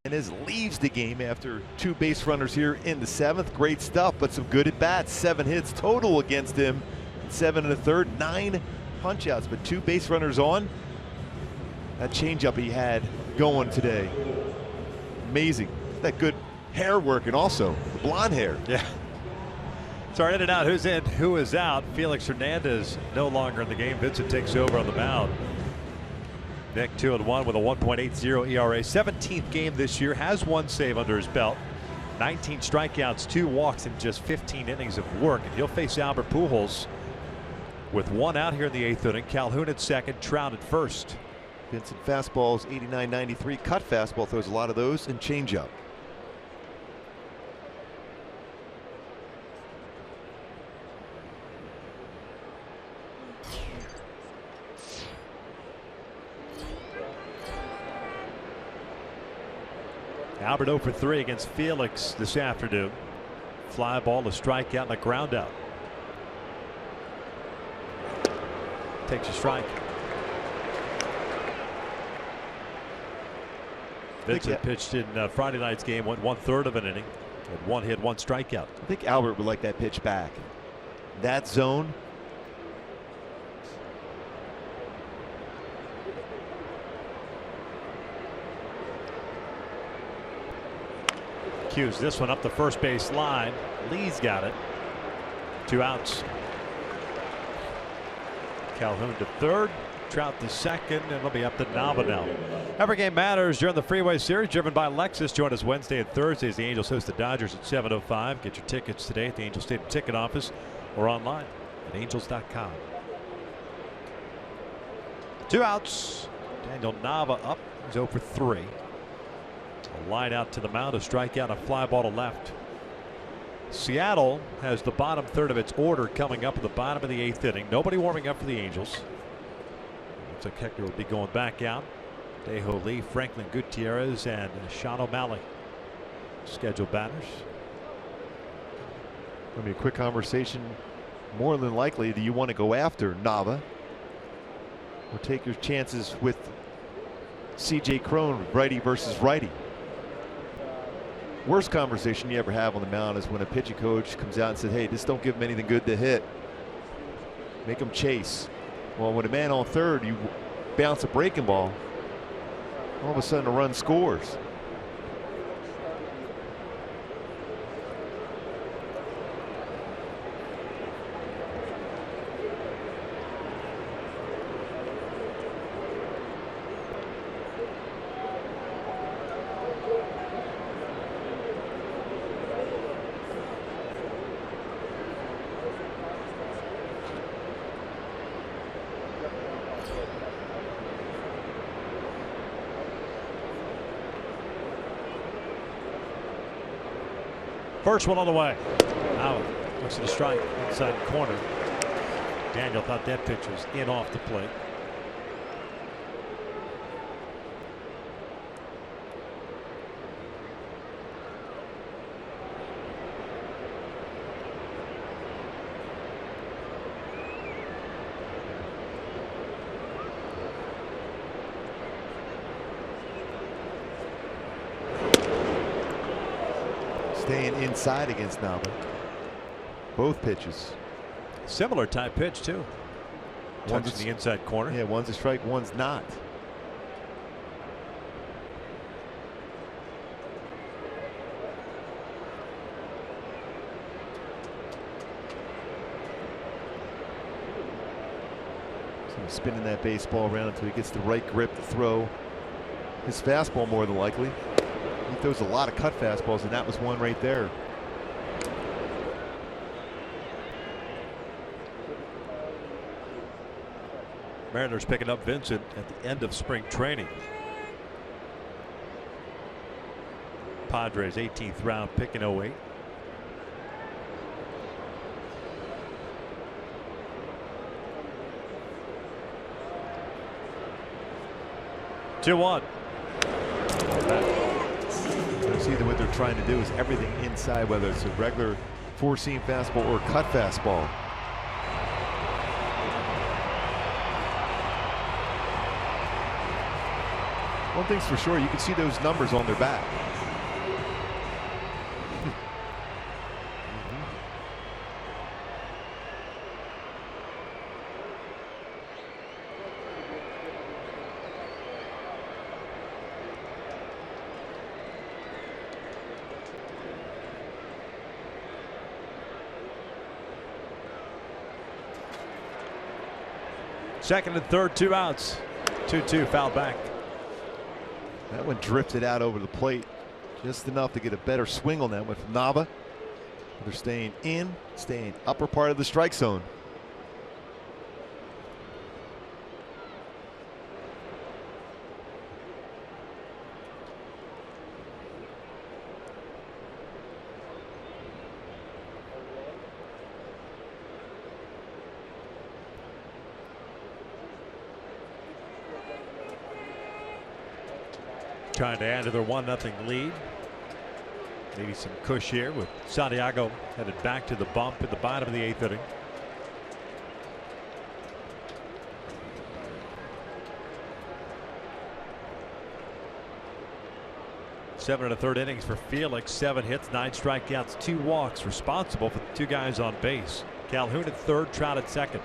Hernandez leaves the game after 2 base runners here in the 7th. Great stuff, but some good at bats. 7 hits total against him. 7 1/3, 9 punch outs, but 2 base runners on. That changeup he had going today. Amazing. That good hair working also. The blonde hair. Yeah. So in and out, who's in, who is out. Felix Hernandez no longer in the game. Vincent takes over on the mound. Nick 2-1 with a 1.80 ERA. 17th game this year. Has 1 save under his belt. 19 strikeouts, 2 walks in just 15 innings of work. And he'll face Albert Pujols with 1 out here in the 8th inning. Calhoun at second, Trout at first. Vincent fastballs 89-93. Cut fastball, throws a lot of those, and changeup. Albert 0 for 3 against Felix this afternoon. Fly ball, a strikeout, and a ground out. Takes a strike. Vincent pitched in Friday night's game, went 1/3 of an inning. Had 1 hit, 1 strikeout. I think Albert would like that pitch back. That zone. Cues this one up the first base line. Lee's got it. 2 outs. Calhoun to third. Trout to second, and it'll be up to Nava now. Every game matters during the Freeway Series, driven by Lexus. Join us Wednesday and Thursday as the Angels host the Dodgers at 7:05. Get your tickets today at the Angels Stadium ticket office or online at angels.com. 2 outs. Daniel Nava up. He's 0 for 3. A line out to the mound, a strikeout, a fly ball to left. Seattle has the bottom third of its order coming up at the bottom of the 8th inning. Nobody warming up for the Angels. Looks like Hector will be going back out. Dejo Lee, Franklin Gutierrez, and Sean O'Malley scheduled batters. Gonna be a quick conversation. More than likely, do you want to go after Nava or take your chances with C.J. Cron, righty versus righty? Worst conversation you ever have on the mound is when a pitching coach comes out and says, hey, just don't give him anything good to hit. Make him chase. Well, when a man on third, you bounce a breaking ball, all of a sudden a run scores. First one on the way. Now looks at a strike inside the corner. Daniel thought that pitch was in off the plate. Staying inside against Nava. Both pitches. Similar type pitch too. One's in the inside corner. Yeah, one's a strike, one's not. So he's spinning that baseball around until he gets the right grip to throw his fastball more than likely. He throws a lot of cut fastballs, and that was one right there. Mariners picking up Vincent at the end of spring training. Padres 18th round pick in 08. Two one. See that what they're trying to do is everything inside, whether it's a regular four-seam fastball or cut fastball. One thing's for sure, you can see those numbers on their back. Second and third, 2 outs. 2-2, foul back. That one drifted out over the plate just enough to get a better swing on that one from Nava. They're staying upper part of the strike zone. Trying to add to their 1-0 lead. Maybe some cush here with Santiago headed back to the bump at the bottom of the 8th inning. Seven and a third innings for Felix. 7 hits, 9 strikeouts, 2 walks, responsible for the 2 guys on base. Calhoun at third, Trout at second.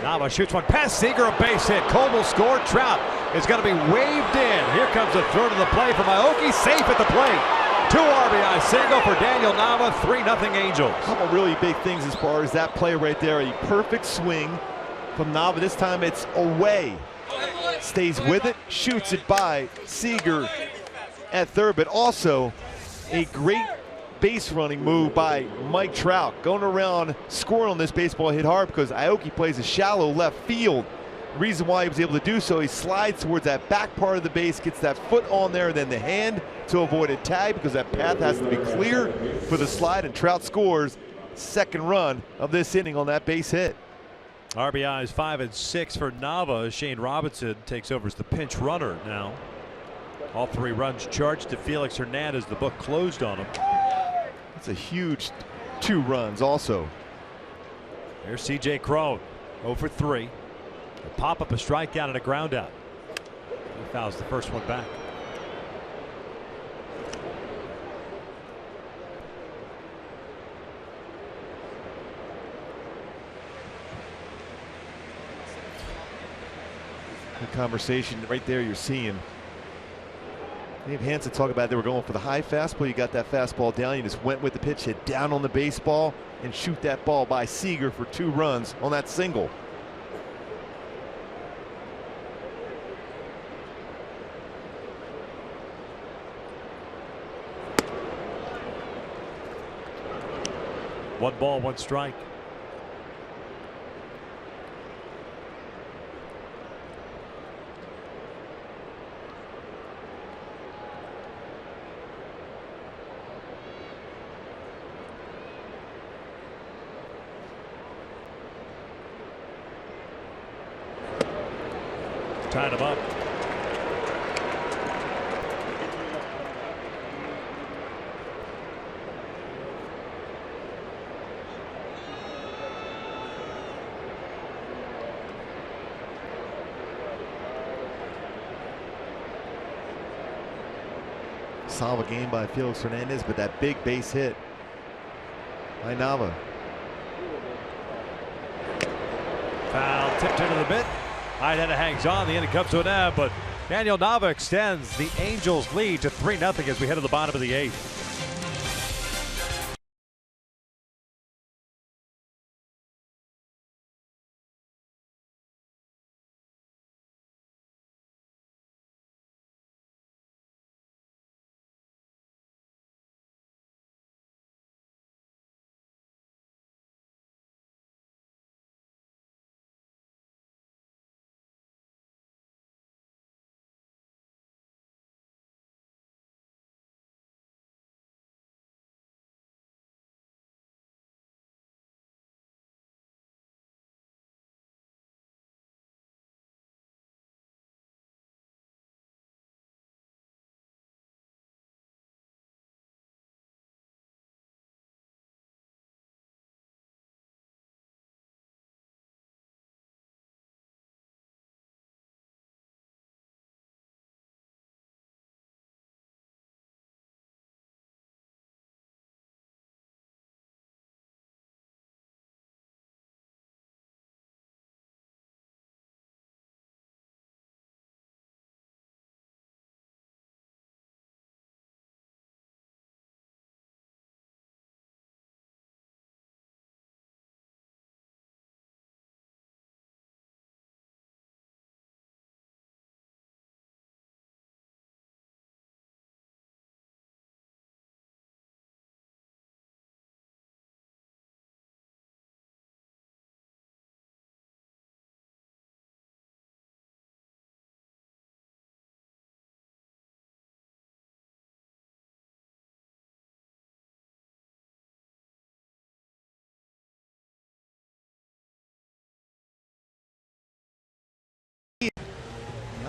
Nava shoots one past Seager, a base hit. Coble scored. Trout is going to be waved in. Here comes the throw to the play from Aoki, safe at the plate. 2 RBI single for Daniel Nava. 3-0 Angels. A couple really big things as far as that play right there. A perfect swing from Nava. This time it's away. Stays with it, shoots it by Seager at third, but also a great base running move by Mike Trout, going around scoring on this baseball hit hard because Aoki plays a shallow left field. The reason why he was able to do so, he slides towards that back part of the base, gets that foot on there, and then the hand to avoid a tag because that path has to be clear for the slide, and Trout scores second run of this inning on that base hit. RBIs 5 and 6 for Nava. Shane Robinson takes over as the pinch runner now. All 3 runs charged to Felix Hernandez. The book closed on him. That's a huge 2 runs also. There's C.J. Cron, 0 for 3. A pop up, a strikeout, and a ground out. He fouls the first one back. The conversation right there you're seeing. Dave Hansen talked about they were going for the high fastball. You got that fastball down. You just went with the pitch, hit down on the baseball, and shoot that ball by Seager for 2 runs on that single. One ball, 1 strike. Tied him up. Solid game by Felix Hernandez, but that big base hit by Nava. Foul tipped into the mitt. High-headed hangs on. The inning comes to an end, but Daniel Nava extends the Angels' lead to 3-0 as we head to the bottom of the 8th.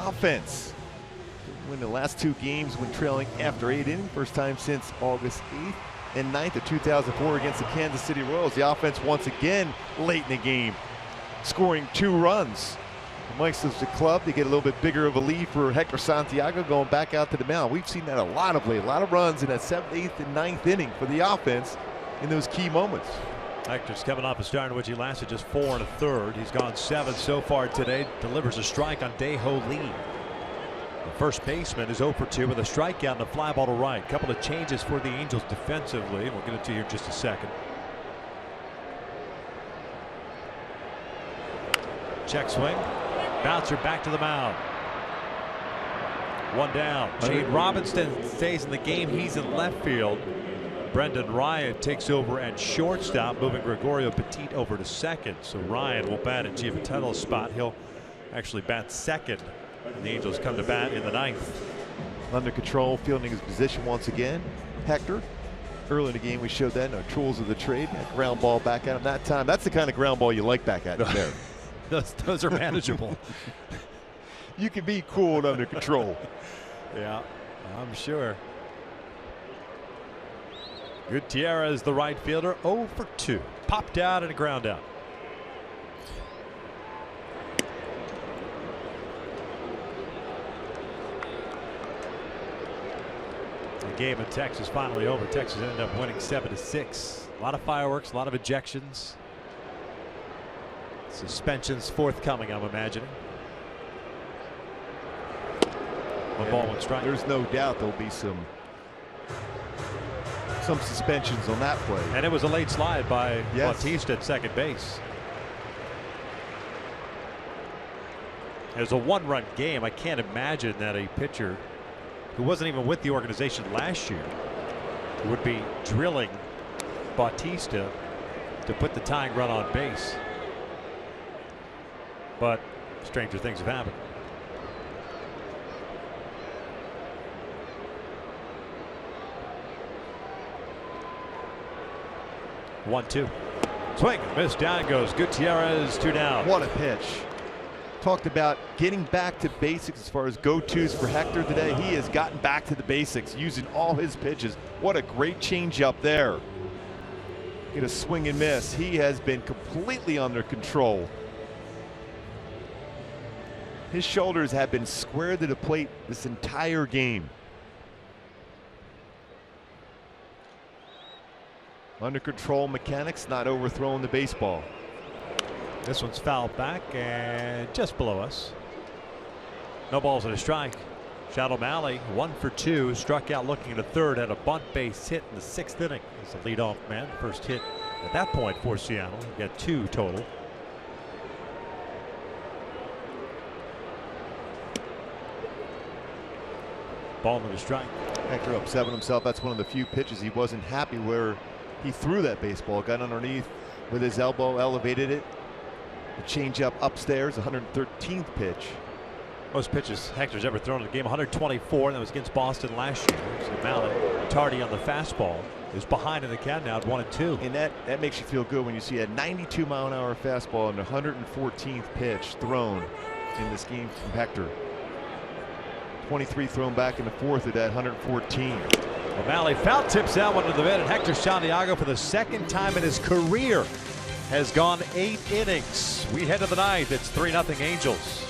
offense. Win the last 2 games when trailing after 8 innings. First time since August 8th and 9th of 2004 against the Kansas City Royals. The offense once again late in the game, scoring 2 runs. Mike's the club to get a little bit bigger of a lead for Hector Santiago going back out to the mound. We've seen that a lot of late. A lot of runs in that 7th, 8th, and 9th inning for the offense in those key moments. Hector's coming off a start in which he lasted just 4 1/3. He's gone 7 so far today. Delivers a strike on Dae-Ho Lee. The first baseman is 0 for 2 with a strikeout and a fly ball to right. Couple of changes for the Angels defensively. We'll get into here in just a second. Check swing. Bouncer back to the mound. 1 down. Jade Robinson stays in the game. He's in left field. Brendan Ryan takes over at shortstop, moving Gregorio Petit over to second. So Ryan will bat in Giovitello's spot. He'll actually bat second. And the Angels come to bat in the 9th. Under control, fielding his position once again. Hector. Early in the game, we showed that. No tools of the trade. That ground ball back at him that time. That's the kind of ground ball you like back at him there. Those are manageable. You can be cool and under control. Yeah, I'm sure. Gutierrez, the right fielder, 0 for 2. Popped out and a ground out. The game in Texas finally over. Texas ended up winning 7-6. A lot of fireworks, a lot of ejections. Suspensions forthcoming, I'm imagining. One ball, 1 strike. There's no doubt there'll be some suspensions on that play. And it was a late slide by Yes. Bautista at second base. It was a 1-run game. I can't imagine that a pitcher who wasn't even with the organization last year would be drilling Bautista to put the tying run on base. But stranger things have happened. One, 2. Swing, miss, down goes Gutierrez, 2 down. What a pitch. Talked about getting back to basics as far as go-tos for Hector today. He has gotten back to the basics using all his pitches. What a great changeup there. Get a swing and miss. He has been completely under control. His shoulders have been square to the plate this entire game. Under control mechanics, not overthrowing the baseball. This one's fouled back and just below us. No balls and a strike. Shad O'Malley, 1 for 2, struck out looking at a third, had a bunt base hit in the 6th inning. He's the leadoff man. First hit at that point for Seattle. He got 2 total. Ball and a strike. Hector up 7 himself. That's one of the few pitches he wasn't happy where he threw that baseball. Got underneath with his elbow, elevated it. The changeup upstairs, 113th pitch. Most pitches Hector's ever thrown in the game, 124, and that was against Boston last year. So Mallett, tardy on the fastball, is behind in the count now at 1-2. And that makes you feel good when you see a 92-mile-an-hour fastball and the 114th pitch thrown in this game from Hector. 23 thrown back in the 4th of that 114. O'Malley foul tips that one to the bed, and Hector Santiago for the 2nd time in his career has gone 8 innings. We head to the 9th. It's 3-0 Angels.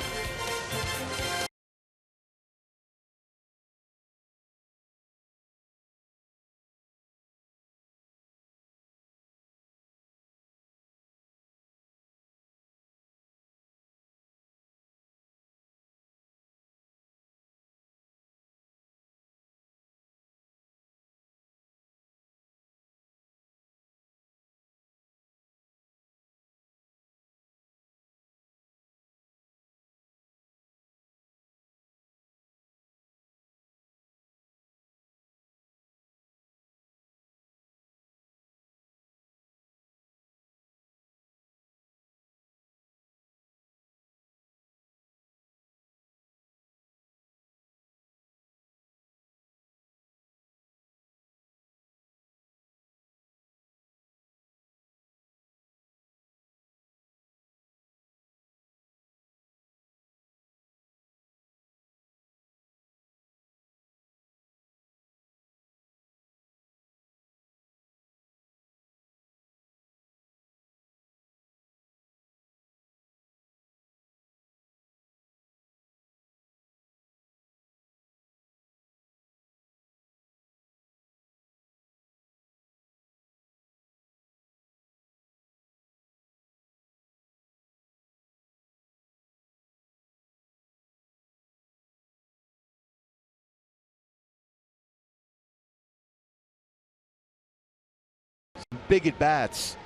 big at bats.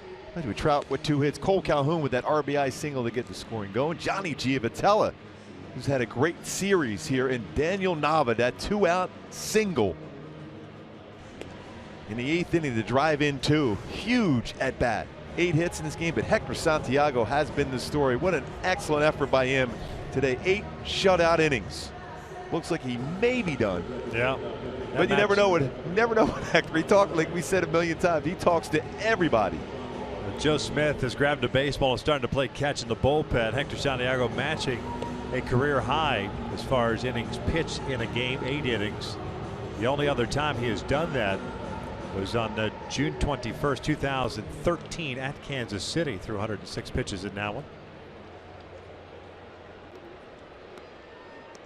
Trout with 2 hits. Cole Calhoun with that RBI single to get the scoring going. Johnny Giavotella, who's had a great series here, and Daniel Nava, that 2-out single in the 8th inning to drive in 2. Huge at bat. 8 hits in this game, but Hector Santiago has been the story. What an excellent effort by him today. 8 shutout innings. Looks like he may be done. Yeah. But you never know what Hector. He talks, like we said a million times, he talks to everybody. Joe Smith has grabbed a baseball and starting to play catch in the bullpen. Hector Santiago matching a career high as far as innings pitched in a game, 8 innings. The only other time he has done that was on June 21st, 2013 at Kansas City, threw 106 pitches in that one.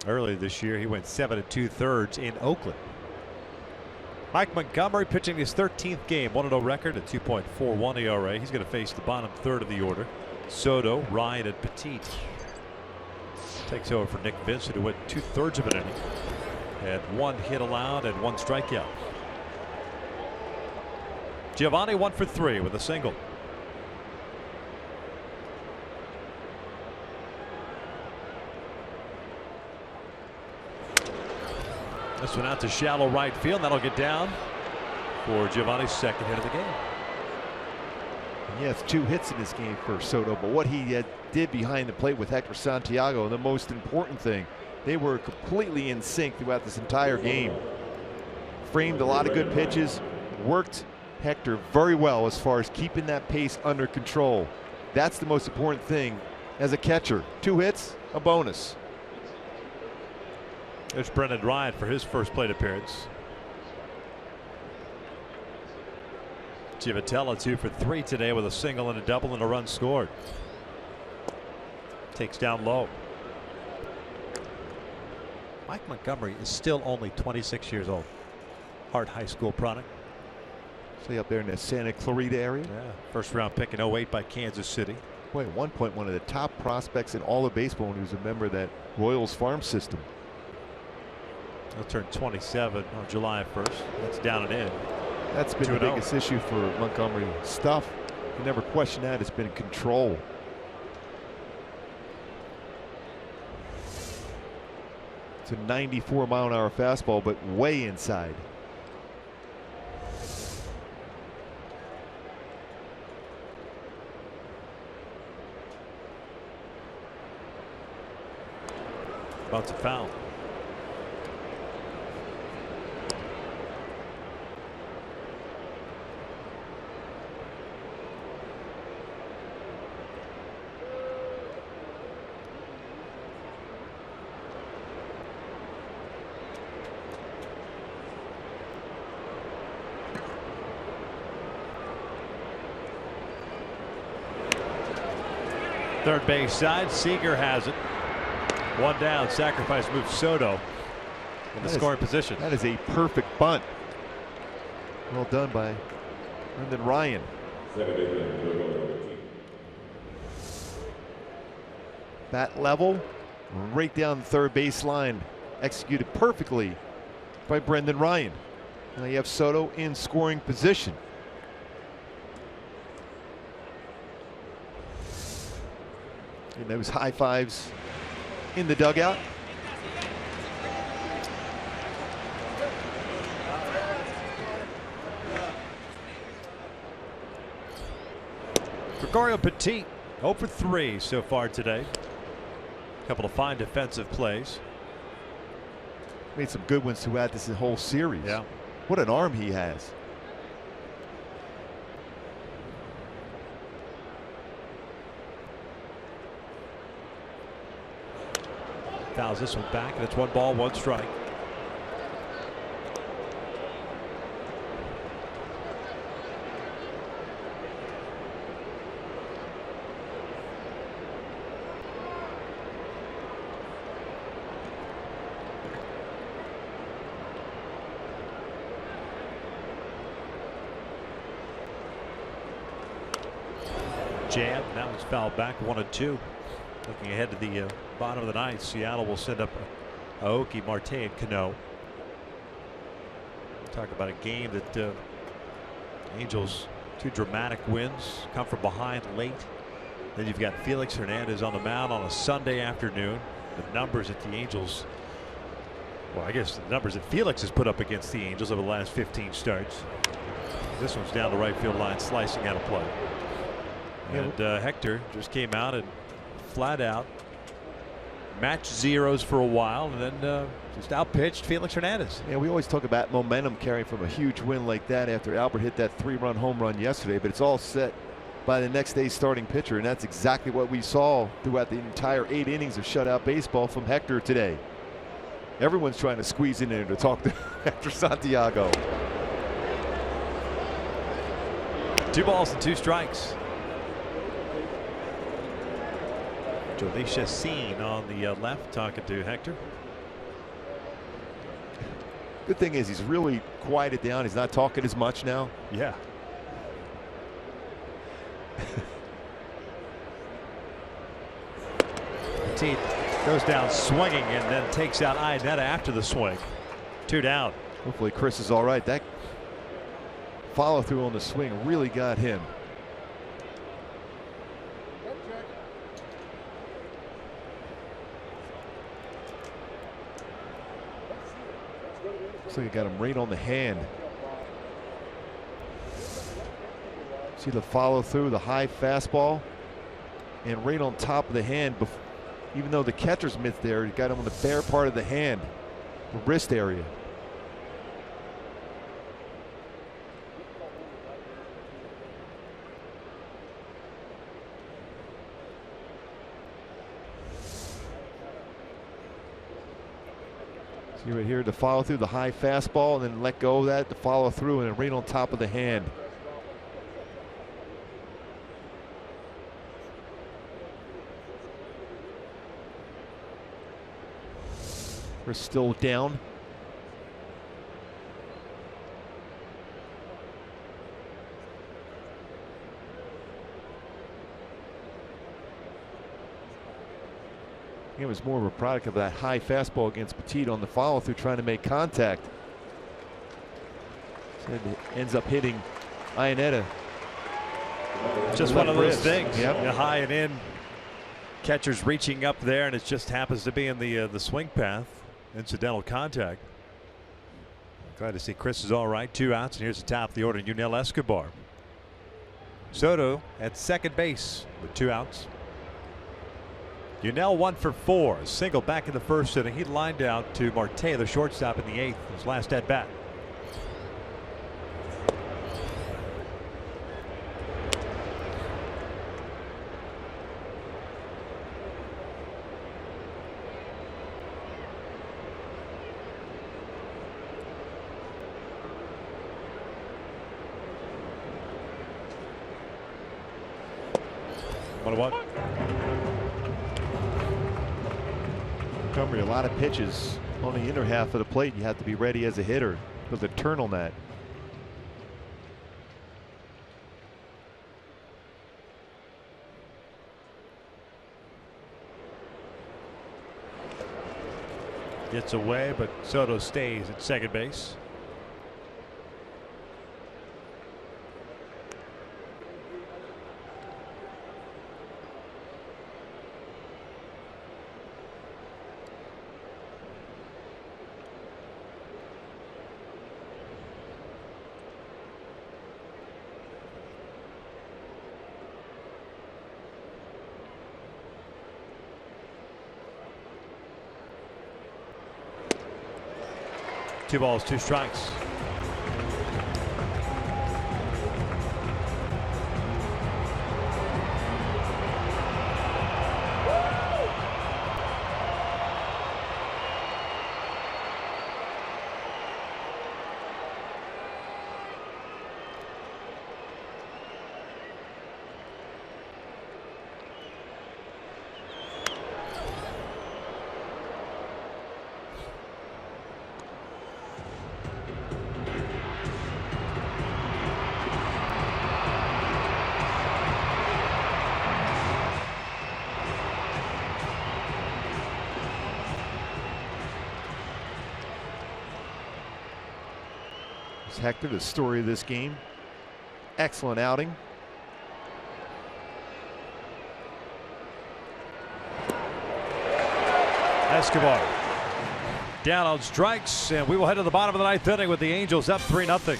Earlier this year, he went 7 2/3 in Oakland. Mike Montgomery pitching his 13th game, 1-0 record, a 2.41 ERA. He's going to face the bottom third of the order. Soto, Ryan, and Petit. Takes over for Nick Vincent, who went 2/3 of an inning. Had 1 hit allowed and 1 strikeout. Giovanni 1 for 3 with a single. This one out to shallow right field. That'll get down for Giovanni's 2nd hit of the game. He has 2 hits in this game for Soto, but what he did behind the plate with Hector Santiago, the most important thing, they were completely in sync throughout this entire game. Framed a lot of good pitches, worked Hector very well as far as keeping that pace under control. That's the most important thing as a catcher. 2 hits, a bonus. There's Brendan Ryan for his first plate appearance. Giavotella 2 for 3 today with a single and a double and a run scored. Takes down low. Mike Montgomery is still only 26 years old. Hart High School product. Stay up there in the Santa Clarita area. Yeah. First round pick in 08 by Kansas City. Boy, at one point, one of the top prospects in all of baseball when he was a member of that Royals farm system. He'll turn 27 on July 1st. That's down and in. That's been the biggest issue for Montgomery. Stuff, you never question that. It's been control. It's a 94-mile-an-hour fastball, but way inside. About to foul. Third base side, Seager has it. 1 down, sacrifice moves Soto in the scoring position. That is a perfect bunt. Well done by Brendan Ryan. Bat level, right down the third base line. Executed perfectly by Brendan Ryan. Now you have Soto in scoring position. And those high fives in the dugout. Gregorio Petit 0 for 3 so far today. A couple of fine defensive plays. Made some good ones throughout this whole series. Yeah. What an arm he has. Fouls this one back, and it's 1 ball, 1 strike. Jam, that was fouled back, 1-2. Looking ahead to the bottom of the 9th, Seattle will send up Aoki, Marte, and Cano. Talk about a game that Angels Two dramatic wins, come from behind late. Then you've got Felix Hernandez on the mound on a Sunday afternoon. The numbers that the Angels, well, I guess the numbers that Felix has put up against the Angels over the last 15 starts. This one's down the right field line, slicing out of play. And Hector just came out and flat out matched zeros for a while, and then just outpitched Felix Hernandez. Yeah, we always talk about momentum carrying from a huge win like that after Albert hit that 3-run home run yesterday, but it's all set by the next day's starting pitcher, and that's exactly what we saw throughout the entire 8 innings of shutout baseball from Hector today. Everyone's trying to squeeze in there to talk to Hector Santiago. 2 balls and 2 strikes. Jhoulys Seen on the left talking to Hector. Good thing is he's really quieted down. He's not talking as much now. Yeah. Petit goes down swinging and then takes out Iannetta after the swing. 2 down. Hopefully Chris is all right. That follow through on the swing really got him. Looks like he got him right on the hand. See the follow through, the high fastball, and right on top of the hand. Even though the catcher's mitt there, he got him on the bare part of the hand, the wrist area. See right here, the follow through, the high fastball, and then let go of that, the follow through, and then right on top of the hand. We're still down. It was more of a product of that high fastball against Petit on the follow through, trying to make contact. So it ends up hitting Iannetta. Just one of those things. Yep. High and in. Catcher's reaching up there, and it just happens to be in the swing path. Incidental contact. Glad to see Chris is all right. 2 outs, and here's the top of the order, Yunel Escobar. Soto at second base with 2 outs. Yunel 1 for 4. A single back in the first inning. He lined out to Marte, the shortstop, in the 8th. His last at bat. Montgomery, a lot of pitches on the inner half of the plate. You have to be ready as a hitter with the turn on that. Gets away, but Soto stays at second base. Two balls, 2 strikes. Hector, the story of this game. Excellent outing. Escobar down on strikes, and we will head to the bottom of the ninth inning with the Angels up 3-0.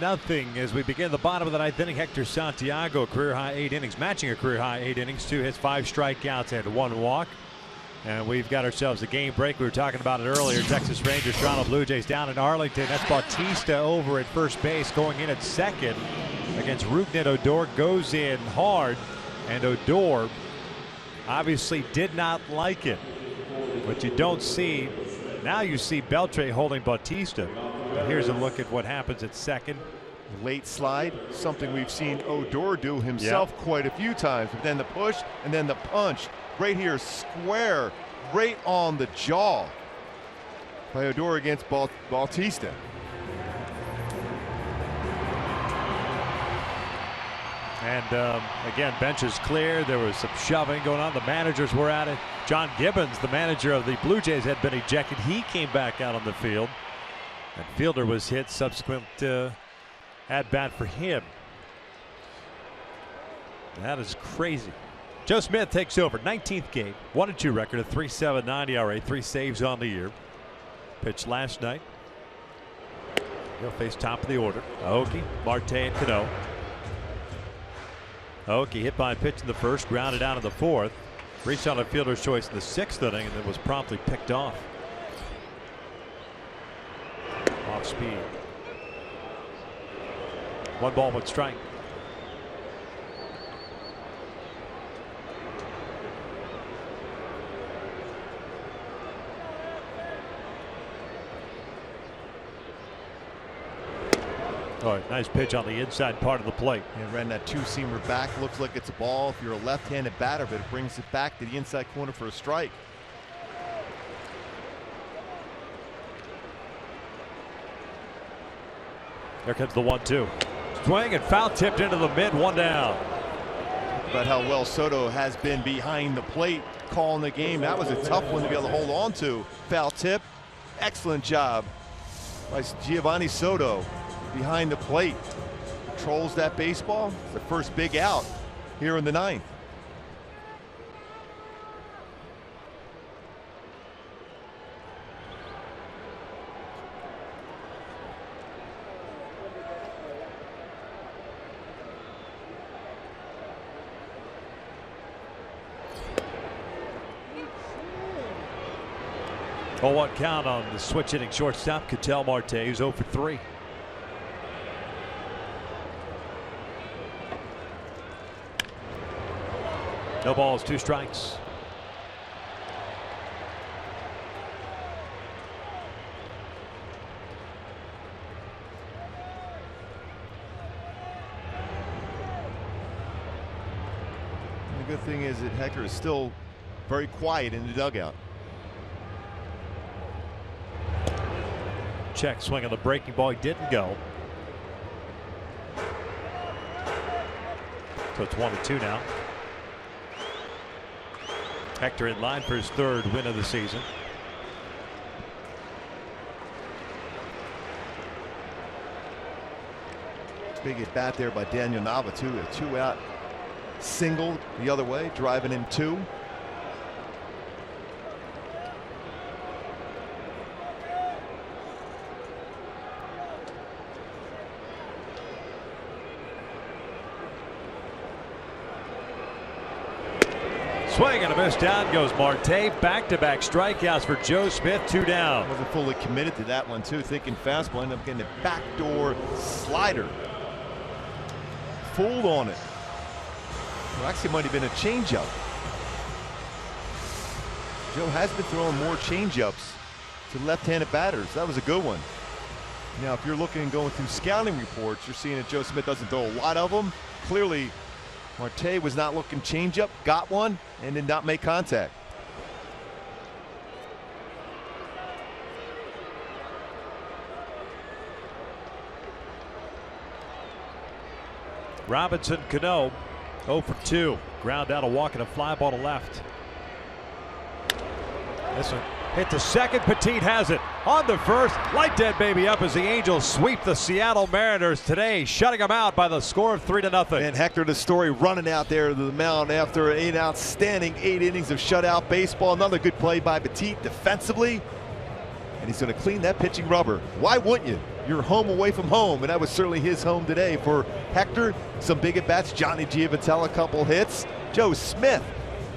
Nothing as we begin the bottom of the ninth inning. Hector Santiago, career high 8 innings, matching a career high 8 innings, 2 hits, 5 strikeouts, and 1 walk. And we've got ourselves a game break. We were talking about it earlier. Texas Rangers, Toronto Blue Jays down in Arlington. That's Bautista over at first base, going in at second against Rougned Odor. Goes in hard, and Odor obviously did not like it. But you don't see, now you see Beltre holding Bautista. Here's a look at what happens at second. Late slide, something we've seen Odor do himself quite a few times. But then the push and then the punch. Right here, square, right on the jaw by Odor against Bautista. And again, bench is clear. There was some shoving going on. The managers were at it. John Gibbons, the manager of the Blue Jays, had been ejected. He came back out on the field. And Fielder was hit. Subsequent at bat for him. That is crazy. Joe Smith takes over. 19th game. 1-2 record. A 3.79 ERA. 3 saves on the year. Pitched last night. He'll face top of the order. Aoki, Marte, and Cano. Aoki hit by a pitch in the first. Grounded out in the fourth. Reached on a fielder's choice in the 6th inning and then was promptly picked off. Off speed. 1 ball, 1 strike. All right, nice pitch on the inside part of the plate. And ran that 2-seamer back. Looks like it's a ball if you're a left-handed batter, but it brings it back to the inside corner for a strike. There comes the 1-2. Swing and foul tipped into the mid, 1 down. About how well Soto has been behind the plate calling the game. That was a tough one to be able to hold on to. Foul tip. Excellent job by Giovanni Soto behind the plate. Controls that baseball. It's the first big out here in the 9th. Oh, 1 count on the switch hitting shortstop, Ketel Marte, who's 0 for 3. No balls, 2 strikes. good thing is that Hector is still very quiet in the dugout. Check swing on the breaking ball. He didn't go. So it's 1-2 now. Hector in line for his third win of the season. Big at bat there by Daniel Nava, too. A 2-out single the other way, driving in 2. Swing and a miss. Down goes Marte. Back-to-back strikeouts for Joe Smith. 2 down. Wasn't fully committed to that one, too. Thinking fastball, ended up getting a backdoor slider. Fooled on it. Well, actually, it might have been a changeup. Joe has been throwing more changeups to left-handed batters. That was a good one. Now, if you're looking and going through scouting reports, you're seeing that Joe Smith doesn't throw a lot of them. Clearly, Marte was not looking changeup, got one, and did not make contact. Robinson Cano 0 for 2. Ground out, a walk and a fly ball to left. This one hit to second. Petit has it on the first. Light dead baby up as the Angels sweep the Seattle Mariners today, shutting them out by the score of 3-0. And Hector the Story running out there to the mound after an outstanding 8 innings of shutout baseball. Another good play by Petit defensively. And he's going to clean that pitching rubber. Why wouldn't you? You're home away from home, and that was certainly his home today for Hector. Some big at-bats. Johnny Giavotella, a couple hits. Joe Smith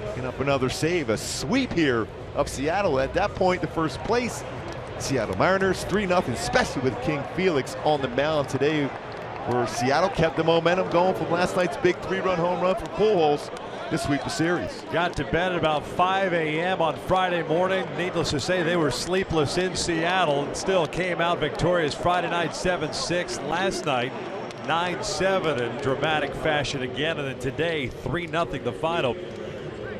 picking up another save. A sweep here of Seattle. At that point, the first place Seattle Mariners 3-0, especially with King Felix on the mound today, where Seattle kept the momentum going from last night's big 3-run home run for Pujols to sweep the series. Got to bed at about 5 a.m. on Friday morning. Needless to say, they were sleepless in Seattle and still came out victorious Friday night 7-6. Last night 9-7 in dramatic fashion again, and then today 3-0 the final,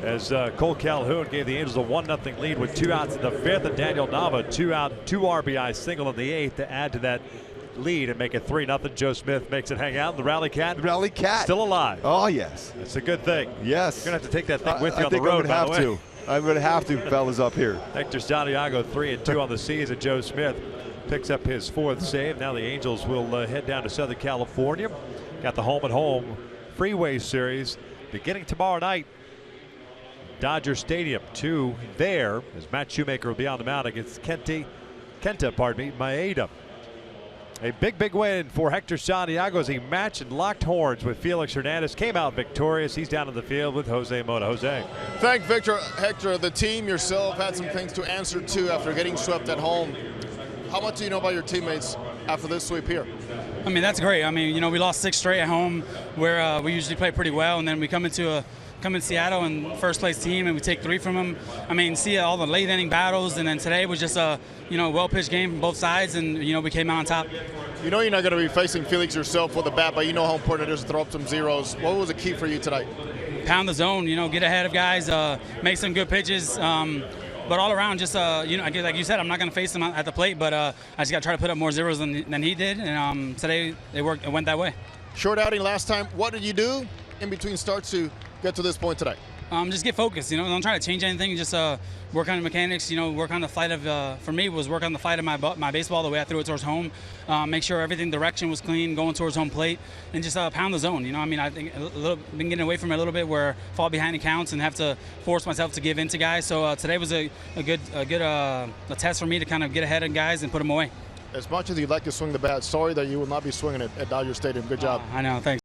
as Cole Calhoun gave the Angels a 1-0 lead with 2 outs in the 5th, and Daniel Nava 2-out, 2 RBI single in the 8th to add to that lead and make it 3-0. Joe Smith makes it hang out. The Rally Cat. The Rally Cat. Still alive. Oh, yes. That's a good thing. Yes. You're going to have to take that thing with you I on the think road, I'm going to have to, fellas up here. Hector Santiago 3-2 on the season. Joe Smith picks up his 4th save. Now the Angels will head down to Southern California. Got the home-and-home Freeway Series beginning tomorrow night. Dodger Stadium 2 there, as Matt Shoemaker will be on the mound against Kenta Maeda. A big win for Hector Santiago as he matched and locked horns with Felix Hernandez. Came out victorious. He's down in the field with Jose Mota. Jose. Thank Victor. Hector, the team, yourself had some things to answer to after getting swept at home. How much do you know about your teammates after this sweep here? I mean, that's great. I mean, we lost 6 straight at home where we usually play pretty well, and then we come in Seattle and first place team and we take 3 from them. I mean, see all the late inning battles, and then today was just a well pitched game from both sides, and we came out on top. You know you're not going to be facing Felix yourself with a bat, but you know how important it is to throw up some zeros. What was the key for you tonight? Pound the zone, get ahead of guys, make some good pitches, but all around just like you said, I'm not going to face him at the plate, but I just got to try to put up more zeros than he did, and today it went that way. Short outing last time. What did you do in between starts to get to this point today? Just get focused, don't try to change anything, just work on the mechanics, work on the flight of, for me, was work on the flight of my baseball, the way I threw it towards home, make sure everything, direction was clean, going towards home plate, and just pound the zone, I mean, I think been getting away from it a little bit where fall behind the counts and have to force myself to give in to guys, so today was a good test for me to kind of get ahead of guys and put them away. As much as you'd like to swing the bat, sorry that you will not be swinging it at Dodger Stadium. Good job. I know, thanks.